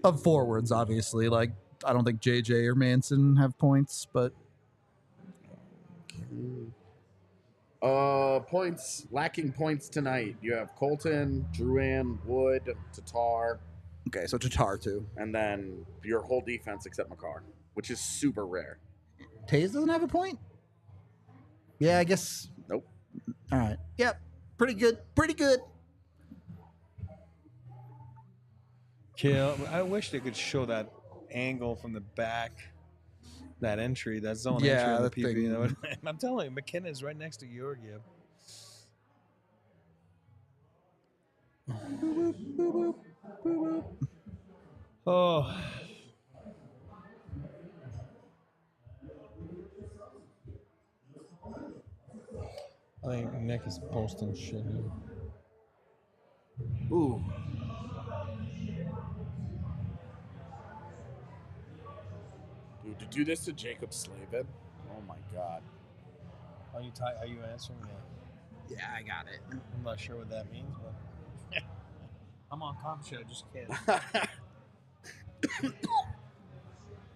Speaker 1: of forwards, obviously. Like I don't think JJ or Manson have points, but
Speaker 2: Points, lacking points tonight. You have Colton, Druin, Wood, Tatar,
Speaker 1: okay. So Tatar too.
Speaker 2: and then your whole defense except McCarr, which is super rare.
Speaker 1: Taze doesn't have a point. Yeah, I guess.
Speaker 2: Nope.
Speaker 1: All right. Yep. Pretty good. Pretty good.
Speaker 4: Kill. I wish they could show that angle from the back, that entry, that zone
Speaker 1: Yeah,
Speaker 4: entry on the
Speaker 1: that
Speaker 4: PB.
Speaker 1: thing.
Speaker 4: That would- I'm telling you, McKinnon's right next to Georgiev. Oh. I think Nick is posting shit here.
Speaker 2: Ooh. Dude, to do this to Jacob Slavin? Oh my god.
Speaker 4: Are you answering that?
Speaker 2: Yeah, I got it.
Speaker 4: I'm not sure what that means, but I'm on comp shit. I just can't.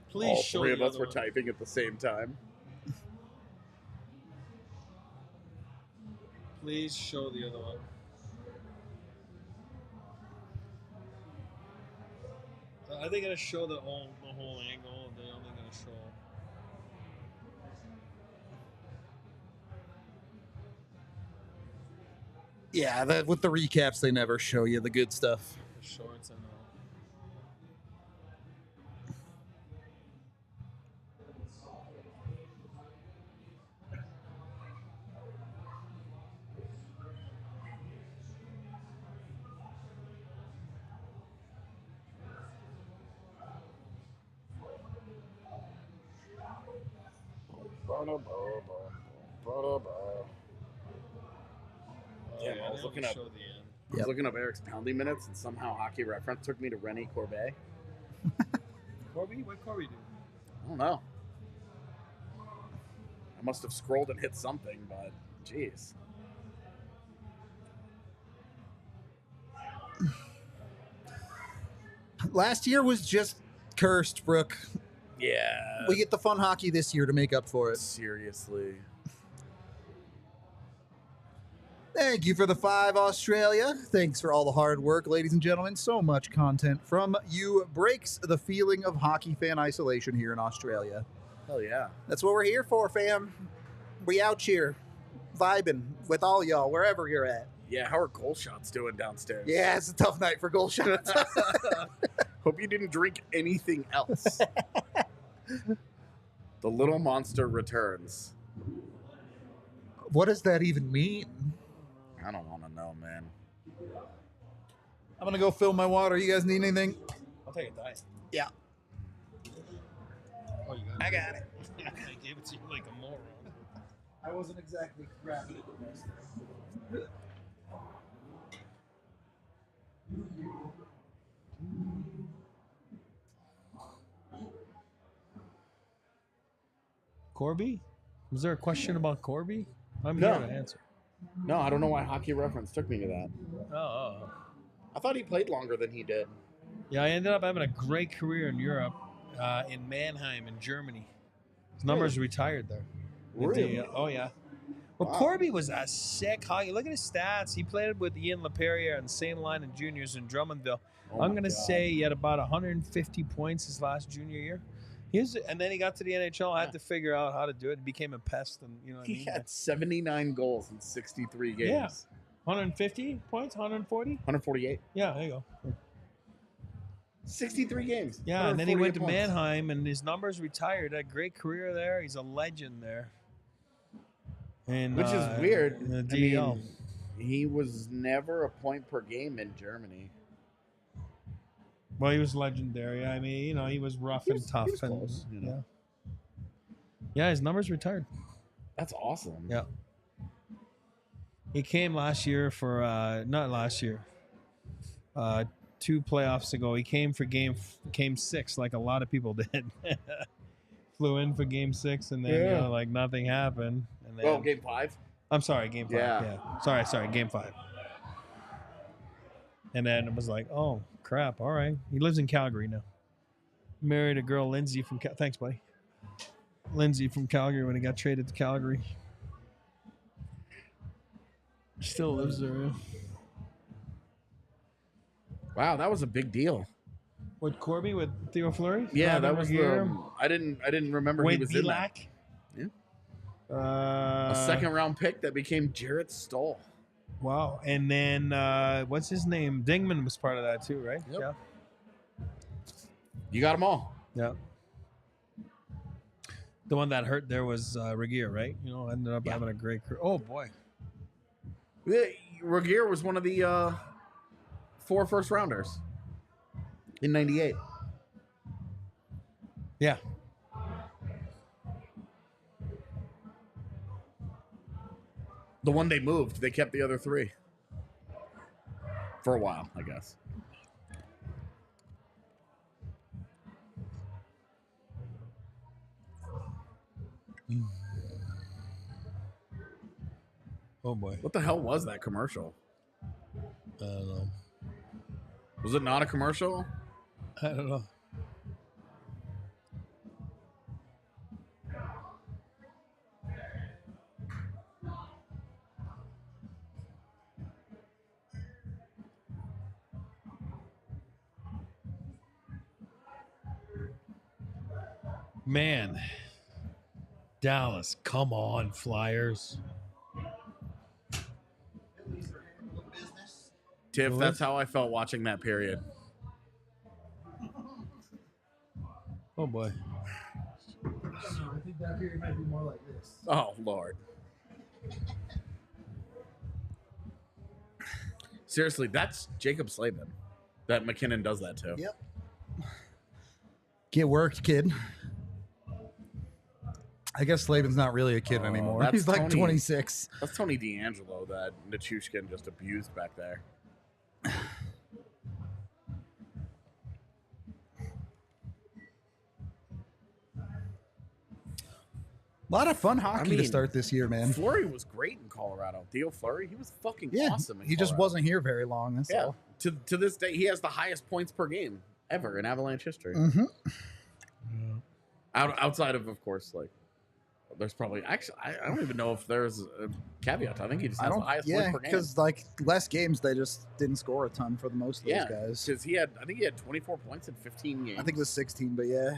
Speaker 4: Please
Speaker 2: All
Speaker 4: show
Speaker 2: three of
Speaker 4: the
Speaker 2: us
Speaker 4: other
Speaker 2: were
Speaker 4: one.
Speaker 2: typing at the same time.
Speaker 4: Please show the other one. Are they gonna show the whole angle? They're only gonna show.
Speaker 1: Yeah, that with the recaps, they never show you the good stuff.
Speaker 4: The shorts and all.
Speaker 2: Damn, I was looking up.
Speaker 4: Show the end.
Speaker 2: I was looking up Eric's pounding minutes, and somehow Hockey Reference took me to Rennie Corbet.
Speaker 4: Corby? What Corby do?
Speaker 2: I don't know. I must have scrolled and hit something, but jeez.
Speaker 1: Last year was just cursed, Brooke.
Speaker 2: Yeah.
Speaker 1: We get the fun hockey this year to make up for it.
Speaker 2: Seriously.
Speaker 1: Thank you for the 5, Australia. Thanks for all the hard work, ladies and gentlemen. So much content from you breaks the feeling of hockey fan isolation here in Australia.
Speaker 2: Hell yeah.
Speaker 1: That's what we're here for, fam. We out here vibing with all y'all, wherever you're at.
Speaker 2: Yeah, how are goal shots doing downstairs?
Speaker 1: Yeah, it's a tough night for goal shots.
Speaker 2: Hope you didn't drink anything else. The little monster returns.
Speaker 1: What does that even mean?
Speaker 2: I don't want to know, man.
Speaker 1: I'm going to go fill my water. You guys need anything?
Speaker 4: I'll take a diet.
Speaker 1: Yeah.
Speaker 4: Oh, you got it.
Speaker 1: I got it.
Speaker 4: I gave it to you like a moron.
Speaker 1: I wasn't exactly grabbing it the best.
Speaker 4: Corby? Was there a question about Corby? I'm
Speaker 2: No.
Speaker 4: here to answer.
Speaker 2: No, I don't know why Hockey Reference took me to that.
Speaker 4: Oh.
Speaker 2: I thought he played longer than he did.
Speaker 4: Yeah, I ended up having a great career in Europe, in Mannheim, in Germany. His numbers retired there.
Speaker 2: Really?
Speaker 4: Oh, yeah. Well,
Speaker 2: Wow.
Speaker 4: Corby was a sick hockey. Look at his stats. He played with Ian LaPerriere on the same line in juniors in Drummondville.
Speaker 2: Oh
Speaker 4: I'm
Speaker 2: my
Speaker 4: going to
Speaker 2: God.
Speaker 4: say he had about 150 points his last junior year. And then he got to the NHL. I had to figure out how to do it. He became a pest, and you know what I
Speaker 2: He
Speaker 4: mean?
Speaker 2: had 79 goals in 63 games.
Speaker 4: Yeah. 150 points, 140.
Speaker 2: 148.
Speaker 4: Yeah, there you go.
Speaker 2: 63 games.
Speaker 4: Yeah, and then he went to
Speaker 2: 148 points.
Speaker 4: Mannheim, and his numbers retired. A great career there. He's a legend there. And
Speaker 2: Which is weird.
Speaker 4: in the
Speaker 2: I
Speaker 4: DEL.
Speaker 2: mean, he was never a point per game in Germany.
Speaker 4: Well, he was legendary. I mean, you know, he was rough
Speaker 2: He
Speaker 4: and
Speaker 2: was-
Speaker 4: tough.
Speaker 2: he was
Speaker 4: and
Speaker 2: close, you know.
Speaker 4: yeah, his numbers retired.
Speaker 2: That's awesome.
Speaker 4: Yeah. He came last year for not last year. 2 playoffs ago, he came for game 6, like a lot of people did. Flew in for game 6, and then you know, like nothing happened. And then,
Speaker 2: Oh, game 5?
Speaker 4: I'm sorry, game 5.
Speaker 2: Yeah.
Speaker 4: Yeah. Sorry, game 5. And then it was like, oh crap! All right, he lives in Calgary now. Married a girl, Lindsay from. Thanks, buddy. Lindsay from Calgary when he got traded to Calgary. Still lives there. Yeah.
Speaker 2: Wow, that was a big deal.
Speaker 4: With Corby, with Theo Fleury?
Speaker 2: Yeah,
Speaker 4: Robin
Speaker 2: that was
Speaker 4: Regier,
Speaker 2: the. I didn't remember he
Speaker 4: Wade
Speaker 2: was in that.
Speaker 4: Belak.
Speaker 2: Yeah. A second round pick that became Jarrett Stoll.
Speaker 4: Wow. And then, what's his name? Dingman was part of that too, right?
Speaker 2: Yep.
Speaker 4: Yeah.
Speaker 2: You got them all.
Speaker 4: Yeah. The one that hurt there was Regier, right? You know, ended up having a great career. Oh, boy.
Speaker 2: Regier was one of the 4 first rounders in '98.
Speaker 4: Yeah.
Speaker 2: The one they moved, they kept the other 3 for a while, I guess.
Speaker 4: Oh boy.
Speaker 2: What the hell was that commercial?
Speaker 4: I don't know.
Speaker 2: Was it not a commercial?
Speaker 4: I don't know. Man, Dallas, come on, Flyers.
Speaker 2: Tiff,
Speaker 4: What?
Speaker 2: that's how I felt watching that period.
Speaker 4: Oh boy.
Speaker 1: I think that period might be more like this.
Speaker 2: Oh, Lord. Seriously, that's Jacob Slavin. That McKinnon does that too.
Speaker 1: Yep. Get worked, kid. I guess Slavin's not really a kid anymore.
Speaker 2: that's
Speaker 1: He's like
Speaker 2: Tony.
Speaker 1: 26.
Speaker 2: That's Tony D'Angelo that Nichushkin just abused back there.
Speaker 1: A lot of fun hockey to
Speaker 2: mean,
Speaker 1: start this year, man.
Speaker 2: Fleury was great in Colorado. Theo Fleury, he was fucking
Speaker 1: Yeah,
Speaker 2: awesome. In
Speaker 1: he just
Speaker 2: Colorado.
Speaker 1: wasn't here very long. That's
Speaker 2: Yeah.
Speaker 1: all.
Speaker 2: To this day, he has the highest points per game ever in Avalanche history.
Speaker 1: Mm-hmm.
Speaker 2: Outside of course, like there's probably actually I don't even know if there's a caveat. I think he just has the highest points per game.
Speaker 1: because like less games, they just didn't score a ton for the most of those guys.
Speaker 2: Because I think he had 24 points in 15 games.
Speaker 1: I think it was 16, but yeah.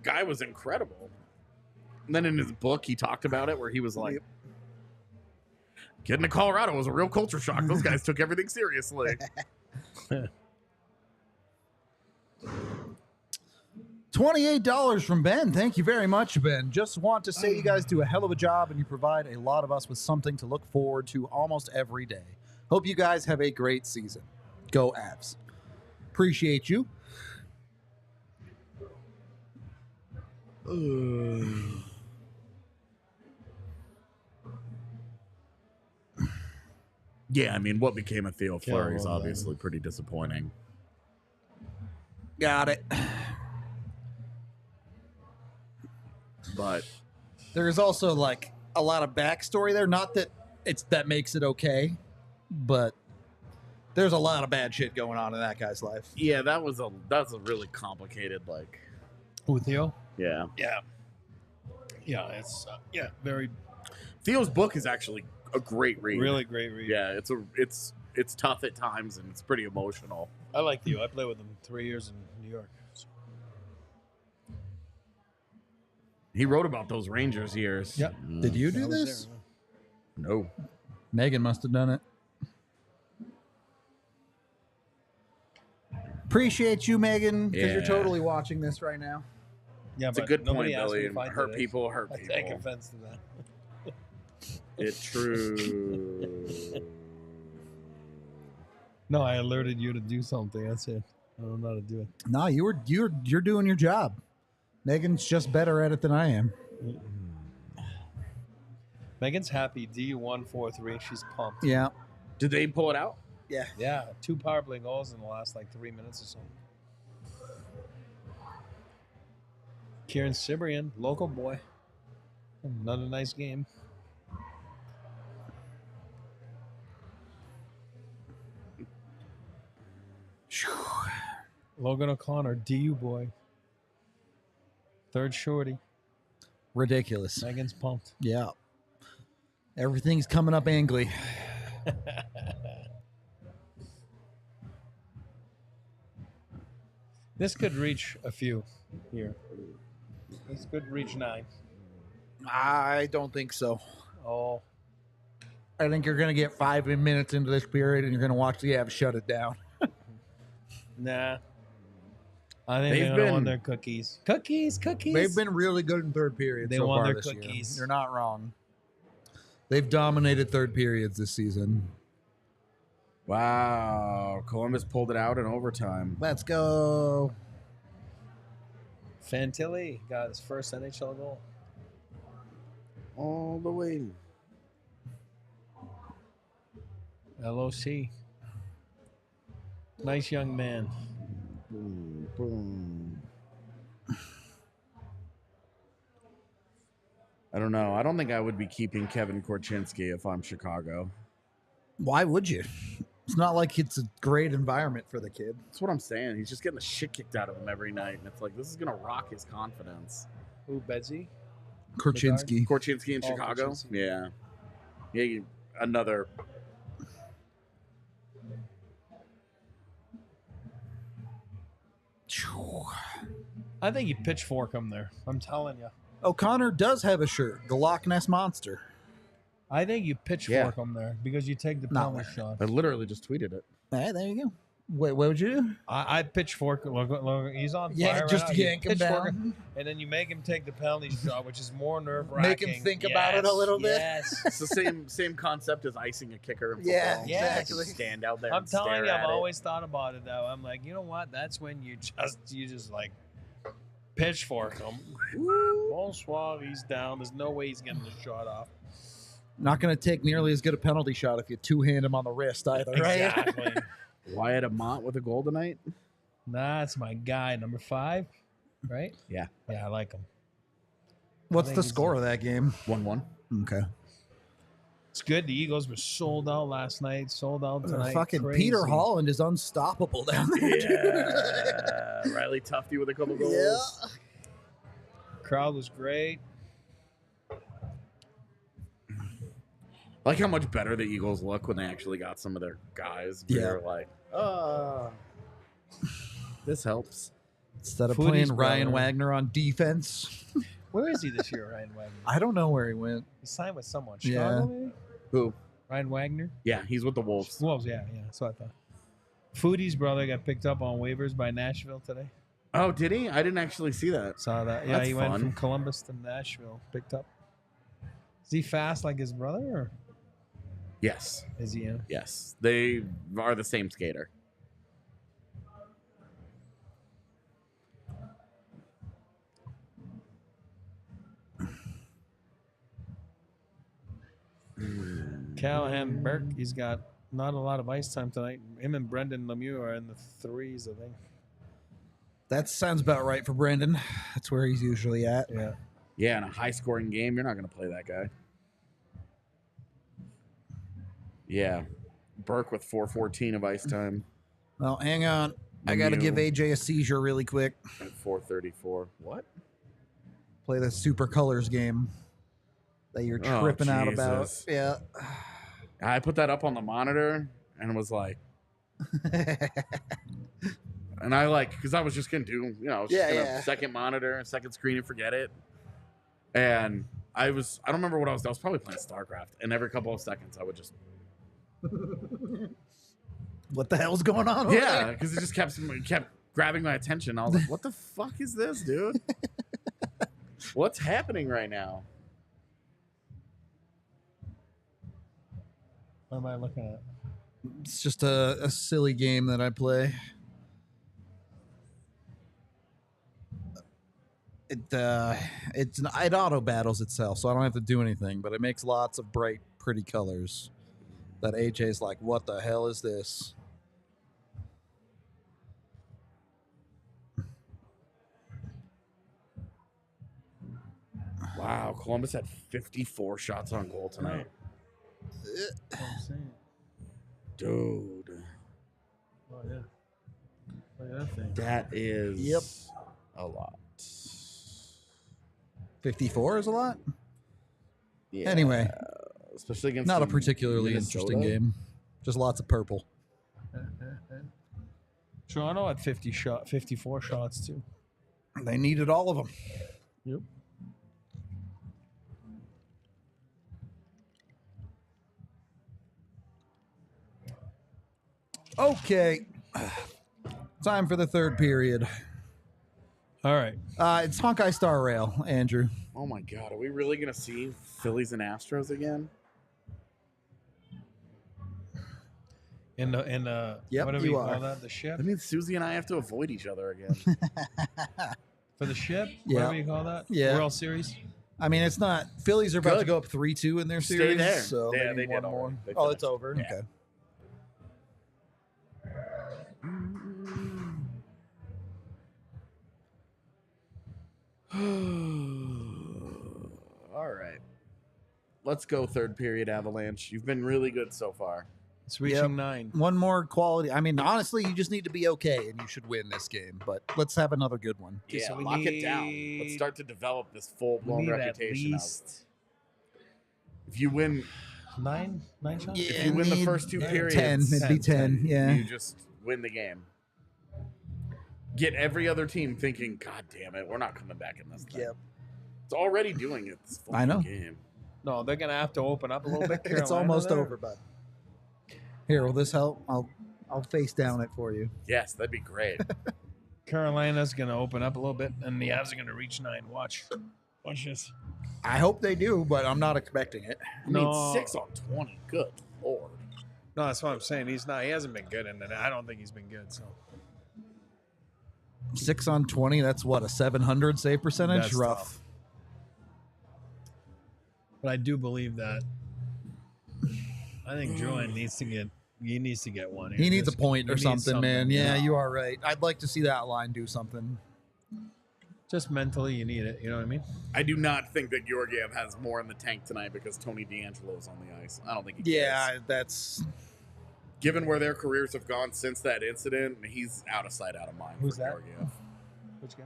Speaker 2: Guy was incredible. And then in his book, he talked about it where he was like, getting to Colorado was a real culture shock. Those guys took everything seriously.
Speaker 1: $28 from Ben. Thank you very much, Ben. Just want to say you guys do a hell of a job and you provide a lot of us with something to look forward to almost every day. Hope you guys have a great season. Go Avs. Appreciate you.
Speaker 2: Yeah, I mean, what became of Theo Fleury is
Speaker 4: well,
Speaker 2: obviously pretty disappointing.
Speaker 1: Got it.
Speaker 2: But
Speaker 1: There is also like a lot of backstory there. Not that that makes it okay, but there's a lot of bad shit going on in that guy's life.
Speaker 2: yeah, that's a really complicated, like,
Speaker 4: Who, Theo?
Speaker 2: yeah.
Speaker 4: Yeah. Yeah, it's very
Speaker 2: Theo's book is actually a great read.
Speaker 4: really great read.
Speaker 2: Yeah, it's tough at times and it's pretty emotional.
Speaker 4: I like Theo. I played with him 3 years in New York. So.
Speaker 2: He wrote about those Rangers years.
Speaker 4: Yep.
Speaker 1: Did you
Speaker 4: I
Speaker 1: do
Speaker 4: was
Speaker 1: this?
Speaker 4: there.
Speaker 2: No.
Speaker 1: Megan must have done it. Appreciate you, Megan, because you're
Speaker 2: Yeah.
Speaker 1: totally watching this right now.
Speaker 4: Yeah,
Speaker 2: It's a
Speaker 4: but
Speaker 2: good point,
Speaker 4: nobody asked me
Speaker 2: Billy.
Speaker 4: if I did
Speaker 2: Hurt
Speaker 4: it.
Speaker 2: people hurt
Speaker 4: I
Speaker 2: people.
Speaker 4: take offense to that.
Speaker 2: It's true.
Speaker 4: No, I alerted you to do something. That's it. I don't know how to do it.
Speaker 1: No, you're doing your job. Megan's just better at it than I am.
Speaker 4: Megan's happy. D143. She's pumped.
Speaker 1: Yeah.
Speaker 2: Did they pull it out?
Speaker 1: Yeah.
Speaker 4: Yeah, 2 power play goals in the last like 3 minutes or something. Kieran Cibrian, local boy. Another nice game. Logan O'Connor, DU boy. Third shorty.
Speaker 1: Ridiculous.
Speaker 4: Megan's pumped.
Speaker 1: Yeah. Everything's coming up angly.
Speaker 4: This could reach a few here. This could reach 9.
Speaker 1: I don't think so.
Speaker 4: Oh,
Speaker 1: I think you're going to get 5 minutes into this period and you're going to watch the Avs shut it down.
Speaker 4: nah. I think
Speaker 2: They've
Speaker 4: they're gonna want
Speaker 2: been-
Speaker 4: their cookies. Cookies.
Speaker 1: They've been really good in third period
Speaker 4: They
Speaker 1: so
Speaker 4: want
Speaker 1: far
Speaker 4: their
Speaker 1: this year.
Speaker 4: cookies.
Speaker 1: You're not wrong. They've dominated third periods this season.
Speaker 2: Wow. Columbus pulled it out in overtime.
Speaker 1: Let's go.
Speaker 4: Fantilli got his first NHL goal.
Speaker 2: All the way.
Speaker 4: LOC. Nice young man.
Speaker 2: Boom, boom. I don't know. I don't think I would be keeping Kevin Korchinski if I'm Chicago.
Speaker 1: Why would you? It's not like it's a great environment for the kid.
Speaker 2: That's what I'm saying. He's just getting the shit kicked out of him every night. And it's like, this is going to rock his confidence.
Speaker 4: Who, Bedsy?
Speaker 1: Korchinski.
Speaker 2: Korchinski in
Speaker 4: Oh,
Speaker 2: Chicago?
Speaker 4: Korchinski.
Speaker 2: Yeah. Yeah, another.
Speaker 4: I think you pitchfork him there. I'm telling you.
Speaker 1: O'Connor does have a shirt, the Loch Ness Monster.
Speaker 4: I think you pitchfork him there because you take the
Speaker 1: Not
Speaker 4: penalty shot.
Speaker 2: I literally just tweeted it.
Speaker 1: Hey, there you go. Wait, what would you do?
Speaker 4: I pitchfork. Look, he's on fire.
Speaker 1: Yeah,
Speaker 4: right
Speaker 1: just
Speaker 4: now. You
Speaker 1: yank him
Speaker 4: pitchfork
Speaker 1: down.
Speaker 4: and then you make him take the penalty shot, which is more nerve-wracking.
Speaker 1: Make him think about it a little bit.
Speaker 4: Yes.
Speaker 2: It's the same concept as icing a kicker in football.
Speaker 1: Yeah,
Speaker 4: Yes.
Speaker 1: exactly.
Speaker 2: Stand out there
Speaker 4: I'm
Speaker 2: and stare
Speaker 4: telling you,
Speaker 2: at
Speaker 4: I've
Speaker 2: it.
Speaker 4: always thought about it though. I'm like, you know what? That's when you just like pitchfork him. Bonsoir, he's down. There's no way he's getting the shot off.
Speaker 1: Not going to take nearly as good a penalty shot if you two-hand him on the wrist either, right?
Speaker 4: Exactly.
Speaker 2: Wyatt Amont with a goal tonight.
Speaker 4: That's my guy, number 5, right?
Speaker 2: Yeah.
Speaker 4: Yeah, I like him.
Speaker 1: What's
Speaker 4: I
Speaker 1: the
Speaker 4: think he's
Speaker 1: score of that game?
Speaker 2: 1-1.
Speaker 1: Okay.
Speaker 4: It's good. The Eagles were sold out last night, sold out tonight.
Speaker 1: Fucking
Speaker 4: Crazy.
Speaker 1: Peter Holland is unstoppable down there.
Speaker 2: Yeah. Riley Tufte with a couple goals.
Speaker 1: Yeah.
Speaker 4: Crowd was great.
Speaker 2: I like how much better the Eagles look when they actually got some of their guys.
Speaker 1: Yeah.
Speaker 2: They're like, this helps.
Speaker 1: Instead of
Speaker 4: Foodie's
Speaker 1: playing Ryan
Speaker 4: brother.
Speaker 1: Wagner on defense.
Speaker 4: Where is he this year, Ryan Wagner?
Speaker 1: I don't know where he went.
Speaker 4: He signed with someone.
Speaker 1: Yeah.
Speaker 4: Chicago, maybe?
Speaker 2: Who?
Speaker 4: Ryan Wagner?
Speaker 2: Yeah, he's with the Wolves.
Speaker 4: Wolves, yeah. That's what I thought. Foodie's brother got picked up on waivers by Nashville today.
Speaker 2: Oh, did he? I didn't actually see that.
Speaker 4: Saw that. Yeah,
Speaker 2: That's
Speaker 4: he went
Speaker 2: fun.
Speaker 4: from Columbus to Nashville. Picked up. Is he fast like his brother, or
Speaker 2: Yes.
Speaker 4: is he?
Speaker 2: Yes. They are the same skater.
Speaker 4: Callahan Burke, he's got not a lot of ice time tonight. Him and Brendan Lemieux are in the threes, I think.
Speaker 1: That sounds about right for Brandon. That's where he's usually at.
Speaker 4: Yeah.
Speaker 2: Yeah, in a high-scoring game, you're not going to play that guy. Yeah. Burke with 4:14 of ice time
Speaker 1: Well, hang on. I got to give AJ a seizure really quick.
Speaker 2: at 4:34. What?
Speaker 1: Play the Super Colors game that you're
Speaker 2: Oh,
Speaker 1: tripping out about.
Speaker 2: Jesus.
Speaker 1: Yeah.
Speaker 2: I put that up on the monitor and was like, and I like, because I was just going to do, second monitor, second screen and forget it. And I don't remember what I was probably playing StarCraft. And every couple of seconds I would just,
Speaker 1: What the hell's going on over
Speaker 2: yeah,
Speaker 1: there?
Speaker 2: because it just kept grabbing my attention. I was like, what the fuck is this, dude? What's happening right now?
Speaker 4: What am I looking at?
Speaker 1: It's just a silly game that I play. It auto battles itself, so I don't have to do anything, but it makes lots of bright, pretty colors. That AJ's like, what the hell is this?
Speaker 2: Wow, Columbus had 54 shots on goal tonight. Dude.
Speaker 4: Oh, yeah. Look at that thing.
Speaker 2: That is
Speaker 1: Yep.
Speaker 2: a lot.
Speaker 1: 54 is a lot?
Speaker 2: Yeah.
Speaker 1: Anyway,
Speaker 2: Especially against
Speaker 1: not a
Speaker 2: the
Speaker 1: particularly
Speaker 2: Minnesota.
Speaker 1: interesting game. Just lots of purple.
Speaker 4: Toronto had 54 shots too.
Speaker 1: They needed all of them.
Speaker 4: Yep.
Speaker 1: Okay. Time for the third period.
Speaker 4: All right.
Speaker 1: It's Hawkeye Star Rail, Andrew.
Speaker 2: Oh my God, are we really gonna see Phillies and Astros again?
Speaker 4: In the
Speaker 1: Yep,
Speaker 4: whatever
Speaker 1: you
Speaker 4: you
Speaker 1: are.
Speaker 4: call that, the ship?
Speaker 2: That means Susie and I have to avoid each other again.
Speaker 4: For the ship?
Speaker 1: Yeah.
Speaker 4: Whatever you call that?
Speaker 1: Yeah.
Speaker 4: World Series?
Speaker 1: I mean, it's not. Phillies are about to
Speaker 2: Good.
Speaker 1: go up 3-2 in their
Speaker 2: Stay
Speaker 1: series.
Speaker 2: there.
Speaker 1: So
Speaker 2: Yeah,
Speaker 1: they need
Speaker 2: they
Speaker 1: one
Speaker 2: did
Speaker 1: more.
Speaker 2: already. They
Speaker 1: Oh, it's
Speaker 2: finished.
Speaker 1: over.
Speaker 2: Yeah.
Speaker 1: Okay.
Speaker 2: All right. Let's go third period Avalanche. You've been really good so far.
Speaker 4: It's reaching 9.
Speaker 1: One more quality. I mean, honestly, you just need to be okay, and you should win this game. But let's have another good one.
Speaker 4: Okay,
Speaker 2: Yeah,
Speaker 4: so we
Speaker 2: lock it down. Let's
Speaker 4: need-
Speaker 2: start to develop this
Speaker 4: We
Speaker 2: full-blown
Speaker 4: need at
Speaker 2: reputation.
Speaker 4: least
Speaker 2: If you win,
Speaker 4: 9 shots?
Speaker 1: Yeah.
Speaker 2: if you win the
Speaker 1: need
Speaker 2: first 2 periods,
Speaker 1: 10. It'd be 10. Yeah.
Speaker 2: you just win the game. Get every other team thinking, God damn it, we're not coming back in this thing.
Speaker 1: Yep.
Speaker 2: It's already doing it this fucking
Speaker 1: I know.
Speaker 2: game.
Speaker 4: No, they're going to have to open up a little bit.
Speaker 1: It's
Speaker 4: Carolina
Speaker 1: almost
Speaker 4: there.
Speaker 1: over, bud. Here, will this help? I'll face down it for you.
Speaker 2: Yes, that'd be great.
Speaker 4: Carolina's going to open up a little bit, and the Avs are going to reach 9. Watch this.
Speaker 1: I hope they do, but I'm not expecting it.
Speaker 2: I mean,
Speaker 4: No.
Speaker 2: 6 on 20. Good Lord.
Speaker 4: No, that's what I'm saying. He hasn't been good, and I don't think he's been good. So
Speaker 1: 6 on 20. That's what, a 700 save percentage?
Speaker 4: That's
Speaker 1: Rough.
Speaker 4: tough. But I do believe that. I think Drouin needs to get one.
Speaker 1: He needs a point
Speaker 4: He
Speaker 1: or
Speaker 4: needs
Speaker 1: something, man. Yeah,
Speaker 4: Yeah.
Speaker 1: you are right. I'd like to see that line do something.
Speaker 4: Just mentally, you need it. You know what I mean?
Speaker 2: I do not think that Georgiev has more in the tank tonight because Tony DeAngelo's on the ice. I don't think he cares.
Speaker 1: Yeah, that's
Speaker 2: Given where their careers have gone since that incident, he's out of sight, out of mind.
Speaker 4: Who's
Speaker 2: for
Speaker 4: that?
Speaker 2: Georgiev.
Speaker 4: Which guy?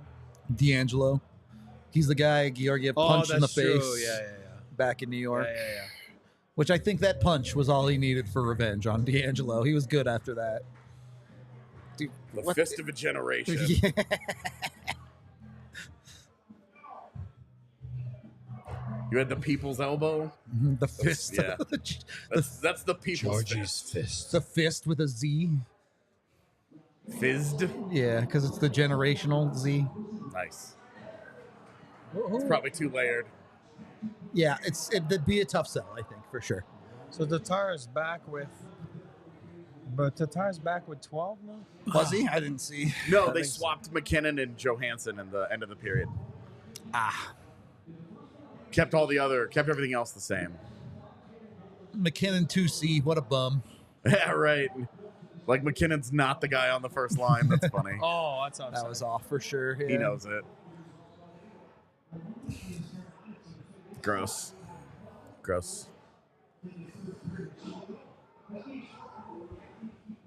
Speaker 1: D'Angelo. He's the guy Georgiev punched in the face
Speaker 4: True. Yeah.
Speaker 1: back in New York.
Speaker 4: Yeah.
Speaker 1: Which I think that punch was all he needed for revenge on D'Angelo. He was good after that. Dude,
Speaker 2: The
Speaker 1: what
Speaker 2: fist of a generation.
Speaker 1: Yeah.
Speaker 2: You had the people's elbow.
Speaker 1: The fist.
Speaker 2: Yeah. That's the people's
Speaker 4: Georgie's
Speaker 2: fist.
Speaker 4: fist.
Speaker 1: The fist with a Z.
Speaker 2: Fizzed.
Speaker 1: Yeah, because it's the generational Z.
Speaker 2: Nice. It's probably 2 layered.
Speaker 1: Yeah, it'd be a tough sell, I think, for sure.
Speaker 4: So Tatar's back with. But Tatar's back with 12 now.
Speaker 1: Was he? I didn't see.
Speaker 2: No,
Speaker 4: I
Speaker 2: they
Speaker 4: think so.
Speaker 2: swapped McKinnon and Johansson in the end of the period. Kept everything else the same.
Speaker 1: McKinnon 2C. What a bum.
Speaker 2: Yeah, right. Like McKinnon's not the guy on the first line. That's funny.
Speaker 4: Oh, that's outside.
Speaker 1: That was off for sure.
Speaker 2: He
Speaker 1: yeah.
Speaker 2: knows it. Gross.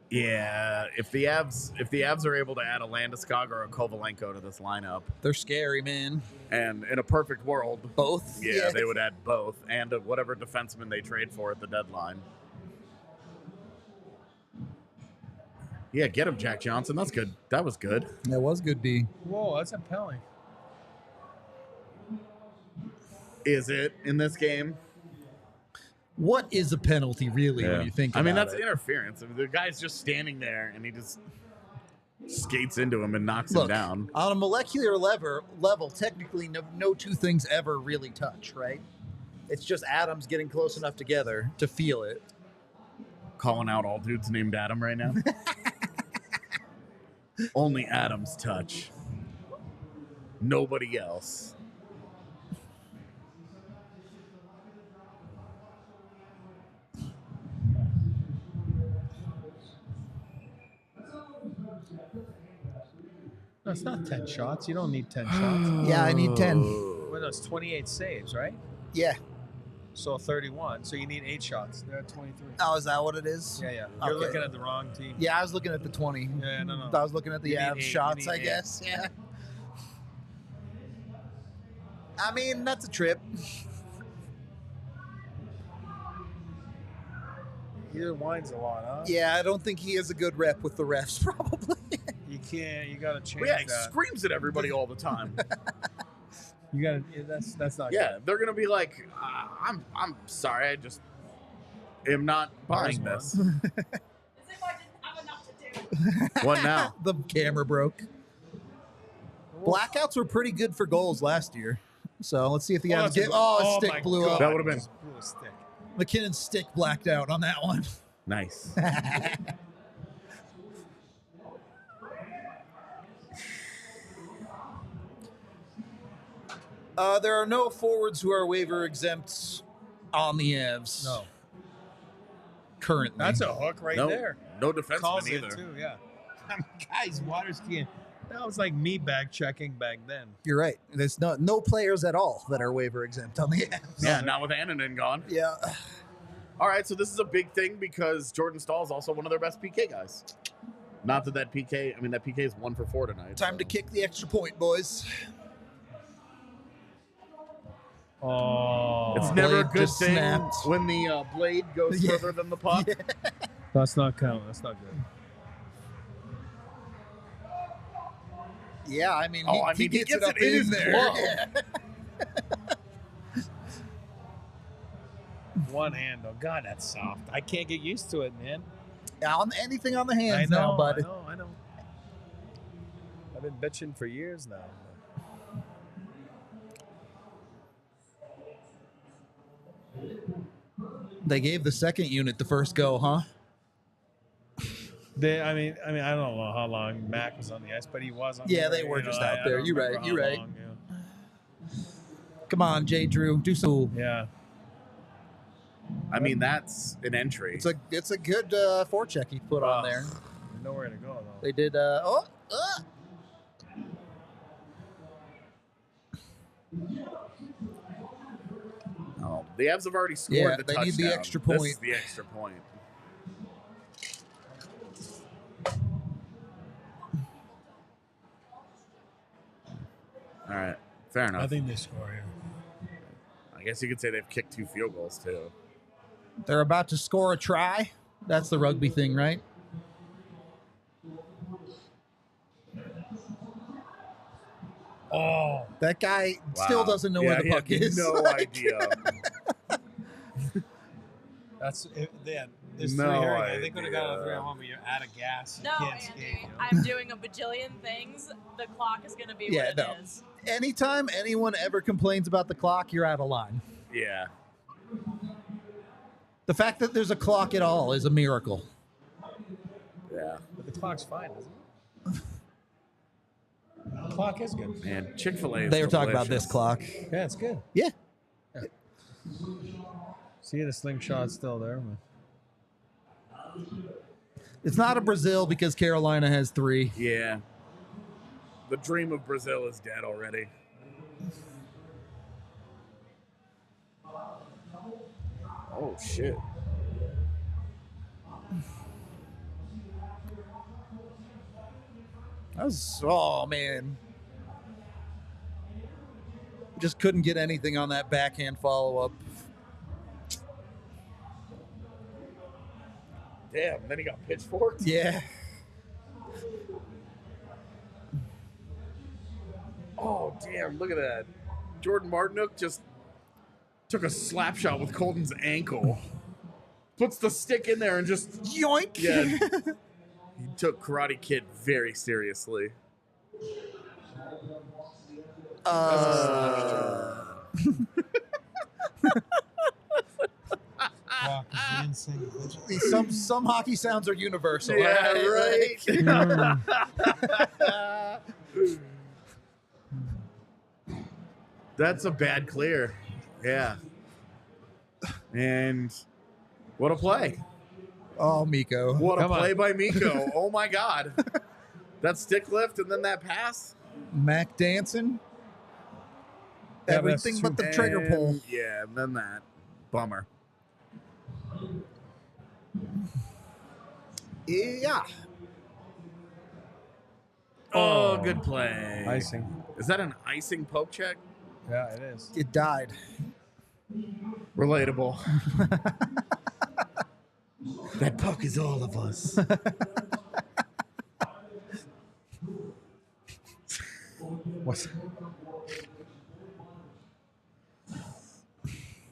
Speaker 2: Yeah, if the Avs are able to add a Landeskog or a Kovalenko to this lineup,
Speaker 1: They're scary, man.
Speaker 2: and in a perfect world,
Speaker 1: Both.
Speaker 2: yeah, they would add both and whatever defenseman they trade for at the deadline. Yeah, get him, Jack Johnson. That's good. That was good.
Speaker 1: That was good D.
Speaker 4: Whoa, that's a penalty.
Speaker 2: Is it in this game?
Speaker 1: What is a penalty, really, when you think
Speaker 2: I mean,
Speaker 1: about
Speaker 2: that's
Speaker 1: it?
Speaker 2: interference. I mean, the guy's just standing there, and he just skates into him and knocks him
Speaker 1: Look,
Speaker 2: down.
Speaker 1: on a molecular level, technically, no 2 things ever really touch, right? It's just atoms getting close enough together to feel it.
Speaker 2: Calling out all dudes named Adam right now. Only Adam's touch. Nobody else.
Speaker 4: No, it's not 10 shots. You don't need 10 shots.
Speaker 1: Yeah, I need 10.
Speaker 4: Well, no, it's 28 saves, right?
Speaker 1: Yeah.
Speaker 4: So 31. So you need 8 shots. They're at 23.
Speaker 1: Oh, is that what it is?
Speaker 4: Yeah. You're
Speaker 1: Okay.
Speaker 4: looking at the wrong team.
Speaker 1: Yeah, I was looking at the 20.
Speaker 4: Yeah, no.
Speaker 1: I was looking at the
Speaker 4: You need
Speaker 1: Avs
Speaker 4: 8,
Speaker 1: shots,
Speaker 4: you
Speaker 1: I
Speaker 4: need
Speaker 1: guess. Yeah. I mean, that's a trip.
Speaker 4: He whines a lot, huh?
Speaker 1: Yeah, I don't think he has a good rep with the refs, probably.
Speaker 4: You can't. You got to change
Speaker 2: Yeah, he
Speaker 4: that.
Speaker 2: screams at everybody all the time.
Speaker 4: You got to. That's not.
Speaker 2: Yeah, they're gonna be like, I'm sorry, I just am not buying
Speaker 4: Ours
Speaker 2: this.
Speaker 3: As if I didn't have enough to do.
Speaker 2: What now?
Speaker 1: The camera broke. Blackouts were pretty good for goals last year. So let's see if the Avs get. Oh, a stick blew up.
Speaker 2: That would've been-
Speaker 4: Just blew a stick.
Speaker 1: McKinnon's stick blacked out on that one.
Speaker 2: Nice.
Speaker 1: There are no forwards who are waiver exempt on the Avs.
Speaker 4: No.
Speaker 1: Currently.
Speaker 4: That's a hook right there.
Speaker 2: No
Speaker 4: Calls
Speaker 2: defenseman
Speaker 4: it
Speaker 2: either.
Speaker 4: too, yeah. Guys, water skiing. That was like me back checking back then.
Speaker 1: You're right. There's no players at all that are waiver exempt on the Avs.
Speaker 2: Yeah, not with Annunen gone.
Speaker 1: Yeah.
Speaker 2: All right, so this is a big thing because Jordan Stahl is also one of their best PK guys. Not that PK, I mean, that PK is 1 for 4 tonight.
Speaker 1: Time to kick the extra point, boys.
Speaker 4: Oh.
Speaker 2: It's never a
Speaker 1: Blade
Speaker 2: good
Speaker 1: just
Speaker 2: thing
Speaker 1: snapped.
Speaker 2: when the blade goes
Speaker 1: Yeah.
Speaker 2: further than the puck.
Speaker 1: Yeah.
Speaker 4: That's not count. That's not good.
Speaker 1: Yeah, I mean,
Speaker 2: Oh, I
Speaker 1: he
Speaker 2: mean, he
Speaker 1: gets
Speaker 2: gets
Speaker 1: it up
Speaker 2: it in his
Speaker 1: there.
Speaker 2: glove.
Speaker 1: Yeah.
Speaker 4: One handle. God, that's soft. I can't get used to it, man.
Speaker 1: On anything on the hands
Speaker 4: I know,
Speaker 1: now, bud.
Speaker 4: I know. I've been bitching for years now.
Speaker 1: They gave the second unit the first go, huh?
Speaker 4: I mean, I don't know how long Mac was on the ice, but he was on.
Speaker 1: Yeah,
Speaker 4: the
Speaker 1: they were
Speaker 4: you know,
Speaker 1: just
Speaker 4: I
Speaker 1: out there.
Speaker 4: don't
Speaker 1: You're
Speaker 4: remember
Speaker 1: right,
Speaker 4: how
Speaker 1: you're right.
Speaker 4: long,
Speaker 1: Come on, J. Drew, do some.
Speaker 4: yeah.
Speaker 2: I mean, that's an entry.
Speaker 1: It's a good forecheck he put on there.
Speaker 4: Nowhere to go though.
Speaker 1: They did.
Speaker 2: Oh, the Avs have already scored
Speaker 1: Yeah,
Speaker 2: the
Speaker 1: they
Speaker 2: touchdown.
Speaker 1: need the extra
Speaker 2: This
Speaker 1: point.
Speaker 2: is the extra point. All right, fair enough.
Speaker 4: I think they score here.
Speaker 2: I guess you could say they've kicked 2 field goals too.
Speaker 1: They're about to score a try. That's the rugby thing, right?
Speaker 4: Oh,
Speaker 1: That guy still
Speaker 2: Wow.
Speaker 1: doesn't know
Speaker 2: Yeah,
Speaker 1: where the
Speaker 2: he
Speaker 1: puck
Speaker 2: had
Speaker 1: is.
Speaker 2: No
Speaker 1: Like,
Speaker 2: idea.
Speaker 4: that's it. There's
Speaker 2: No
Speaker 4: 3 here. They could have got a
Speaker 2: idea.
Speaker 4: 3 on 1, but you're out of gas. You
Speaker 3: No,
Speaker 4: can't
Speaker 3: Andy,
Speaker 4: skate. You know?
Speaker 3: I'm doing a bajillion things. The clock is going to be
Speaker 1: Yeah,
Speaker 3: what it
Speaker 1: no.
Speaker 3: is.
Speaker 1: Anytime anyone ever complains about the clock, you're out of line.
Speaker 2: Yeah.
Speaker 1: The fact that there's a clock at all is a miracle.
Speaker 2: Yeah.
Speaker 4: But the clock's fine, isn't it? The clock is good.
Speaker 2: Man, Chick-fil-A is
Speaker 1: They were talking about
Speaker 2: delicious.
Speaker 1: this clock.
Speaker 4: Yeah, it's good.
Speaker 1: Yeah.
Speaker 4: See, the slingshot's still there.
Speaker 1: It's not a Brazil because Carolina has 3.
Speaker 2: Yeah. The dream of Brazil is dead already. Oh, shit.
Speaker 1: Oh, man. Just couldn't get anything on that backhand follow-up.
Speaker 2: Damn, then he got pitchforked?
Speaker 1: Yeah.
Speaker 2: Oh, damn, look at that. Jordan Martinook just took a slap shot with Colton's ankle. Puts the stick in there and just,
Speaker 1: Yoink.
Speaker 2: yeah. He took Karate Kid very seriously.
Speaker 4: Wow, 'cause he didn't sing it.
Speaker 1: Some hockey sounds are universal.
Speaker 2: Yeah, right. That's a bad clear. Yeah. And what a play.
Speaker 1: Oh, Miko.
Speaker 2: What a
Speaker 4: Come on.
Speaker 2: play by Miko. Oh, my God. That stick lift and then that pass.
Speaker 1: Mac dancing.
Speaker 4: Yeah, but that's
Speaker 1: Everything but the
Speaker 2: And-
Speaker 1: trigger pull.
Speaker 2: Yeah, and then that. Bummer.
Speaker 1: Yeah.
Speaker 2: Oh, good play.
Speaker 4: Icing.
Speaker 2: Is that an icing poke check?
Speaker 4: Yeah, it is.
Speaker 1: It died.
Speaker 2: Relatable. That puck is all of us.
Speaker 4: What's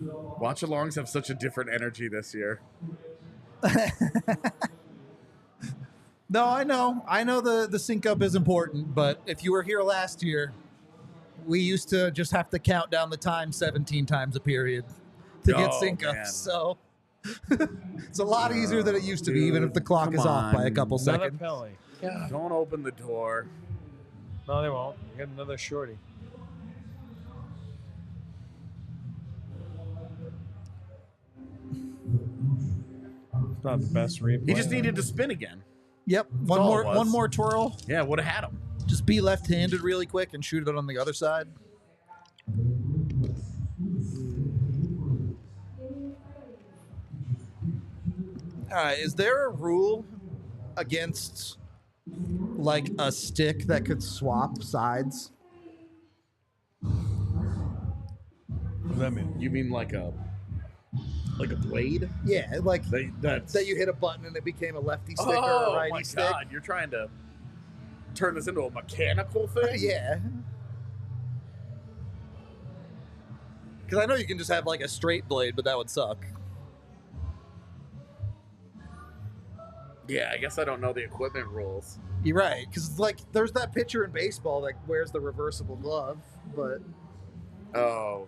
Speaker 2: Watchalongs have such a different energy this year.
Speaker 1: No, I know. I know the sync up is important, but if you were here last year, we used to just have to count down the time 17 times a period to get
Speaker 2: Oh,
Speaker 1: sync
Speaker 2: man.
Speaker 1: ups. So It's a lot easier than it used to be, even if the clock is
Speaker 2: come
Speaker 1: off by a
Speaker 2: on.
Speaker 1: couple
Speaker 4: Another
Speaker 1: seconds.
Speaker 4: penalty.
Speaker 2: Don't open the door.
Speaker 4: No, they won't. You get another shorty. It's not the best replay.
Speaker 2: He just needed to spin again.
Speaker 1: Yep,
Speaker 2: all it was.
Speaker 1: one more twirl.
Speaker 2: Yeah, would have had him.
Speaker 1: Just be left-handed really quick and shoot it on the other side. All right, is there a rule against like a stick that could swap sides?
Speaker 4: What does that mean?
Speaker 2: You mean like a blade?
Speaker 1: Yeah, like
Speaker 2: That's
Speaker 1: that you hit a button and it became a lefty stick or a
Speaker 2: oh
Speaker 1: righty
Speaker 2: my
Speaker 1: stick.
Speaker 2: god! You're trying to turn this into a mechanical thing?
Speaker 1: Yeah. Because I know you can just have like a straight blade, but that would suck.
Speaker 2: Yeah, I guess I don't know the equipment rules.
Speaker 1: You're right, because like there's that pitcher in baseball that wears the reversible glove, but
Speaker 2: Oh.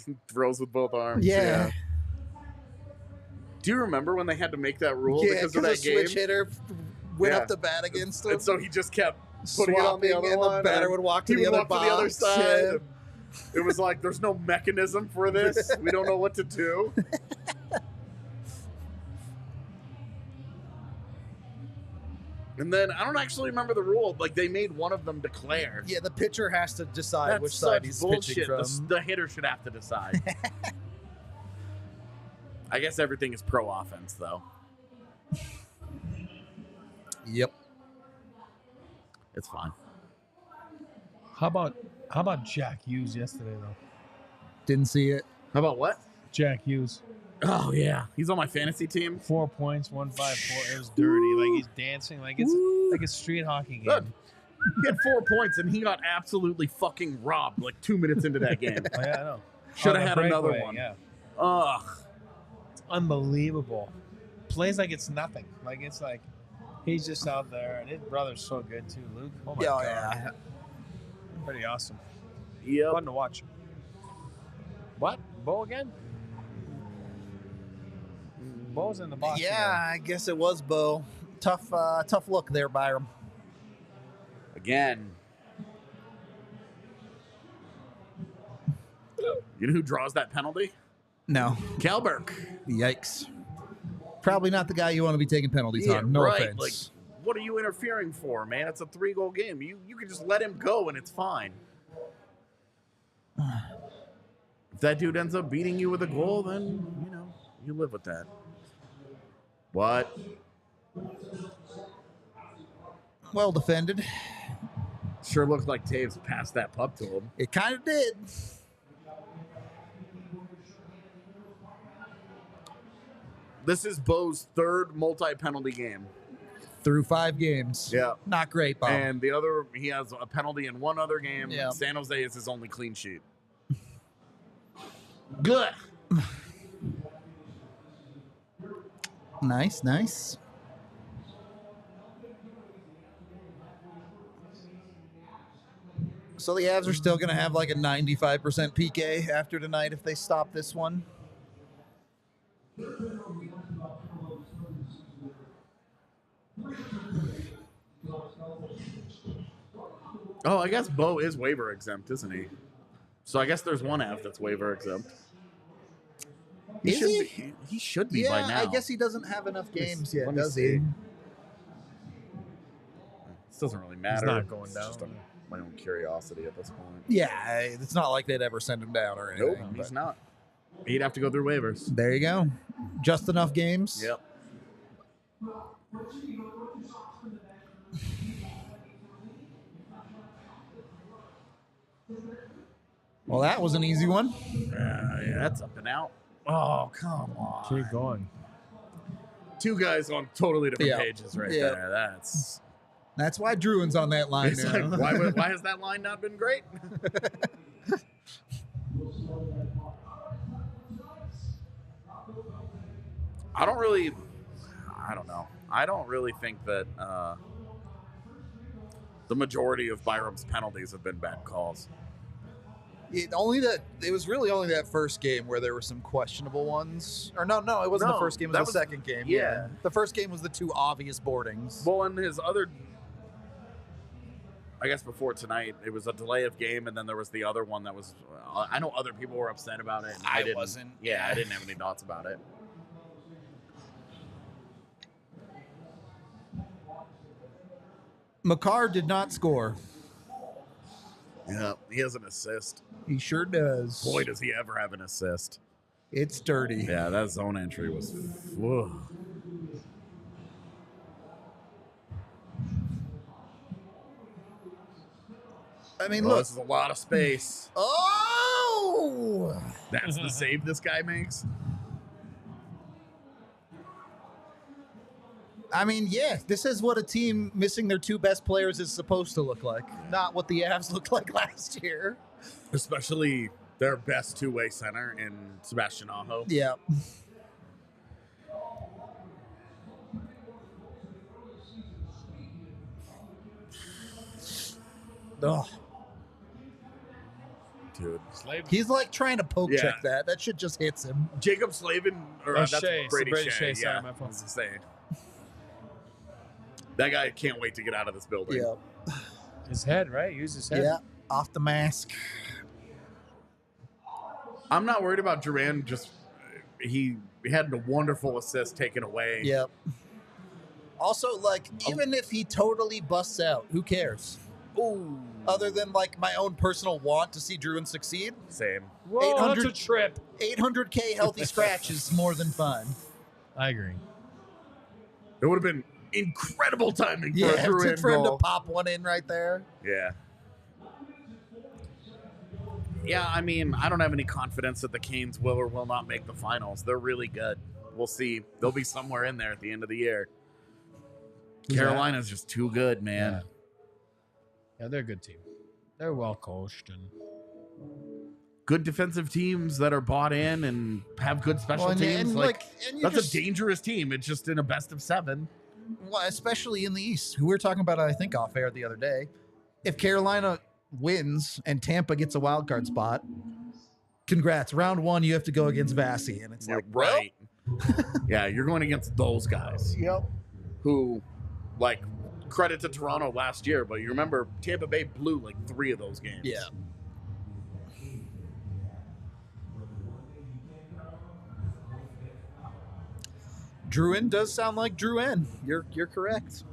Speaker 2: He throws with both arms.
Speaker 1: yeah,
Speaker 2: Do you remember when they had to make that rule
Speaker 1: yeah,
Speaker 2: because
Speaker 1: because
Speaker 2: of
Speaker 1: the
Speaker 2: that game?
Speaker 1: switch hitter went
Speaker 2: Yeah.
Speaker 1: up the bat against him,
Speaker 2: And so he just kept putting it on
Speaker 1: swapping,
Speaker 2: the other
Speaker 1: and
Speaker 2: one.
Speaker 1: the batter
Speaker 2: and
Speaker 1: would walk to
Speaker 2: he
Speaker 1: the
Speaker 2: would
Speaker 1: other
Speaker 2: walk to the other
Speaker 1: box,
Speaker 2: side.
Speaker 1: yeah.
Speaker 2: And it was like, there's no mechanism for this. We don't know what to do. And then I don't actually remember the rule. Like they made one of them declare.
Speaker 1: Yeah, the pitcher has to decide
Speaker 2: That's
Speaker 1: which side
Speaker 2: such
Speaker 1: he's
Speaker 2: bullshit.
Speaker 1: pitching from.
Speaker 2: The hitter should have to decide. I guess everything is pro offense though.
Speaker 1: Yep.
Speaker 2: It's fine.
Speaker 4: How about Jack Hughes yesterday though?
Speaker 1: Didn't see it.
Speaker 2: How about what?
Speaker 4: Jack Hughes,
Speaker 2: Oh yeah, he's on my fantasy team.
Speaker 4: 4 points, 154. It was dirty. Like he's dancing like it's like a street hockey game.
Speaker 2: Good. He had 4 points and he got absolutely fucking robbed like 2 minutes into that game.
Speaker 4: Oh, yeah, I know.
Speaker 2: Should have
Speaker 4: On the
Speaker 2: had another
Speaker 4: breakaway,
Speaker 2: one.
Speaker 4: Yeah,
Speaker 2: Ugh.
Speaker 4: it's unbelievable. Plays like it's nothing. Like it's like he's just out there, and his brother's so good too, Luke. Oh my
Speaker 1: Yeah,
Speaker 4: god,
Speaker 1: yeah.
Speaker 4: pretty awesome.
Speaker 2: Yep.
Speaker 4: Fun to watch. What? Bo again? Bo's in the box.
Speaker 1: Yeah, I guess it was Bo. Tough look there, Byram.
Speaker 2: Again. You know who draws that penalty?
Speaker 1: No.
Speaker 2: Kalberg.
Speaker 1: Yikes. Probably not the guy you want to be taking penalties on. No
Speaker 2: right.
Speaker 1: offense.
Speaker 2: Like, what are you interfering for, man? It's a 3-goal game. You can just let him go and it's fine. If that dude ends up beating you with a goal, then you live with that. What?
Speaker 1: Well defended.
Speaker 2: Sure looked like Taves passed that puck to him.
Speaker 1: It kind of did.
Speaker 2: This is Bo's third multi-penalty game.
Speaker 1: Through 5 games.
Speaker 2: Yeah.
Speaker 1: Not great, Bob.
Speaker 2: And the other, he has a penalty in one other game.
Speaker 1: Yeah.
Speaker 2: San Jose is his only clean sheet. Good.
Speaker 1: Nice, nice. So the Avs are still going to have like a 95% PK after tonight if they stop this one.
Speaker 2: Oh, I guess Bo is waiver exempt, isn't he? So I guess there's one Av that's waiver exempt.
Speaker 1: Is
Speaker 2: should
Speaker 1: he?
Speaker 2: Be, he should be
Speaker 1: Yeah,
Speaker 2: by now.
Speaker 1: I guess he doesn't have enough games yet,
Speaker 2: let me
Speaker 1: does
Speaker 2: see.
Speaker 1: he?
Speaker 2: This doesn't really matter.
Speaker 4: not going
Speaker 2: It's
Speaker 4: down.
Speaker 2: just my own curiosity at this point.
Speaker 1: Yeah, it's not like they'd ever send him down or anything.
Speaker 2: Nope,
Speaker 1: but
Speaker 2: he's not. He'd have to go through waivers.
Speaker 1: there you go. Just enough games.
Speaker 2: Yep.
Speaker 1: Well, that was an easy one.
Speaker 2: Yeah, that's up and out. Oh, come on.
Speaker 4: Keep going.
Speaker 2: Two guys on totally different
Speaker 1: Yeah.
Speaker 2: pages right
Speaker 1: Yeah.
Speaker 2: there.
Speaker 1: That's why Druin's on that line
Speaker 2: It's
Speaker 1: now.
Speaker 2: like, why has that line not been great? I don't know. I don't really think that the majority of Byram's penalties have been bad calls.
Speaker 1: It was really only that first game where there were some questionable ones. Or no, it wasn't
Speaker 2: No,
Speaker 1: the first game. It
Speaker 2: that
Speaker 1: was the second game.
Speaker 2: yeah.
Speaker 1: The first game was the two obvious boardings.
Speaker 2: Well, and his other, I guess before tonight, it was a delay of game, and then there was the other one that was. I know other people were upset about it. And
Speaker 1: I
Speaker 2: didn't,
Speaker 1: wasn't.
Speaker 2: Yeah, I didn't have any thoughts about it.
Speaker 1: Makar did not score.
Speaker 2: Yeah, he has an assist.
Speaker 1: He sure does.
Speaker 2: Boy, does he ever have an assist.
Speaker 1: It's dirty.
Speaker 2: Yeah, that zone entry was. Whoa.
Speaker 1: I mean,
Speaker 2: Oh,
Speaker 1: look.
Speaker 2: this is a lot of space.
Speaker 1: Oh!
Speaker 2: That's the save this guy makes.
Speaker 1: I mean, yeah, this is what a team missing their two best players is supposed to look like. Not what the Avs looked like last year.
Speaker 2: Especially their best two-way center in Sebastian Aho.
Speaker 1: Yeah. Ugh.
Speaker 2: Dude.
Speaker 1: He's like trying to poke
Speaker 2: Yeah.
Speaker 1: check that. That shit just hits him.
Speaker 2: Jacob Slavin, or
Speaker 4: Oh,
Speaker 2: that's
Speaker 4: Shea.
Speaker 2: Brady
Speaker 4: Brady
Speaker 2: Shea.
Speaker 4: Shea, sorry,
Speaker 2: Yeah,
Speaker 4: my
Speaker 2: I
Speaker 4: fault.
Speaker 2: was gonna say. That guy can't wait to get out of this building.
Speaker 1: Yeah.
Speaker 4: His head, right? Use his head.
Speaker 1: Yeah. Off the mask.
Speaker 2: I'm not worried about Duran. Just he had a wonderful assist taken away.
Speaker 1: Yep. Also, like, even if he totally busts out, who cares?
Speaker 2: Ooh.
Speaker 1: Other than, like, my own personal want to see Druin succeed,
Speaker 2: Same.
Speaker 4: Whoa, that's
Speaker 1: 800
Speaker 4: a trip.
Speaker 1: 800K healthy scratch is more than fine.
Speaker 4: I agree.
Speaker 2: It would have been incredible timing for
Speaker 1: Yeah,
Speaker 2: a Duran
Speaker 1: for him to
Speaker 2: goal.
Speaker 1: pop one in right there.
Speaker 2: Yeah. Yeah, I mean, I don't have any confidence that the Canes will or will not make the finals. They're really good. We'll see. They'll be somewhere in there at the end of the year.
Speaker 4: Who's that?
Speaker 2: Carolina's just too good, man.
Speaker 4: Yeah, they're a good team. They're well coached and
Speaker 2: Good defensive teams that are bought in and have good special teams.
Speaker 1: and you
Speaker 2: That's
Speaker 1: just,
Speaker 2: a dangerous team. It's just in a best of 7.
Speaker 1: well, especially in the East, who we were talking about, I think, off air the other day. If Carolina wins and Tampa gets a wild card spot, congrats. Round 1, you have to go against Vasi, and it's like, well,
Speaker 2: Right. Yeah, you're going against those guys
Speaker 1: yep.
Speaker 2: who, like, credit to Toronto last year, but you remember Tampa Bay blew like 3 of those games.
Speaker 1: Yeah. Druin does sound like Druin. You're correct.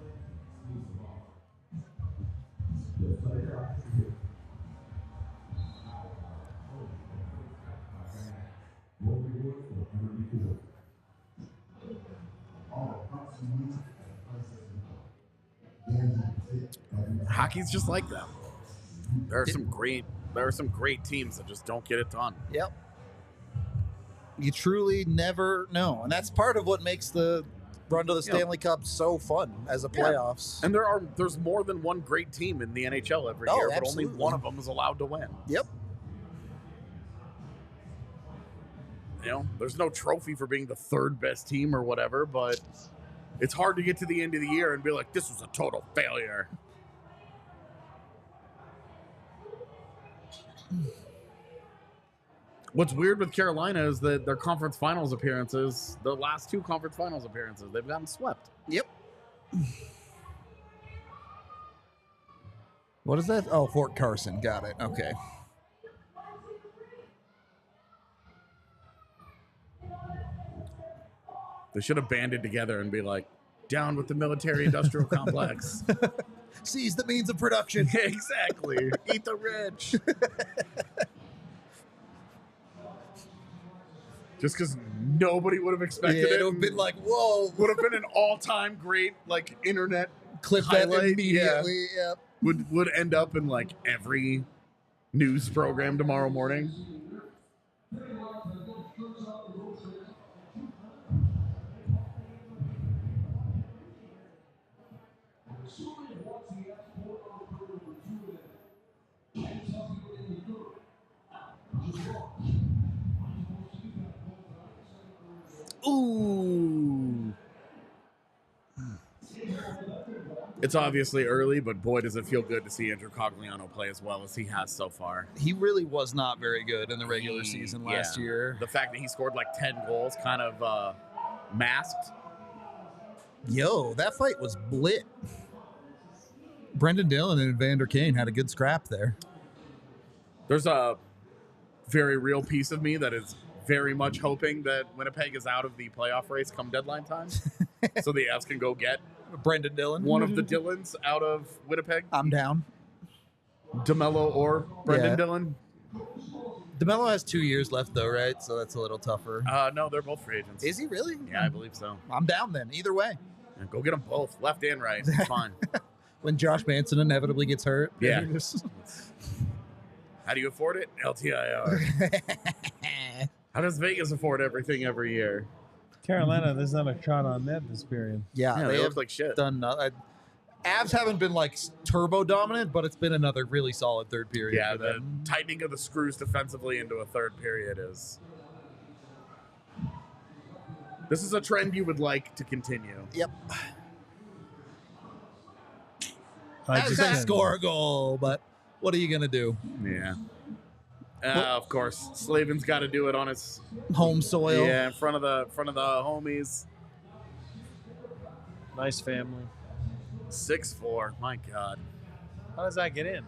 Speaker 2: Hockey's just like that. There are some great teams that just don't get it done.
Speaker 1: Yep. You truly never know, and that's part of what makes the run to the Stanley Cup so fun as a playoffs.
Speaker 2: And there's more than one great team in the NHL every
Speaker 1: Oh,
Speaker 2: year, but
Speaker 1: absolutely.
Speaker 2: only one of them is allowed to win.
Speaker 1: Yep.
Speaker 2: You know, there's no trophy for being the 3rd best team or whatever, but it's hard to get to the end of the year and be like, this was a total failure. What's weird with Carolina is that their conference finals appearances, the last 2 conference finals appearances, they've gotten swept.
Speaker 1: Yep. What is that? Oh, Fort Carson. Got it. Okay.
Speaker 2: They should have banded together and be like, down with the military-industrial complex.
Speaker 1: Seize the means of production.
Speaker 2: Exactly. Eat the rich. Just because nobody would have expected
Speaker 1: Yeah,
Speaker 2: it.
Speaker 1: it would have been like, whoa.
Speaker 2: Would have been an all-time great, like, internet
Speaker 1: Clip
Speaker 2: highlight.
Speaker 1: that immediately. Yep.
Speaker 2: Would end up in, like, every news program tomorrow morning. Ooh. It's obviously early, but boy, does it feel good to see Andrew Cogliano play as well as he has so far.
Speaker 1: He really was not very good in the regular
Speaker 2: He-
Speaker 1: season
Speaker 2: yeah.
Speaker 1: last year.
Speaker 2: The fact that he scored like 10 goals kind of masked.
Speaker 1: Yo, that fight was lit. Brendan Dillon and Evander Kane had a good scrap there.
Speaker 2: There's a very real piece of me that is very much hoping that Winnipeg is out of the playoff race come deadline time, so the Avs can go get
Speaker 1: Brendan Dillon.
Speaker 2: one of the Dillons out of Winnipeg.
Speaker 1: I'm down.
Speaker 2: DeMello or Brendan
Speaker 1: Yeah.
Speaker 2: Dillon.
Speaker 1: DeMello has 2 years left, though, right? So that's a little tougher.
Speaker 2: No, they're both free agents.
Speaker 1: Is he really?
Speaker 2: Yeah, I believe so.
Speaker 1: I'm down then. Either way.
Speaker 2: Yeah, go get them both, left and right. It's fine.
Speaker 1: When Josh Manson inevitably gets hurt.
Speaker 2: Yeah. How do you afford it? LTIR. How does Vegas afford everything every year?
Speaker 4: Carolina, there's not a shot on net this period.
Speaker 1: yeah,
Speaker 2: Yeah,
Speaker 1: they
Speaker 2: they
Speaker 1: have
Speaker 2: look like shit.
Speaker 1: done nothing. Avs haven't been like turbo dominant, but it's been another really solid third period
Speaker 2: Yeah,
Speaker 1: for
Speaker 2: the
Speaker 1: them.
Speaker 2: tightening of the screws defensively into a third period is. This is a trend you would like to continue.
Speaker 1: Yep.
Speaker 4: I
Speaker 1: Avs
Speaker 4: just
Speaker 1: have
Speaker 4: said-
Speaker 1: score a goal, but what are you gonna do?
Speaker 2: Yeah. Of course, Slavin's got to do it on his
Speaker 1: Home soil.
Speaker 2: yeah in front of the homies.
Speaker 4: Nice family.
Speaker 2: 6'4". My God.
Speaker 4: How does that get in?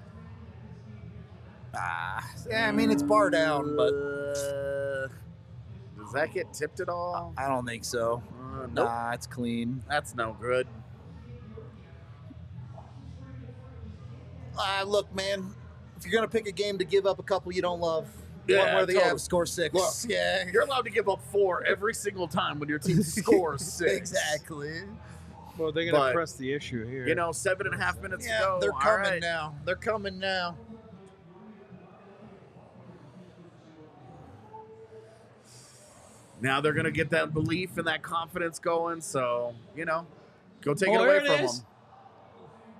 Speaker 1: Yeah, I mean it's bar down, but
Speaker 2: Does that get tipped at all?
Speaker 1: I don't think so.
Speaker 2: Nope.
Speaker 1: Nah, it's clean.
Speaker 2: That's no good.
Speaker 1: Look, man, if you're gonna pick a game to give up a couple you don't love,
Speaker 2: Yeah,
Speaker 1: one where the
Speaker 2: totally.
Speaker 1: Avs score 6.
Speaker 2: Look,
Speaker 1: yeah,
Speaker 2: You're allowed to give up 4 every single time when your team scores 6.
Speaker 1: exactly.
Speaker 4: Well, they're going
Speaker 2: But-
Speaker 4: to press the issue here.
Speaker 2: You know, 7.5 minutes
Speaker 1: Yeah,
Speaker 2: to go.
Speaker 1: they're
Speaker 2: All
Speaker 1: coming
Speaker 2: right.
Speaker 1: now. They're coming now.
Speaker 2: Now they're going to get that belief and that confidence going. So, you know, go take it
Speaker 4: Oh,
Speaker 2: away
Speaker 4: there it
Speaker 2: from
Speaker 4: is.
Speaker 2: them.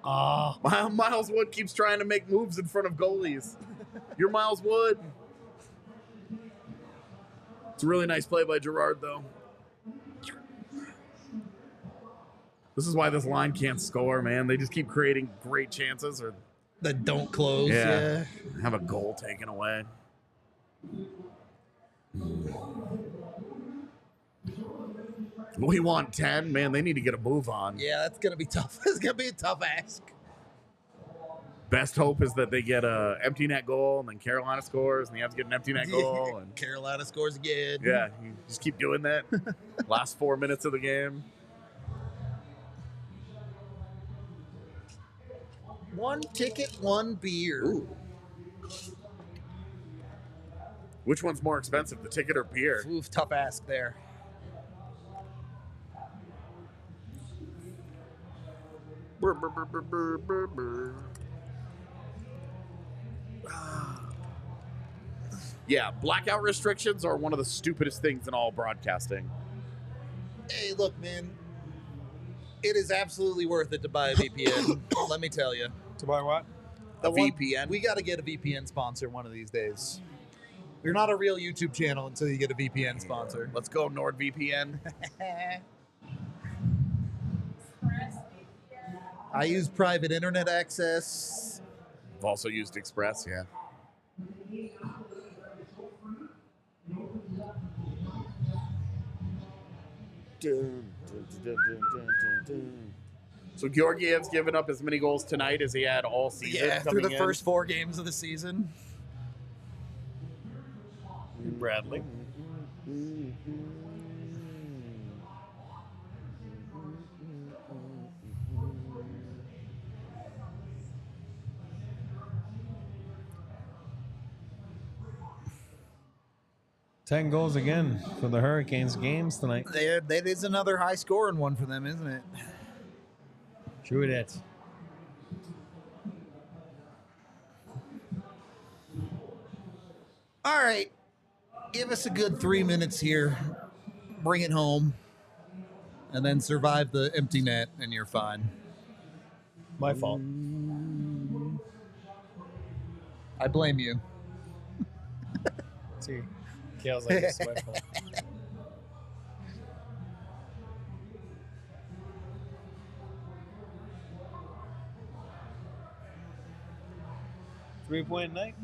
Speaker 4: Ah,
Speaker 2: Miles Wood keeps trying to make moves in front of goalies. You're Miles Wood. It's a really nice play by Gerard, though. This is why this line can't score, man. They just keep creating great chances or
Speaker 1: That don't close.
Speaker 2: Yeah.
Speaker 1: Yeah.
Speaker 2: have a goal taken away. We want 10. Man, they need to get a move on.
Speaker 1: Yeah, that's gonna be tough. It's gonna be a tough ask.
Speaker 2: Best hope is that they get a empty net goal and then Carolina scores and you have to get an empty net goal. And
Speaker 1: Carolina scores again.
Speaker 2: yeah, you just keep doing that. Last 4 minutes of the game.
Speaker 1: One ticket, one beer.
Speaker 2: Which one's more expensive, the ticket or beer?
Speaker 1: Oof, tough ask there.
Speaker 2: Brr, brr, brr, brr, brr, brr, brr. Yeah, blackout restrictions are one of the stupidest things in all broadcasting.
Speaker 1: Hey, look, man. It is absolutely worth it to buy a VPN. Let me tell you.
Speaker 4: to buy what?
Speaker 2: A VPN?
Speaker 1: We got to get a VPN sponsor one of these days. You're not a real YouTube channel until you get a VPN sponsor.
Speaker 2: Let's go, NordVPN.
Speaker 1: I use private internet access.
Speaker 2: I've also used Express, yeah. So Georgiev's given up as many goals tonight as he had all season.
Speaker 1: Yeah, through the
Speaker 2: coming in.
Speaker 1: first 4 games of the season.
Speaker 4: Bradley. Ten goals again for the Hurricanes games tonight.
Speaker 1: That is another high scoring one for them, isn't it?
Speaker 4: True that.
Speaker 1: All right. Give us a good 3 minutes here. Bring it home. And then survive the empty net, and you're fine.
Speaker 4: My fault.
Speaker 1: I blame you.
Speaker 4: See, Kale's like a sweat ball. 3-point night.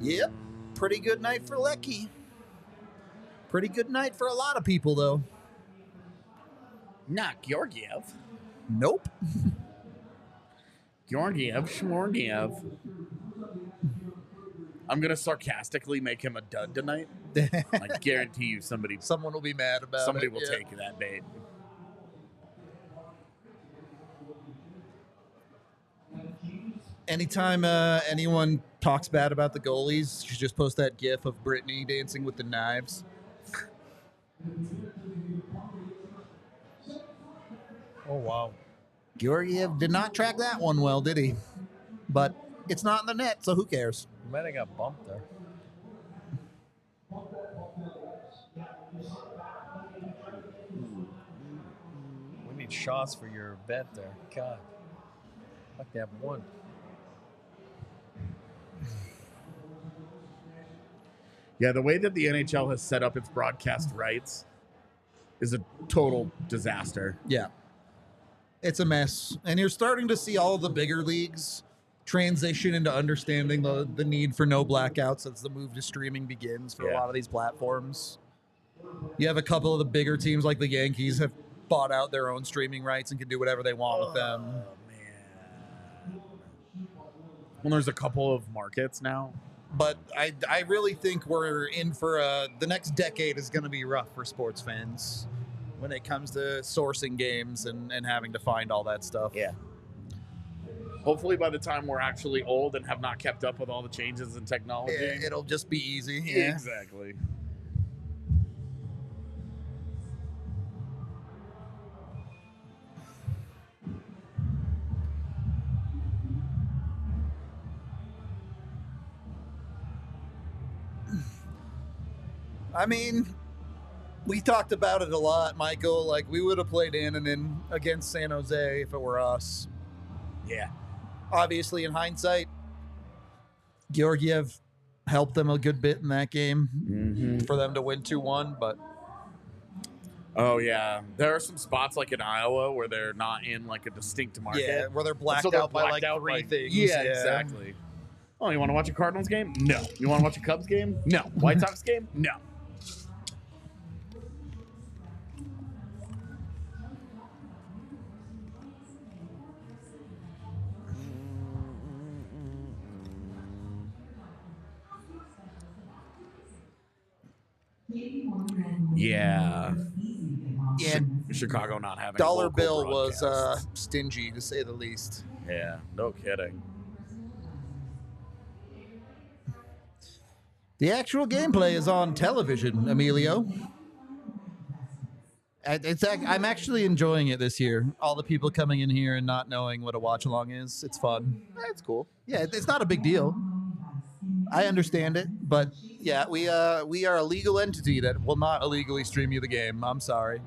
Speaker 1: Yep. Pretty good night for Lecky. Pretty good night for a lot of people, though.
Speaker 2: Not Georgiev.
Speaker 1: Nope.
Speaker 2: Georgiev, Shmorgiev. I'm going to sarcastically make him a dud tonight. I guarantee you
Speaker 1: Someone will be mad about
Speaker 2: somebody
Speaker 1: it.
Speaker 2: will take that bait.
Speaker 1: Anytime anyone talks bad about the goalies, you should just post that gif of Brittany dancing with the knives.
Speaker 4: Oh, wow.
Speaker 1: Georgiev did not track that one well, did he? But it's not in the net, so who cares?
Speaker 4: You might have got bumped there. We need shots for your bet there. God. Like that one.
Speaker 2: Yeah, the way that the NHL has set up its broadcast rights is a total disaster.
Speaker 1: Yeah. It's a mess. And you're starting to see all the bigger leagues transition into understanding the need for no blackouts as the move to streaming begins for a lot of these platforms. You have a couple of the bigger teams like the Yankees have bought out their own streaming rights and can do whatever they want with them.
Speaker 2: Man. Well, there's a couple of markets now.
Speaker 1: But I really think we're in for the next decade is going to be rough for sports fans when it comes to sourcing games and having to find all that stuff.
Speaker 2: Yeah. Hopefully by the time we're actually old and have not kept up with all the changes in technology.
Speaker 1: It'll just be easy. Yeah.
Speaker 2: Exactly.
Speaker 1: I mean, we talked about it a lot, Michael. Like, we would have played Annanen against San Jose if it were us.
Speaker 2: Yeah.
Speaker 1: Obviously, in hindsight, Georgiev helped them a good bit in that game for them to win 2-1, but...
Speaker 2: Oh, yeah. There are some spots like in Iowa where they're not in like a distinct market.
Speaker 1: Yeah, where they're blacked
Speaker 2: So they're
Speaker 1: out by like
Speaker 2: blacked out
Speaker 1: three
Speaker 2: by-
Speaker 1: things.
Speaker 2: Yeah, exactly. Oh, you want to watch a Cardinals game? No. You want to watch a Cubs game? No. White Sox game? No. Yeah.
Speaker 1: Yeah,
Speaker 2: Chicago not having a
Speaker 1: Dollar
Speaker 2: local
Speaker 1: Bill was
Speaker 2: broadcast.
Speaker 1: stingy, to say the least.
Speaker 2: Yeah, no kidding.
Speaker 1: The actual gameplay is on television, Emilio. I'm actually enjoying it this year. All the people coming in here and not knowing what a watch along is. It's fun.
Speaker 2: That's cool.
Speaker 1: Yeah, it's not a big deal. I understand it, but yeah, we are a legal entity that will not illegally stream you the game. I'm sorry.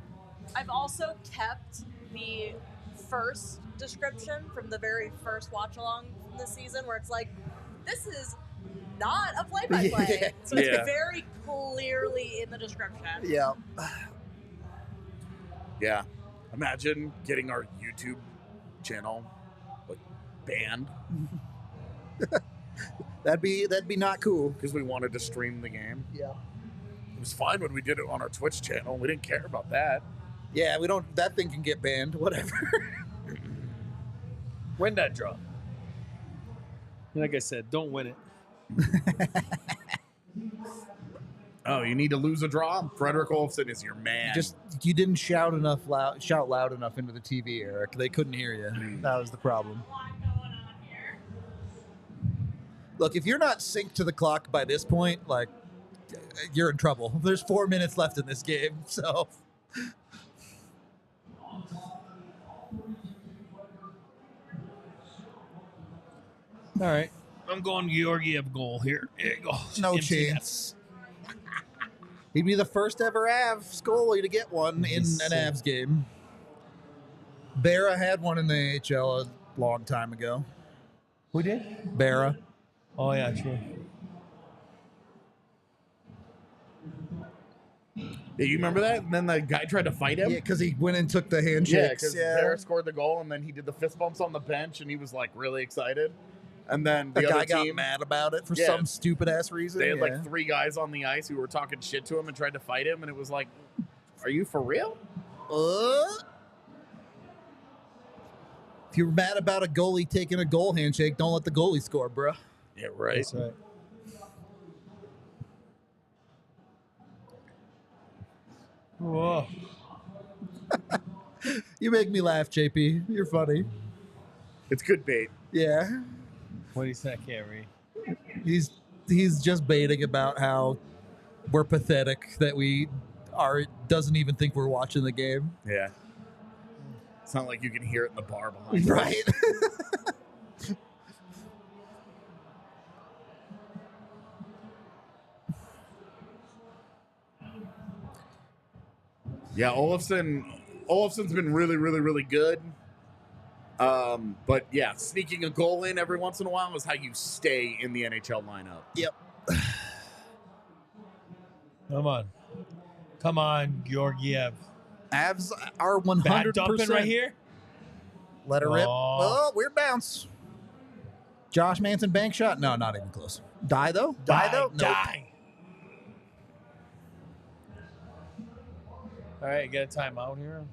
Speaker 3: I've also kept the first description from the very first watch along from the season where it's like, this is not a play-by-play.
Speaker 1: Yeah.
Speaker 3: So it's
Speaker 2: Yeah.
Speaker 3: very clearly in the description.
Speaker 1: Yeah.
Speaker 2: Yeah. Imagine getting our YouTube channel like banned
Speaker 1: That'd be not cool.
Speaker 2: because we wanted to stream the game.
Speaker 1: Yeah.
Speaker 2: It was fine when we did it on our Twitch channel. We didn't care about that.
Speaker 1: Yeah, we don't. That thing can get banned. Whatever.
Speaker 4: Win that draw. Like I said, don't win it.
Speaker 2: Oh, you need to lose a draw? Frederick Olofsson is your man.
Speaker 1: You didn't shout loud enough into the TV, Eric. They couldn't hear you. That was the problem. Look, if you're not synced to the clock by this point, like, you're in trouble. There's 4 minutes left in this game, so.
Speaker 4: All right. I'm going Georgiev goal here. There you go.
Speaker 1: No
Speaker 4: Empty net.
Speaker 1: chance. He'd be the first ever Avs goalie to get one in an Avs game. Berra had one in the AHL a long time ago.
Speaker 4: Who did?
Speaker 1: Berra.
Speaker 4: Oh, yeah, sure.
Speaker 2: Yeah, you remember that? And then the guy tried to fight him.
Speaker 1: Yeah, because he went and took the
Speaker 2: Yeah,
Speaker 1: handshakes.
Speaker 2: because Bear scored the goal, and then he did the fist bumps on the bench, and he was like really excited. And then
Speaker 1: The
Speaker 2: the
Speaker 1: guy
Speaker 2: other
Speaker 1: got
Speaker 2: team,
Speaker 1: mad about it for
Speaker 2: Yeah.
Speaker 1: some stupid ass reason.
Speaker 2: they had
Speaker 1: yeah.
Speaker 2: like 3 guys on the ice who were talking shit to him and tried to fight him, and it was like, are you for real?
Speaker 1: If you're mad about a goalie taking a goal handshake, don't let the goalie score, bruh.
Speaker 2: Yeah, right.
Speaker 4: That's right. Whoa.
Speaker 1: You make me laugh, JP. You're funny.
Speaker 2: It's good bait.
Speaker 1: Yeah.
Speaker 4: What do you say? I can't read.
Speaker 1: He's just baiting about how we're pathetic that we doesn't even think we're watching the game.
Speaker 2: Yeah. It's not like you can hear it in the bar behind.
Speaker 1: Right.
Speaker 2: Yeah, Olofsson's been really, really, really good. But yeah, sneaking a goal in every once in a while is how you stay in the NHL lineup.
Speaker 1: Yep.
Speaker 4: Come on, Georgiev.
Speaker 1: Avs are 100%.
Speaker 4: Bad dumping right here.
Speaker 1: Let her rip.
Speaker 4: Oh.
Speaker 1: Oh, weird bounce. Josh Manson bank shot? No, not even close. Die though? Nope.
Speaker 4: Die. All right, get a timeout here.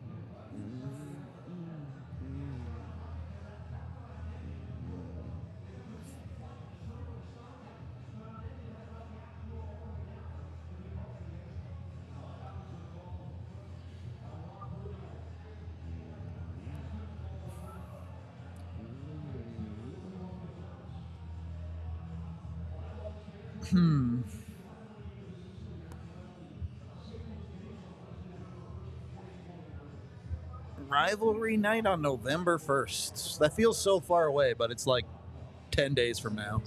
Speaker 1: Rivalry night on November 1st. That feels so far away, but it's like 10 days from now.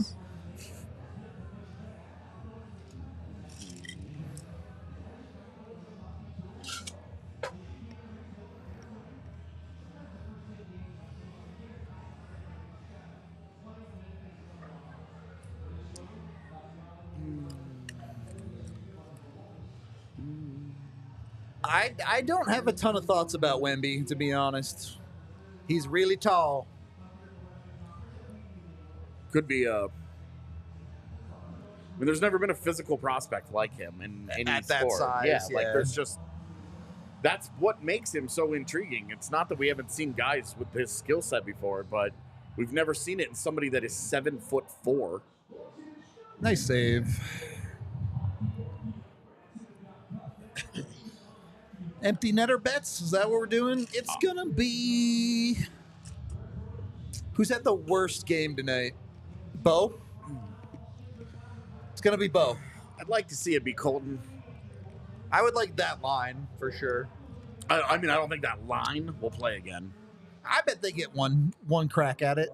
Speaker 1: I don't have a ton of thoughts about Wemby, to be honest. He's really tall.
Speaker 2: Could be I mean, there's never been a physical prospect like him in any
Speaker 1: At that
Speaker 2: sport.
Speaker 1: size,
Speaker 2: like
Speaker 1: yeah.
Speaker 2: there's just that's what makes him so intriguing. It's not that we haven't seen guys with his skill set before, but we've never seen it in somebody that is 7'4".
Speaker 1: Nice save. Empty netter bets? Is that what we're doing? It's gonna be... Who's had the worst game tonight? Bo? It's gonna be Bo.
Speaker 2: I'd like to see it be Colton.
Speaker 1: I would like that line, for sure.
Speaker 2: I mean, I don't think that line will play again.
Speaker 1: I bet they get one crack at it.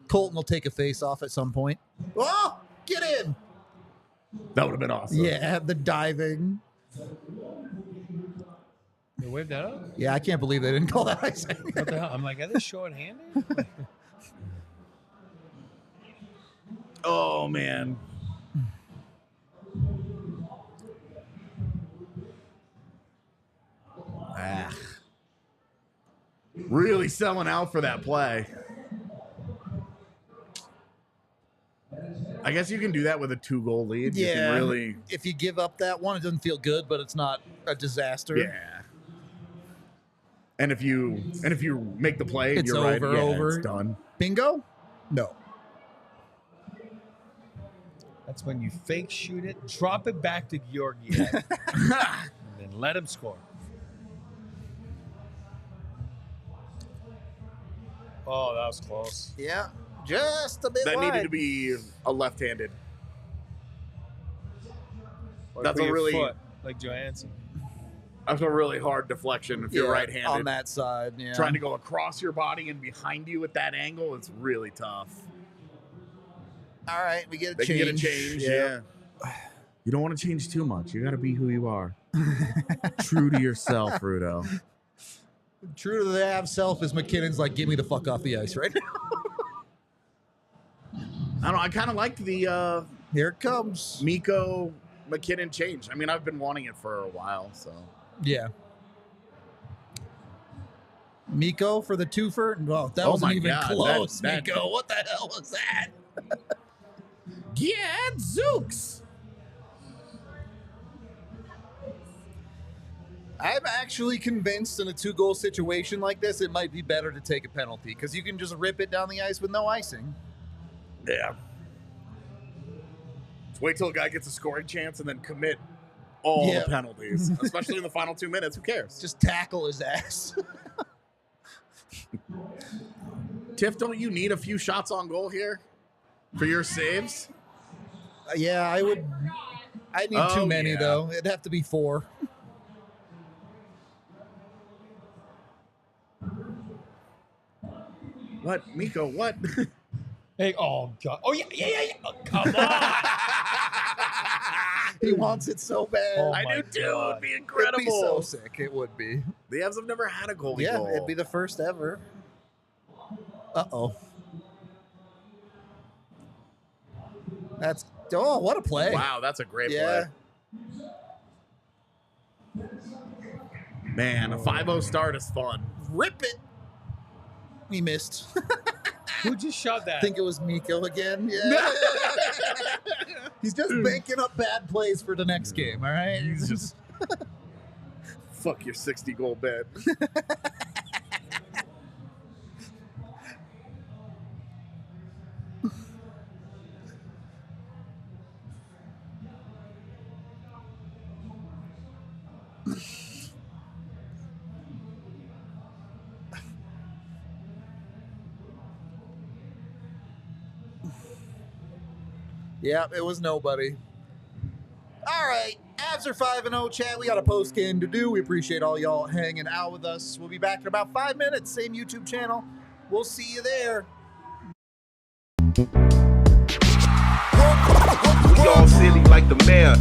Speaker 1: Colton will take a face off at some point. Oh! Get in!
Speaker 2: That would have been awesome.
Speaker 1: Yeah, the diving.
Speaker 4: They waved that up?
Speaker 1: Yeah, I can't believe they didn't call that icing.
Speaker 4: What the hell? I'm like, are they short-handed?
Speaker 2: Oh, man. Really selling out for that play. I guess you can do that with a 2-goal lead. You
Speaker 1: Yeah,
Speaker 2: can really.
Speaker 1: if you give up that one, it doesn't feel good, but it's not a disaster.
Speaker 2: Yeah. And if you make the play, and
Speaker 1: It's
Speaker 2: you're right.
Speaker 1: over,
Speaker 2: Yeah,
Speaker 1: over.
Speaker 2: it's done.
Speaker 1: Bingo? No.
Speaker 4: That's when you fake shoot it, drop it back to Georgiev, and then let him score. Oh, that was close.
Speaker 1: Yeah, just a bit
Speaker 2: That
Speaker 1: wide.
Speaker 2: needed to be a left-handed.
Speaker 4: Or
Speaker 2: That's
Speaker 4: put
Speaker 2: a
Speaker 4: your
Speaker 2: really-
Speaker 4: foot, like Johansson.
Speaker 2: That's a really hard deflection if you're right-handed.
Speaker 1: on that side. Yeah,
Speaker 2: Trying to go across your body and behind you at that angle is really tough.
Speaker 1: All right, we get a
Speaker 2: They
Speaker 1: change.
Speaker 2: can get a change. Yeah. You don't want to change too much. You got to be who you are. True to yourself, Rudo.
Speaker 1: True to the Avs self is McKinnon's like, get me the fuck off the ice right now.
Speaker 2: I don't know. I kind of liked the
Speaker 1: Here it comes.
Speaker 2: Mikko McKinnon change. I mean, I've been wanting it for a while, so.
Speaker 1: Yeah. Miko for the twofer. Well, that
Speaker 2: Oh
Speaker 1: wasn't
Speaker 2: my
Speaker 1: even
Speaker 2: God,
Speaker 1: close,
Speaker 2: that-
Speaker 1: Miko. What the hell was that?
Speaker 2: Zooks.
Speaker 1: I'm actually convinced in a 2-goal situation like this, it might be better to take a penalty because you can just rip it down the ice with no icing.
Speaker 2: Yeah. Just wait till a guy gets a scoring chance and then commit all
Speaker 1: Yeah.
Speaker 2: the penalties, especially in the final 2 minutes. Who cares?
Speaker 1: Just tackle his ass.
Speaker 2: Tiff, don't you need a few shots on goal here for your saves?
Speaker 1: Yeah, I would. I need
Speaker 2: Oh,
Speaker 1: too many,
Speaker 2: yeah.
Speaker 1: though. It'd have to be 4.
Speaker 2: What? Miko, what?
Speaker 4: Hey, oh god! Oh yeah! Oh, come on!
Speaker 1: He wants it so bad.
Speaker 4: Oh,
Speaker 2: I
Speaker 4: my
Speaker 2: do too. It
Speaker 4: God.
Speaker 2: would be
Speaker 1: It'd
Speaker 2: incredible.
Speaker 1: be so sick. It would be.
Speaker 2: The Avs have never had a goalie
Speaker 1: Yeah,
Speaker 2: goal.
Speaker 1: it'd be the first ever. Uh-oh. That's... Oh, what a play.
Speaker 2: Wow, that's a great
Speaker 1: Yeah.
Speaker 2: play. Man, a 5-0 start is fun.
Speaker 1: Rip it. He missed.
Speaker 4: Who just shot that?
Speaker 1: I think it was Miko again. Yeah. He's just banking up bad plays for the next game, all right?
Speaker 2: He's just fuck your 60-goal bet.
Speaker 1: Yeah, it was nobody. All right, Avs are 5-0, chat. We got a post game to do. We appreciate all y'all hanging out with us. We'll be back in about 5 minutes. Same YouTube channel. We'll see you there.
Speaker 6: We all silly like the mayor.